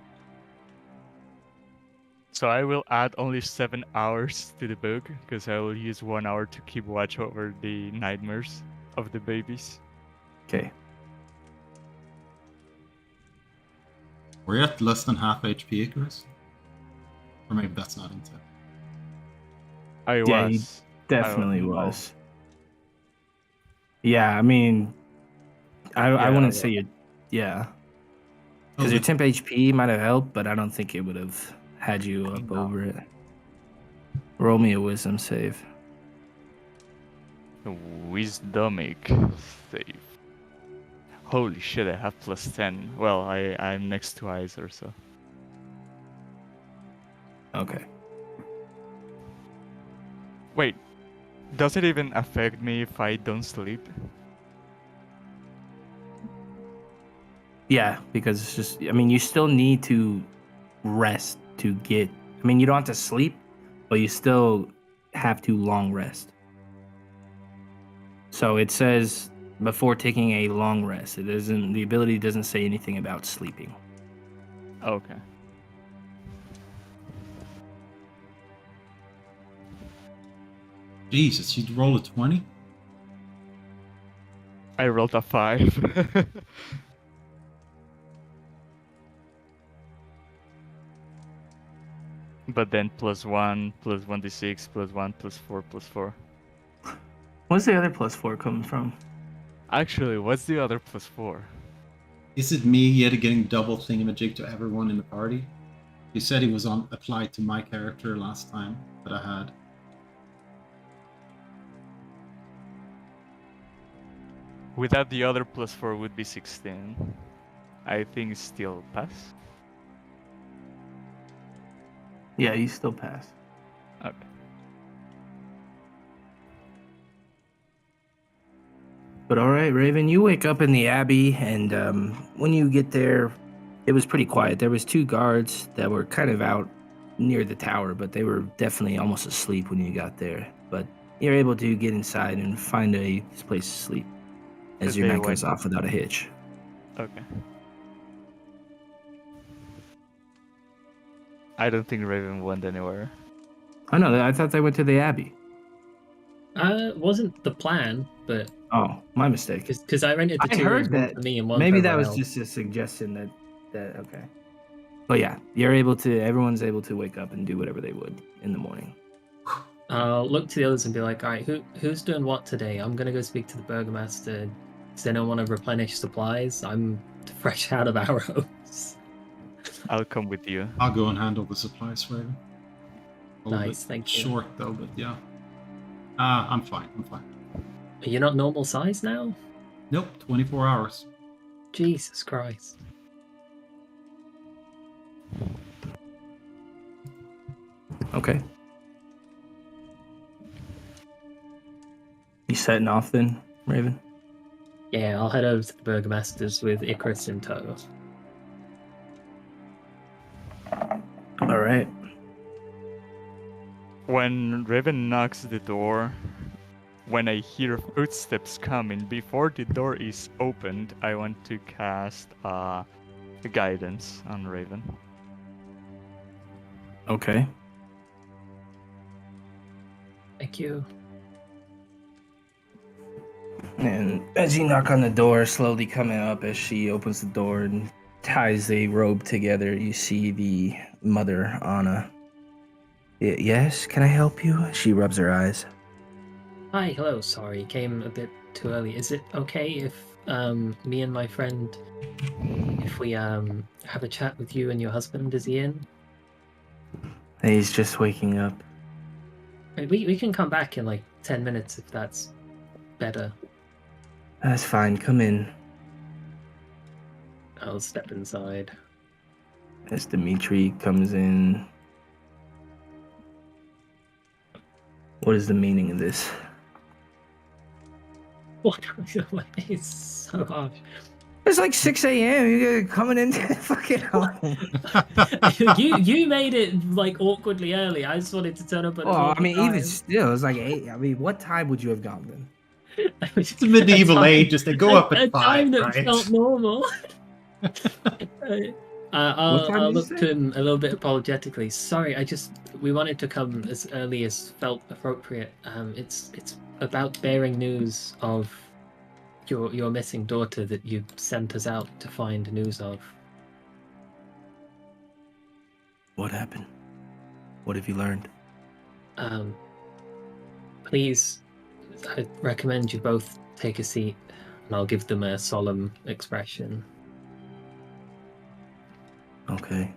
So I will add only 7 hours to the book because I will use 1 hour to keep watch over the nightmares of the babies. Okay. Were you at less than half HP, Icarus? Or maybe that's not intent. I Yeah, he was. definitely I don't know. was. Yeah, I mean, I Yeah, wouldn't yeah. say you. Yeah. Because Oh, your but- temp HP might have helped, but I don't think it would have had you up No. over it. Roll me a wisdom save. Wisdomic save. Holy shit, I have plus 10. Well, I'm next to Iser, so. Okay. Wait, does it even affect me if I don't sleep? Yeah, because it's just, I mean, you still need to rest to get, I mean, you don't have to sleep, but you still have to long rest. So it says before taking a long rest, the ability doesn't say anything about sleeping. Okay. Jesus, you'd roll a 20? I rolled a 5. But then +1, +1d6, +1, +4, +4. What's the other +4 coming from? Actually, what's the other +4? Is it me yet getting double thingamajig to everyone in the party? You said he was applied to my character last time that I had. Without the other +4 would be 16. I think still pass. Yeah, you still pass. Okay. But all right, Raven, you wake up in the Abbey, and when you get there, it was pretty quiet. There was 2 guards that were kind of out near the tower, but they were definitely almost asleep when you got there. But you're able to get inside and find a place to sleep as Did your they night goes wake off without a hitch. Okay. I don't think Raven went anywhere. Oh no, I thought they went to the Abbey. Wasn't the plan, but Oh, my mistake. because I rented the I 2 heard rooms, one that. for me and one Maybe for that everyone was else. just a suggestion that okay. But yeah, everyone's able to wake up and do whatever they would in the morning. I'll look to the others and be like, all right, who's doing what today? I'm gonna go speak to the burgomaster. Does anyone want to replenish supplies? I'm fresh out of arrows. I'll come with you. I'll go and handle the supplies, Raven. A little Nice, bit thank you. short though, but yeah. I'm fine. Are you not normal size now? Nope, 24 hours. Jesus Christ. Okay. You setting off then, Raven? Yeah, I'll head over to the burgomaster's with Icarus in tow. All right. When Raven knocks the door, when I hear footsteps coming, before the door is opened, I want to cast guidance on Raven. Okay. Thank you. And as you knock on the door, slowly coming up as she opens the door and ties a robe together, you see the mother, Anna. Yes, can I help you? She rubs her eyes. Hi, hello. Sorry, came a bit too early. Is it okay if me and my friend, if we have a chat with you and your husband? Is he in? He's just waking up. We can come back in like 10 minutes if that's better. That's fine. Come in. I'll step inside. as Dimitri comes in. What is the meaning of this? What? It's so harsh. It's like 6 a.m. You're coming into the fucking home. you made it like awkwardly early. I just wanted to turn up at a Well, normal I mean, even time. still, it's like 8. I mean, what time would you have gone then? It's medieval ages. They go up at a 5, time that right? felt normal. What time I'll did you look say? to him a little bit apologetically. Sorry, we wanted to come as early as felt appropriate. It's about bearing news of your missing daughter that you sent us out to find news of. What happened? What have you learned? Please, I recommend you both take a seat, and I'll give them a solemn expression. Okay.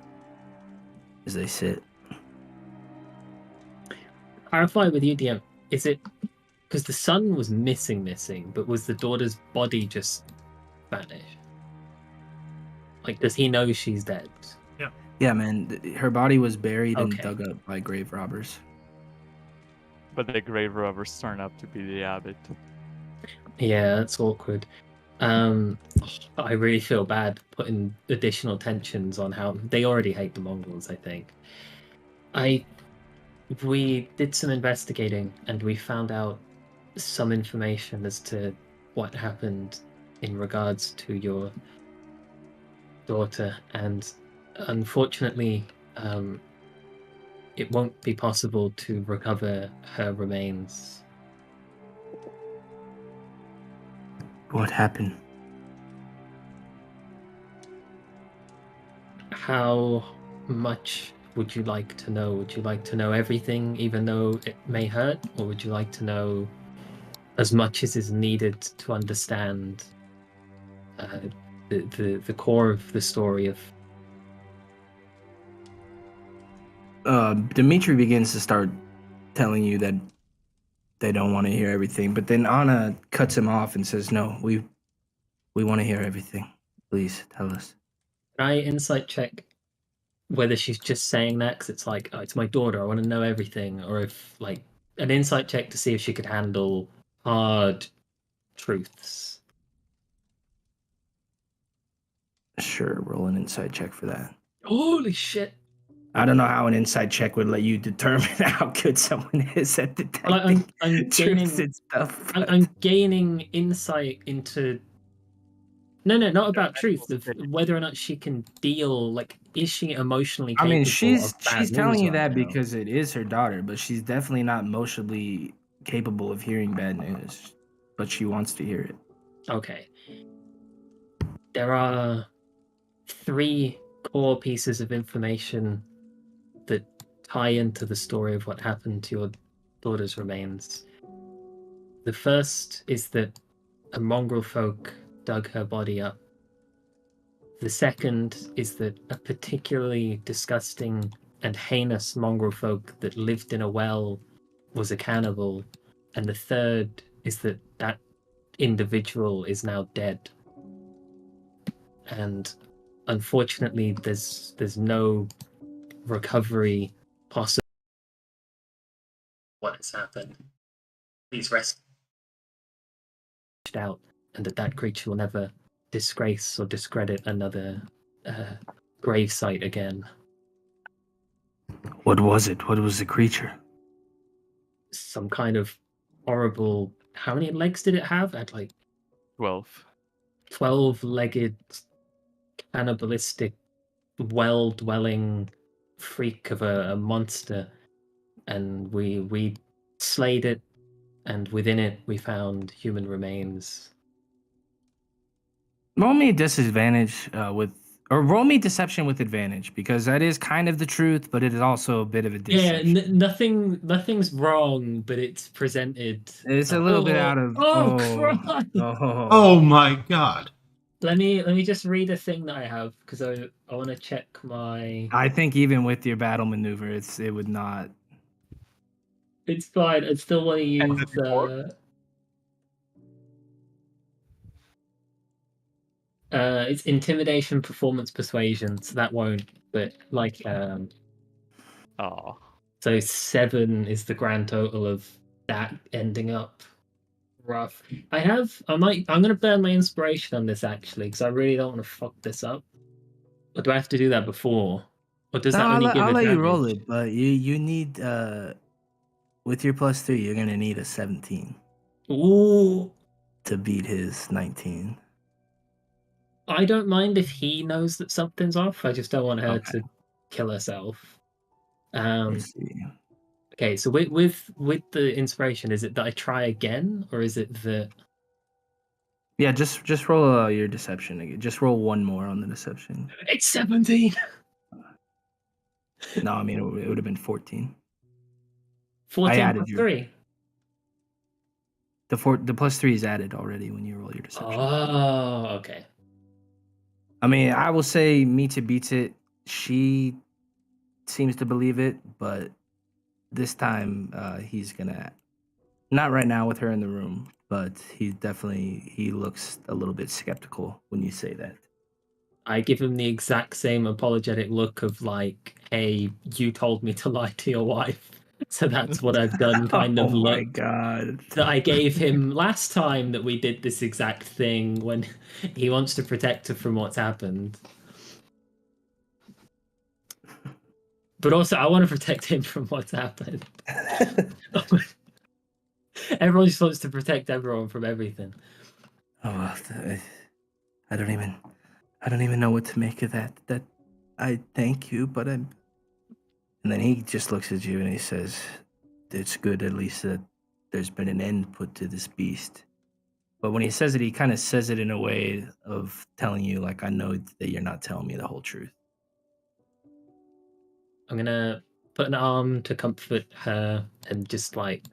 As they sit. Clarify with you, DM. Is it because the son was missing, but was the daughter's body just vanished? Like, does he know she's dead? Yeah, man. Her body was buried and Okay. dug up by grave robbers. But the grave robbers turn up to be the abbot. Yeah, that's awkward. I really feel bad putting additional tensions on how they already hate the Mongols, I think. We did some investigating and we found out some information as to what happened in regards to your daughter, and unfortunately, it won't be possible to recover her remains. What happened? How much would you like to know? Would you like to know everything, even though it may hurt, or would you like to know as much as is needed to understand the core of the story of? Dimitri begins to start telling you that they don't want to hear everything, but then Anna cuts him off and says, "No, we want to hear everything. Please tell us." Can I insight check whether she's just saying that because it's like, oh, it's my daughter, I want to know everything, or if like an insight check to see if she could handle hard truths. Sure, roll an insight check for that. Holy shit! I don't know how an insight check would let you determine how good someone is at detecting Well, I'm truths gaining. and stuff. I'm gaining insight into. No, not about truth. Of whether or not she can deal. Like, is she emotionally capable? I mean, of bad she's telling news you right that now? because it is her daughter, but she's definitely not emotionally capable of hearing bad news. But she wants to hear it. Okay. There are 3 core pieces of information that tie into the story of what happened to your daughter's remains. The first is that a mongrel folk dug her body up. The second is that a particularly disgusting and heinous mongrel folk that lived in a well was a cannibal. And the third is that that individual is now dead. And unfortunately, there's no recovery possible. What has happened? Please rest out, and that creature will never disgrace or discredit another grave site again. What was it? What was the creature? Some kind of horrible. How many legs did it have? It had like 12. 12-legged, cannibalistic, well-dwelling freak of a monster, and we slayed it, and within it we found human remains. Roll me disadvantage or roll me deception with advantage, because that is kind of the truth, but it is also a bit of a deception. Yeah, nothing's wrong, but it's presented. It's a little bit out of. Christ! Oh my god. Let me just read a thing that I have, because I want to check my. I think even with your battle maneuver, it would not. It's fine. I still want to use. It's intimidation, performance, persuasion, so that won't. But like, Oh. so 7 is the grand total of that ending up rough. I'm gonna burn my inspiration on this actually, because I really don't want to fuck this up. Or do I have to do that before? Or does No, that only give I'll let you roll advantage? it, but you need with your +3, you're gonna need a 17 Ooh, to beat his 19. I don't mind if he knows that something's off. I just don't want her Okay. to kill herself. Let's see. Okay, so with the inspiration, is it that I try again, or is it that Yeah, just roll your deception again. Just roll one more on the deception. it's 17? No, I mean it would have been 14. 14 added plus your 3. the +3 is added already when you roll your deception. Oh, okay. I mean, I will say Mita beats it. She seems to believe it, but this time he's gonna not right now with her in the room, but he looks a little bit skeptical when you say that. I give him the exact same apologetic look of like, hey, you told me to lie to your wife. So that's what I've done kind Oh of my look god. that I gave him last time that we did this exact thing when he wants to protect her from what's happened. But also, I want to protect him from what's happened. Everyone just wants to protect everyone from everything. Oh, I don't even know what to make of that. That I thank you, but I'm. And then he just looks at you and he says, "It's good at least that there's been an end put to this beast." But when he says it, he kind of says it in a way of telling you, like, I know that you're not telling me the whole truth. I'm gonna put an arm to comfort her and just like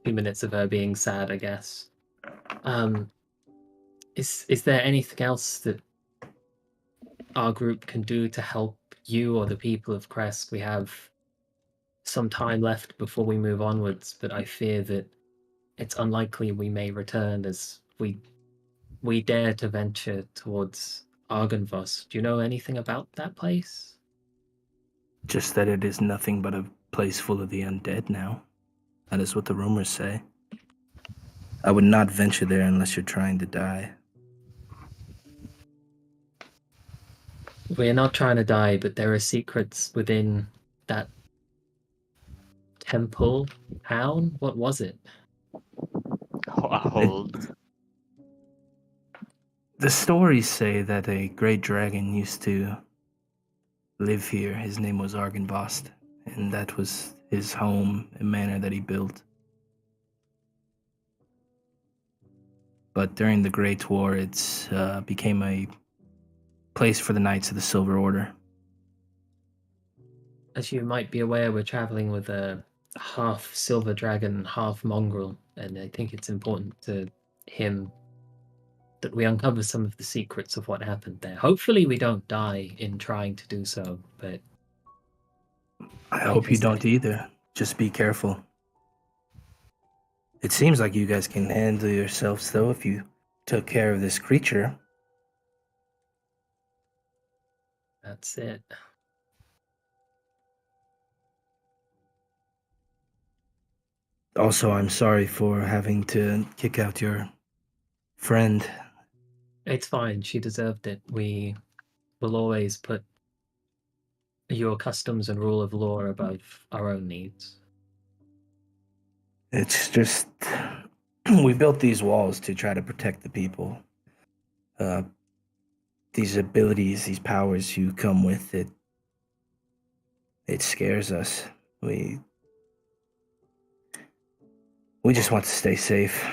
2 minutes of her being sad, I guess. Is there anything else that our group can do to help you or the people of Crest? We have some time left before we move onwards, but I fear that it's unlikely we may return as we dare to venture towards Argynvos. Do you know anything about that place? Just that it is nothing but a place full of the undead now. That is what the rumors say. I would not venture there unless you're trying to die. We're not trying to die, but there are secrets within that temple town. What was it? Hold. The stories say that a great dragon used to live here. His name was Argynvost, and that was his home and manor that he built. But during the Great War, it became a place for the Knights of the Silver Order. As you might be aware, we're traveling with a half silver dragon, half mongrel, and I think it's important to him that we uncover some of the secrets of what happened there. Hopefully, we don't die in trying to do so, but I hope you don't either. Just be careful. It seems like you guys can handle yourselves, though, if you took care of this creature. That's it. Also, I'm sorry for having to kick out your friend. It's fine. She deserved it. We will always put your customs and rule of law above our own needs. It's just we built these walls to try to protect the people. These abilities, these powers you come with, it scares us. We just want to stay safe.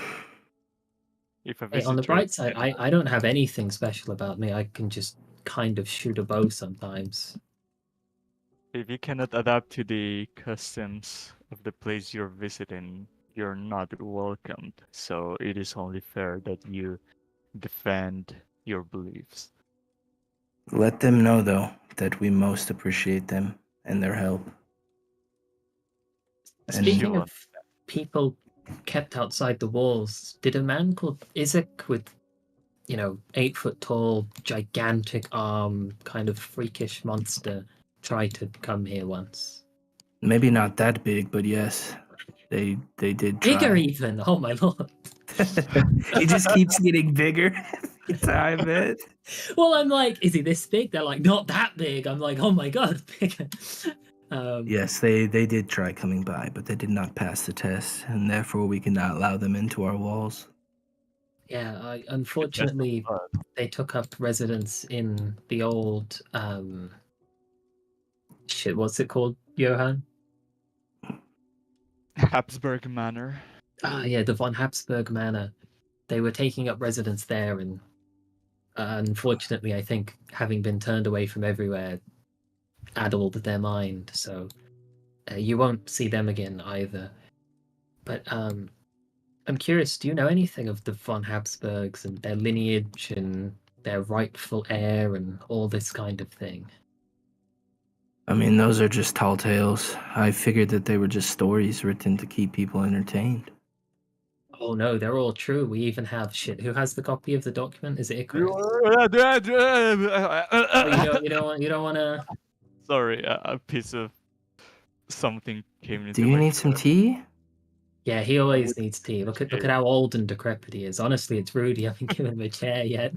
If a Hey, on the visitor, bright side, I don't have anything special about me. I can just kind of shoot a bow sometimes. if you cannot adapt to the customs of the place you're visiting, you're not welcomed. So it is only fair that you defend your beliefs. Let them know, though, that we most appreciate them and their help. Speaking Sure. of people kept outside the walls, did a man called Isaac with 8 foot tall, gigantic arm, kind of freakish monster tried to come here once. Maybe not that big, but yes, they did Bigger try. even. Oh my lord. He just keeps getting bigger every time, man. Well, I'm like, is he this big? They're like, not that big. I'm like, oh my god, bigger. Yes, they did try coming by, but they did not pass the test, and therefore we cannot allow them into our walls. Yeah, unfortunately, they took up residence in the old what's it called, Johan? Habsburg Manor. Yeah, the von Habsburg Manor. They were taking up residence there, and unfortunately, I think having been turned away from everywhere addled their mind. So you won't see them again either. But I'm curious, do you know anything of the von Habsburgs and their lineage and their rightful heir and all this kind of thing? I mean, those are just tall tales. I figured that they were just stories written to keep people entertained. Oh no, they're all true. We even have shit. Who has the copy of the document? Is it Icarus? You don't want to. Sorry, a piece of something came into Do you my need some throat. tea? Yeah, he always needs tea. Look at how old and decrepit he is. Honestly, it's rude. You haven't given him a chair yet.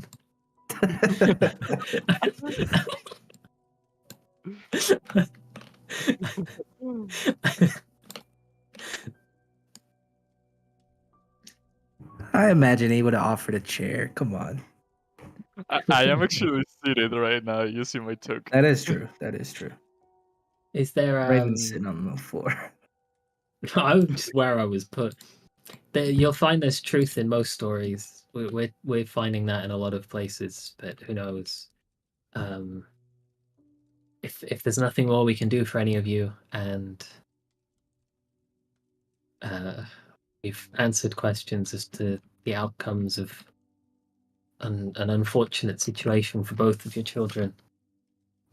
I imagine he would have offered a chair. Come on. I am actually seated right now using my token. That is true. That is true. Is there Raven's sitting on the floor. I'm just where I was put. You'll find there's truth in most stories. We're finding that in a lot of places, but who knows? If there's nothing more we can do for any of you, and we've answered questions as to the outcomes of an unfortunate situation for both of your children,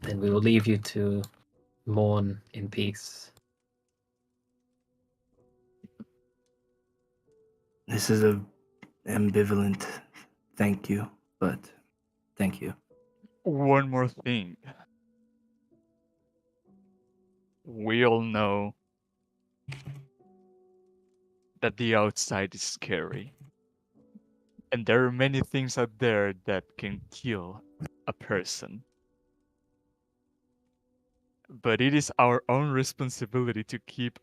then we will leave you to mourn in peace. This is a ambivalent thank you, but thank you. One more thing. We all know that the outside is scary. And there are many things out there that can kill a person. But it is our own responsibility to keep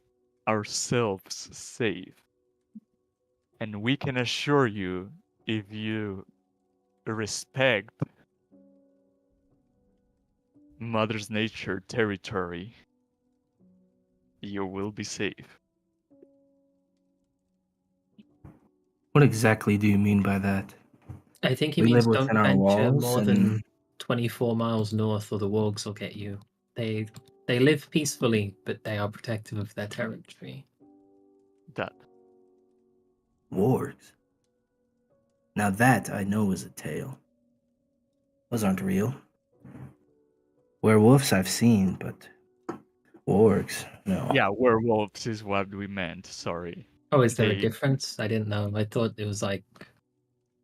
ourselves safe. And we can assure you, if you respect Mother's Nature territory, you will be safe. What exactly do you mean by that? I think he We means live don't within our venture walls more and- than 24 miles north, or the wargs will get you. They live peacefully, but they are protective of their territory. That. Wargs. Now that I know is a tale. Those aren't real. Werewolves I've seen, but wargs, no. Yeah, werewolves is what we meant, sorry. Oh, is there a difference? I didn't know. I thought it was like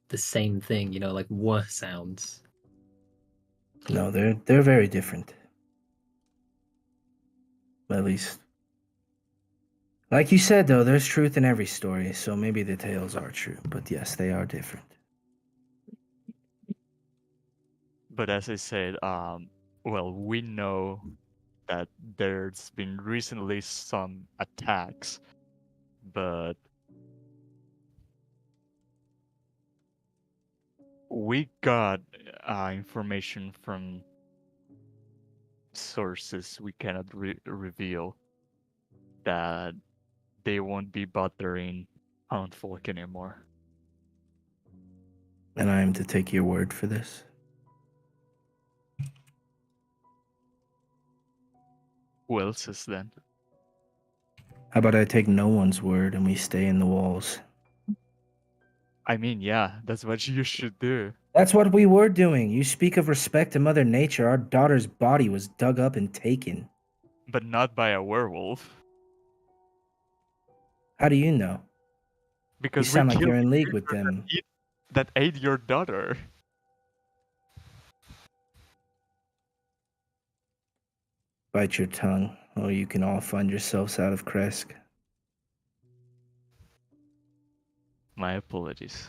the same thing, like war sounds. No, they're very different. At least. Like you said, though, there's truth in every story, so maybe the tales are true. But yes, they are different. But as I said, well, we know that there's been recently some attacks, but we got information from sources we cannot reveal that they won't be bothering Houndfolk anymore. And I am to take your word for this? Who else's then? How about I take no one's word and we stay in the walls? I mean, yeah, that's what you should do. That's what we were doing. You speak of respect to Mother Nature. Our daughter's body was dug up and taken. But not by a werewolf. How do you know? Because you sound we like you're killed in league creatures with them. that eat that ate your daughter. Bite your tongue, or you can all find yourselves out of Kresk. My apologies.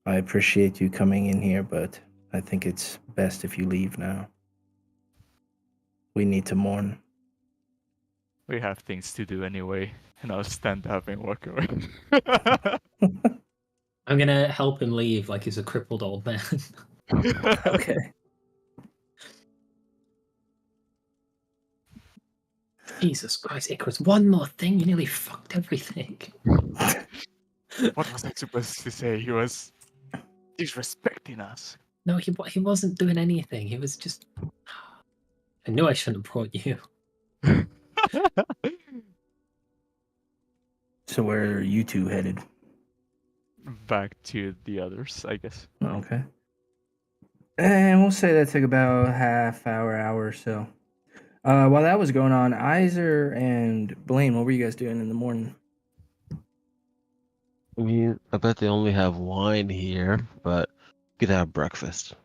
I appreciate you coming in here, but I think it's best if you leave now. We need to mourn. We have things to do anyway, and I'll stand up and walk away. I'm gonna help him leave like he's a crippled old man. Okay. Jesus Christ, Icarus, one more thing, you nearly fucked everything. What was I supposed to say? He was disrespecting us. No, he wasn't doing anything. He was just... I knew I shouldn't have brought you. So where are you two headed? Back to the others, I guess. Okay. And we'll say that took about half hour or so. While that was going on, Iser and Blaine, what were you guys doing in the morning? I mean, I bet they only have wine here, but you could have breakfast.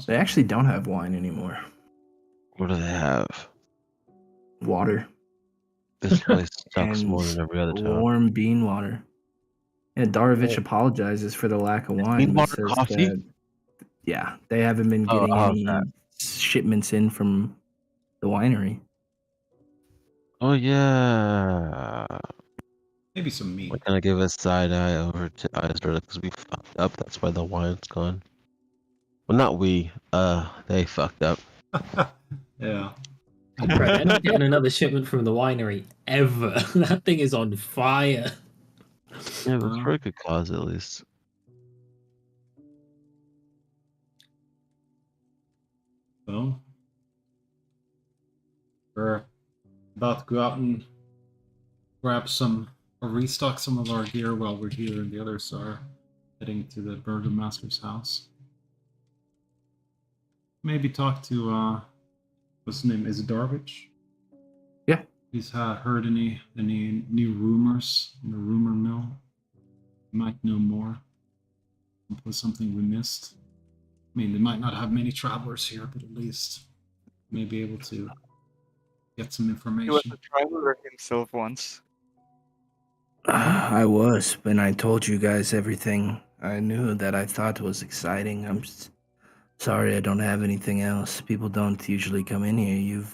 They actually don't have wine anymore. What do they have? Water. This place sucks And more than every other town. warm bean water. And Darovich apologizes for the lack of wine. Bean but water, says coffee? that, yeah, they haven't been Oh, getting I'll any have shipments in from the winery. Oh yeah. Maybe some meat. We're gonna give a side eye over to Iser because we fucked up. That's why the wine's gone. Well, not we. They fucked up. Yeah. Bro, they're not getting another shipment from the winery ever. That thing is on fire. Yeah, but for a good cause at least. So we're about to go out and grab some or restock some of our gear while we're here, and the others are heading to the Burgomaster's house. Maybe talk to what's his name? Is it Darvich? Yeah. He's heard any new rumors in the rumor mill? Might know more. Was something we missed. I mean, they might not have many travelers here, but at least may be able to get some information. He was a traveler himself once. I was, and I told you guys everything I knew that I thought was exciting. I'm sorry I don't have anything else. People don't usually come in here.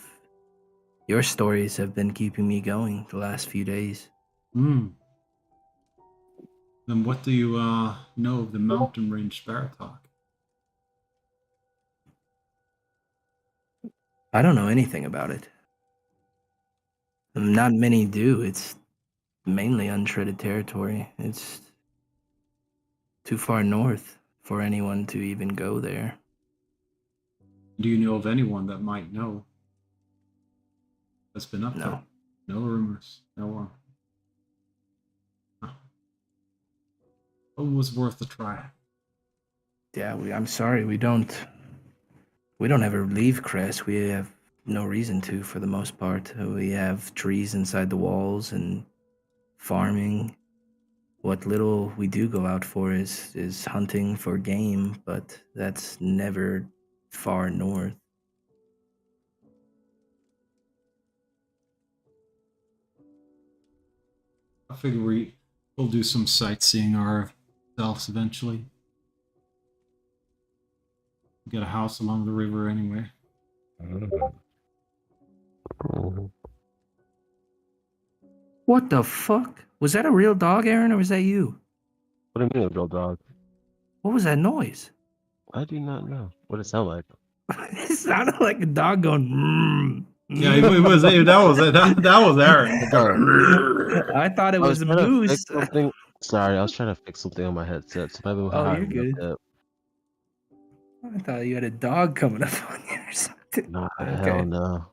Your stories have been keeping me going the last few days. Hmm. Then what do you know of the mountain range Sparatalk? I don't know anything about it. Not many do. It's mainly untreaded territory. It's too far north for anyone to even go there. Do you know of anyone that might know that's been up there? No. No rumors. No one. Huh. It was worth a try. Yeah, I'm sorry. We don't ever leave Crest. We have no reason to, for the most part. We have trees inside the walls and farming. What little we do go out for is hunting for game, but that's never far north. I figure we'll do some sightseeing ourselves eventually. We got a house along the river anyway. What the fuck? Was that a real dog, Aaron, or was that you? What do you mean, a real dog? What was that noise? I do not know. What does it sound like? It sounded like a dog going. Yeah, that was Aaron. I thought it I was a trying to moose. fix something. Sorry, I was trying to fix something on my headset. So maybe Oh, you're good. Up. I thought you had a dog coming up on you or something. Nah, Okay. hell no.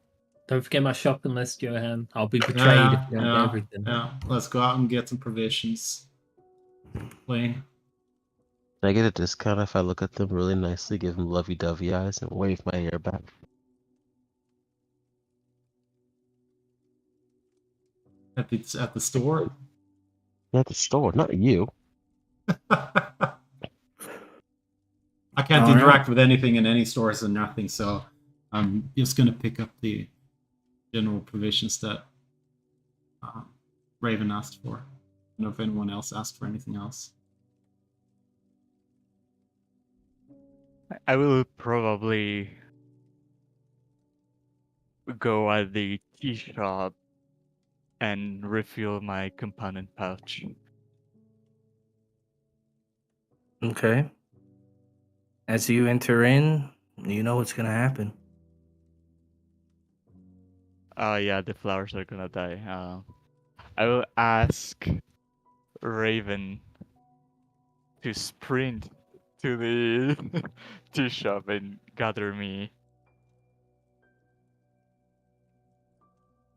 Don't forget my shopping list, Johan. I'll be betrayed if you don't get everything. Yeah, let's go out and get some provisions. Blaine. Can I get a discount if I look at them really nicely, give them lovey-dovey eyes, and wave my hair back? At the store? At the store, not you. I can't All interact right. with anything in any stores and nothing, so I'm just gonna pick up the general provisions that Raven asked for. I don't know if anyone else asked for anything else. I will probably go at the tea shop and refill my component pouch. Okay. As you enter in, you know what's gonna happen. Oh yeah, the flowers are gonna die. I will ask Raven to sprint to the tea shop and gather me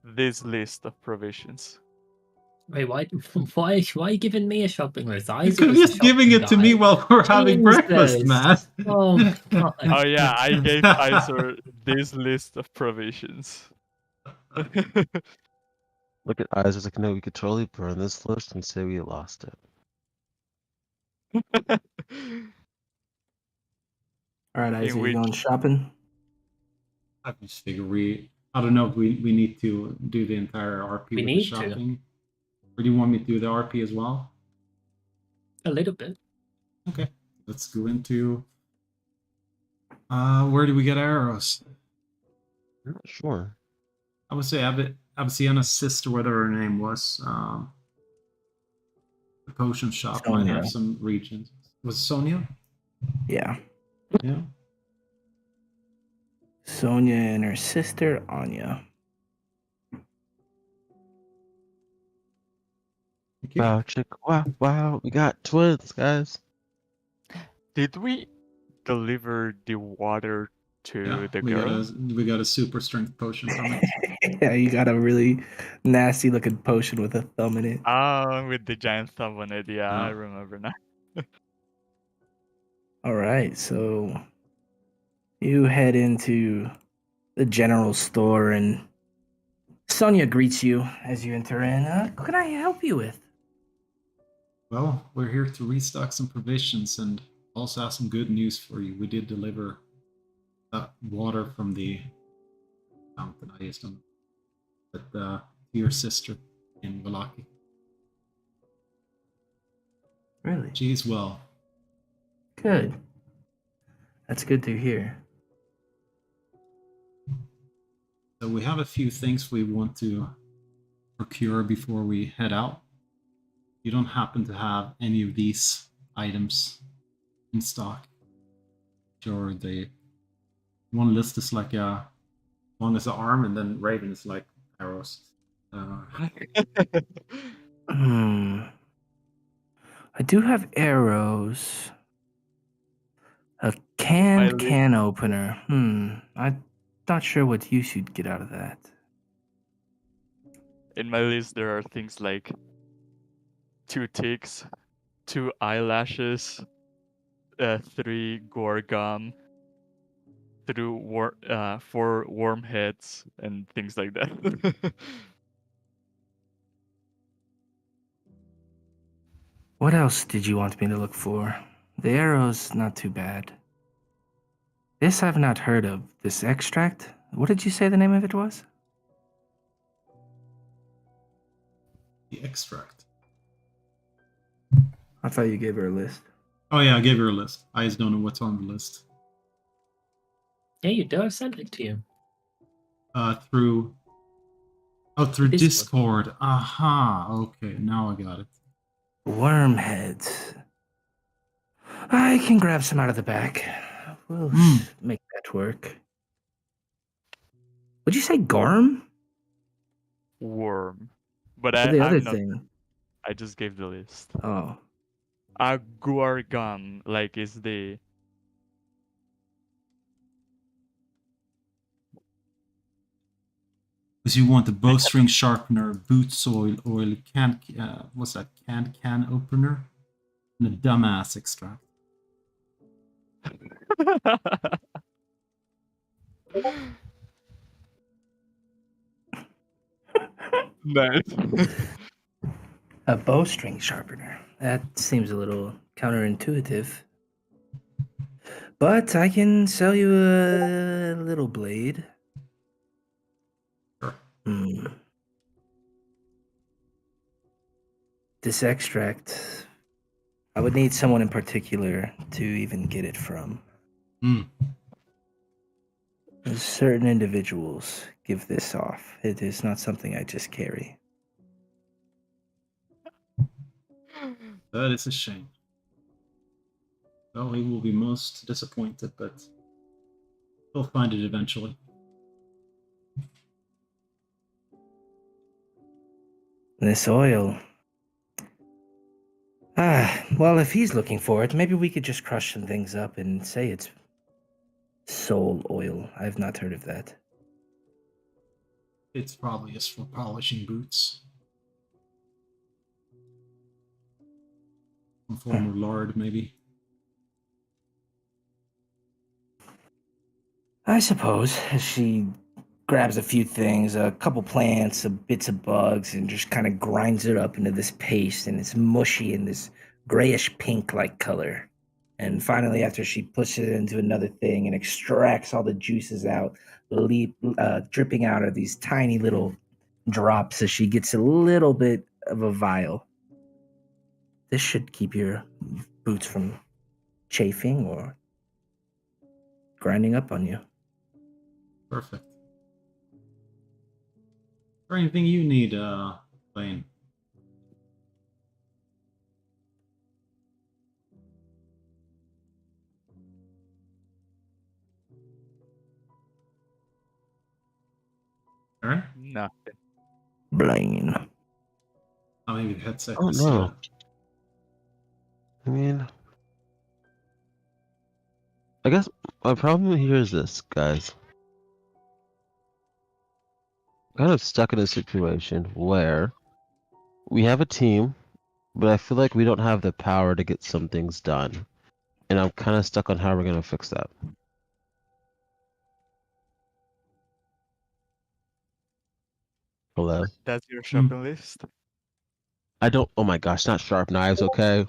this list of provisions. Wait, why are you giving me a shopping list? You could be just giving it to me while we're having breakfast, Jesus. man. Oh my god. Oh yeah, I gave Isor this list of provisions. Look at eyes. Like, no, we could totally burn this list and say we lost it. All right, In Isaac, you which going shopping? I just figure I don't know if we need to do the entire RP We with the need to. shopping. Or do you want me to do the RP as well? A little bit. Okay, let's go into where do we get arrows? Sure. I would say Abyssiana's sister, whatever her name was, the potion shop might have Sonia. some regions. Was it Sonia? Yeah. Yeah. Sonia and her sister Anya. Okay. Wow, chick. Wow. We got twins, guys. did we deliver the water to Yeah, the we girl? got a super strength potion from it. Yeah, you got a really nasty looking potion with a thumb in it. With the giant thumb on it. Yeah, I Oh. remember now. All right, so you head into the general store and Sonia greets you as you enter in. What can I help you with? Well, we're here to restock some provisions and also have some good news for you. We did deliver that water from the fountain. I used them, but to your sister in Valaki. Really? She's well. Good. That's good to hear. So we have a few things we want to procure before we head out. You don't happen to have any of these items in stock. Sure, the one list is like long as an arm, and then Raven is like arrows. I do have arrows. A My can opener. I'm not sure what use you'd get out of that. In my list, there are things like 2 ticks, 2 eyelashes, 3 gore gum, 4 worm heads, and things like that. What else did you want me to look for? The arrow's not too bad. This I've not heard of. This extract? What did you say the name of it was? The extract. I thought you gave her a list. Oh yeah, I gave her a list. I just don't know what's on the list. Yeah, you do. I sent it to you. Through Discord. Discord. Aha. Okay, now I got it. Wormheads. I can grab some out of the back. We'll make that work. Would you say Gorm? Worm. But Or the other I'm not. thing? I just gave the list. Oh. Guargum, like, is the. Because you want the bowstring sharpener, boot soil oil, what's that? Can opener, and a dumbass extract. Nice. A bowstring sharpener. That seems a little counterintuitive. But I can sell you a little blade. Sure. This extract, I would need someone in particular to even get it from. Certain individuals give this off. It is not something I just carry. That is a shame. Well, he will be most disappointed, but he'll find it eventually. This oil. Well, if he's looking for it, maybe we could just crush some things up and say it's soul oil. I've not heard of that. It's probably just for polishing boots. Some form of lard, maybe. I suppose. She grabs a few things, a couple plants, some bits of bugs, and just kind of grinds it up into this paste, and it's mushy in this grayish pink-like color. And finally, after she pushes it into another thing and extracts all the juices out, dripping out of these tiny little drops as she gets a little bit of a vial. This should keep your boots from chafing or grinding up on you. Perfect. Or anything you need, Lane? Alright? Nothing. Blaine. Oh, maybe the headset. Oh no. I mean, I guess my problem here is this, guys. Kind of stuck in a situation where we have a team, but I feel like we don't have the power to get some things done. And I'm kind of stuck on how we're going to fix that. Hello? That's your shopping list? I don't. Oh my gosh, not sharp knives, okay?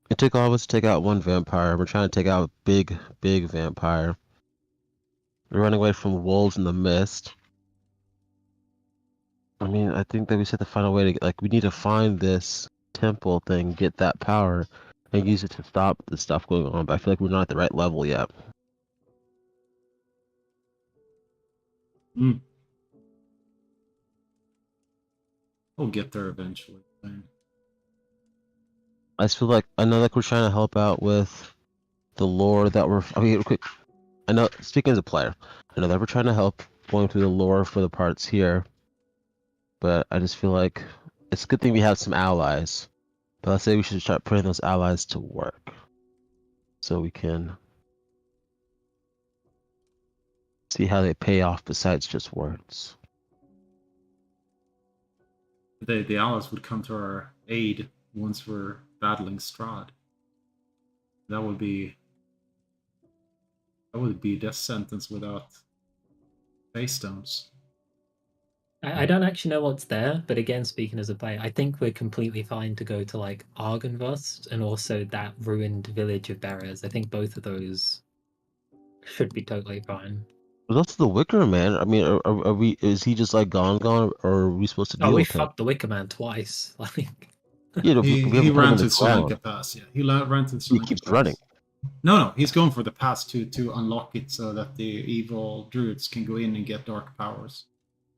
It took all of us to take out one vampire. We're trying to take out a big, big vampire. We're running away from wolves in the mist. I mean, I think that we just have to find a way to get, like, we need to find this temple thing, get that power, and use it to stop the stuff going on. But I feel like we're not at the right level yet. We'll get there eventually. I just feel like I know like we're trying to help out with the lore that we're. I mean, quick. I know. Speaking as a player, I know that we're trying to help going through the lore for the parts here, but I just feel like it's a good thing we have some allies. But let's say we should start putting those allies to work, so we can see how they pay off besides just words. The allies would come to our aid once we're battling Strahd. That would be a death sentence without face stones. I don't actually know what's there, but again, speaking as a player, I think we're completely fine to go to like Argynvost and also that ruined village of Bearers. I think both of those should be totally fine. But that's the Wicker Man. I mean, are we? Is he just like gone, or are we supposed to deal We with him? fucked the Wicker Man twice. Like, Yeah, no, he ran to the Sri Lanka Pass. Yeah, he ran to Sri He Lanka keeps Pass. running. No, he's going for the pass to unlock it so that the evil druids can go in and get dark powers.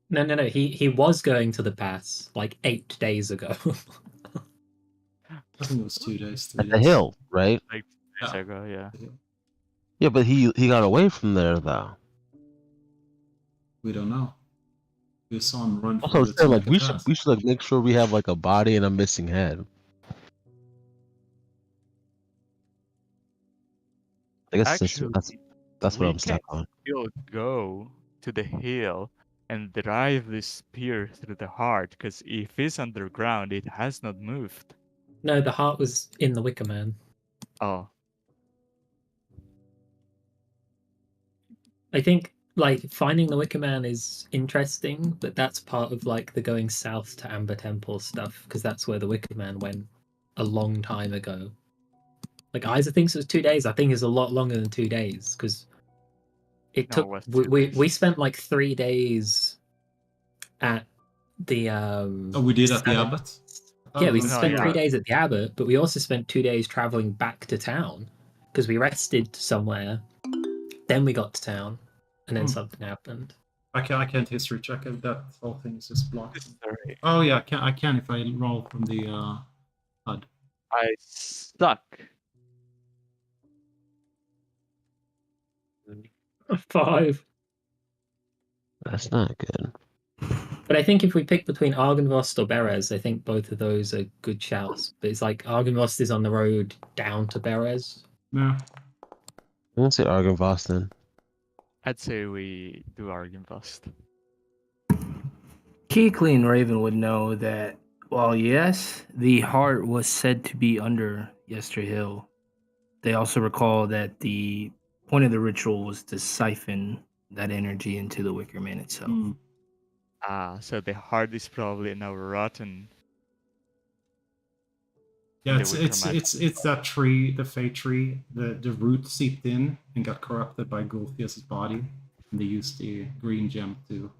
No. He was going to the pass like 8 days ago. I think it was 2 days, 3 At days. the hill, right? Like 2 days ago, yeah. Yeah, but he got away from there though. We don't know. We saw him run Also, for the like we pass. should like make sure we have like a body and a missing head. I guess Actually, that's what we I'm stuck can on. still go to the hill and drive the spear through the heart, because if it's underground, it has not moved. No, the heart was in the Wicker Man. Oh. I think like finding the Wicker Man is interesting, but that's part of like the going south to Amber Temple stuff because that's where the Wicker Man went a long time ago. Like Isa thinks it was 2 days. I think it's a lot longer than 2 days because it No, took. it was 2 We days. spent like 3 days at the Oh, we did at the Abbot? Yeah, we Oh, spent yeah. 3 days at the Abbot, but we also spent 2 days traveling back to town because we rested somewhere. Then we got to town, and then something happened. I can't history check it. That whole thing is just blocked. Sorry. Oh yeah, I can if I roll from the HUD. I suck. 5. That's not good. But I think if we pick between Argynvost or Berez, I think both of those are good shouts. But it's like Argynvost is on the road down to Berez. Yeah. I'm gonna say Argynvost then. I'd say we do Argynvost. Keekly and Raven would know that while yes, the heart was said to be under Yester Hill, they also recall that the point of the ritual was to siphon that energy into the Wicker Man itself. So the heart is probably now rotten. Yeah, The it's Wicker Man. it's that tree, the Fey tree. The root seeped in and got corrupted by Gulthias' body, and they used the green gem to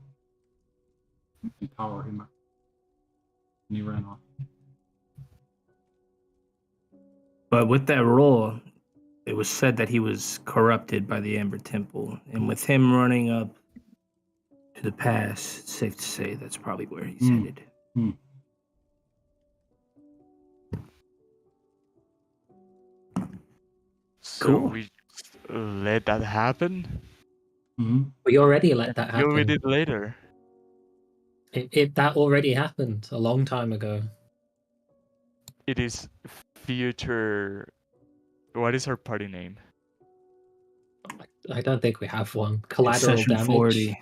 empower him. And he ran off. But with that roll, it was said that he was corrupted by the Amber Temple. And with him running up to the pass, it's safe to say that's probably where he's headed. So Cool. we just let that happen? We already let that Deal with happen. it later. That already happened a long time ago. It is future. What is our party name? I don't think we have one. Collateral Session damage. 40.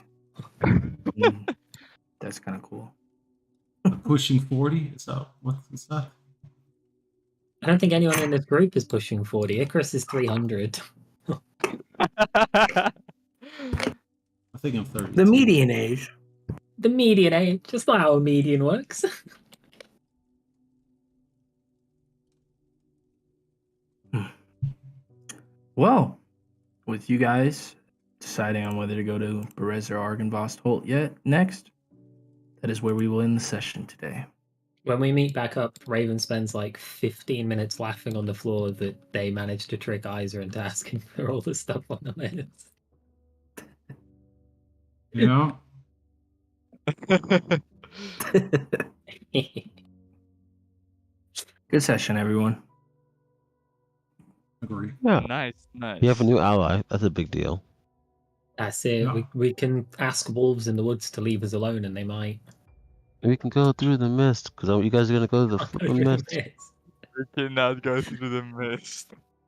That's kind of cool. Pushing 40? Is that what's that? I don't think anyone in this group is pushing 40. Icarus is 300. I think I'm 30. The median age. The median age, just not how a median works. Well, with you guys deciding on whether to go to Berez or Argynvost Holt yet next, that is where we will end the session today. When we meet back up, Raven spends like 15 minutes laughing on the floor that they managed to trick Isa into asking for all the stuff on the list. You know? Good session, everyone. Agree. Yeah. Nice. You have a new ally. That's a big deal. That's it. Yeah. We can ask wolves in the woods to leave us alone, and they might. We can go through the mist because you guys are gonna go to the flipping mist. We cannot go through the mist.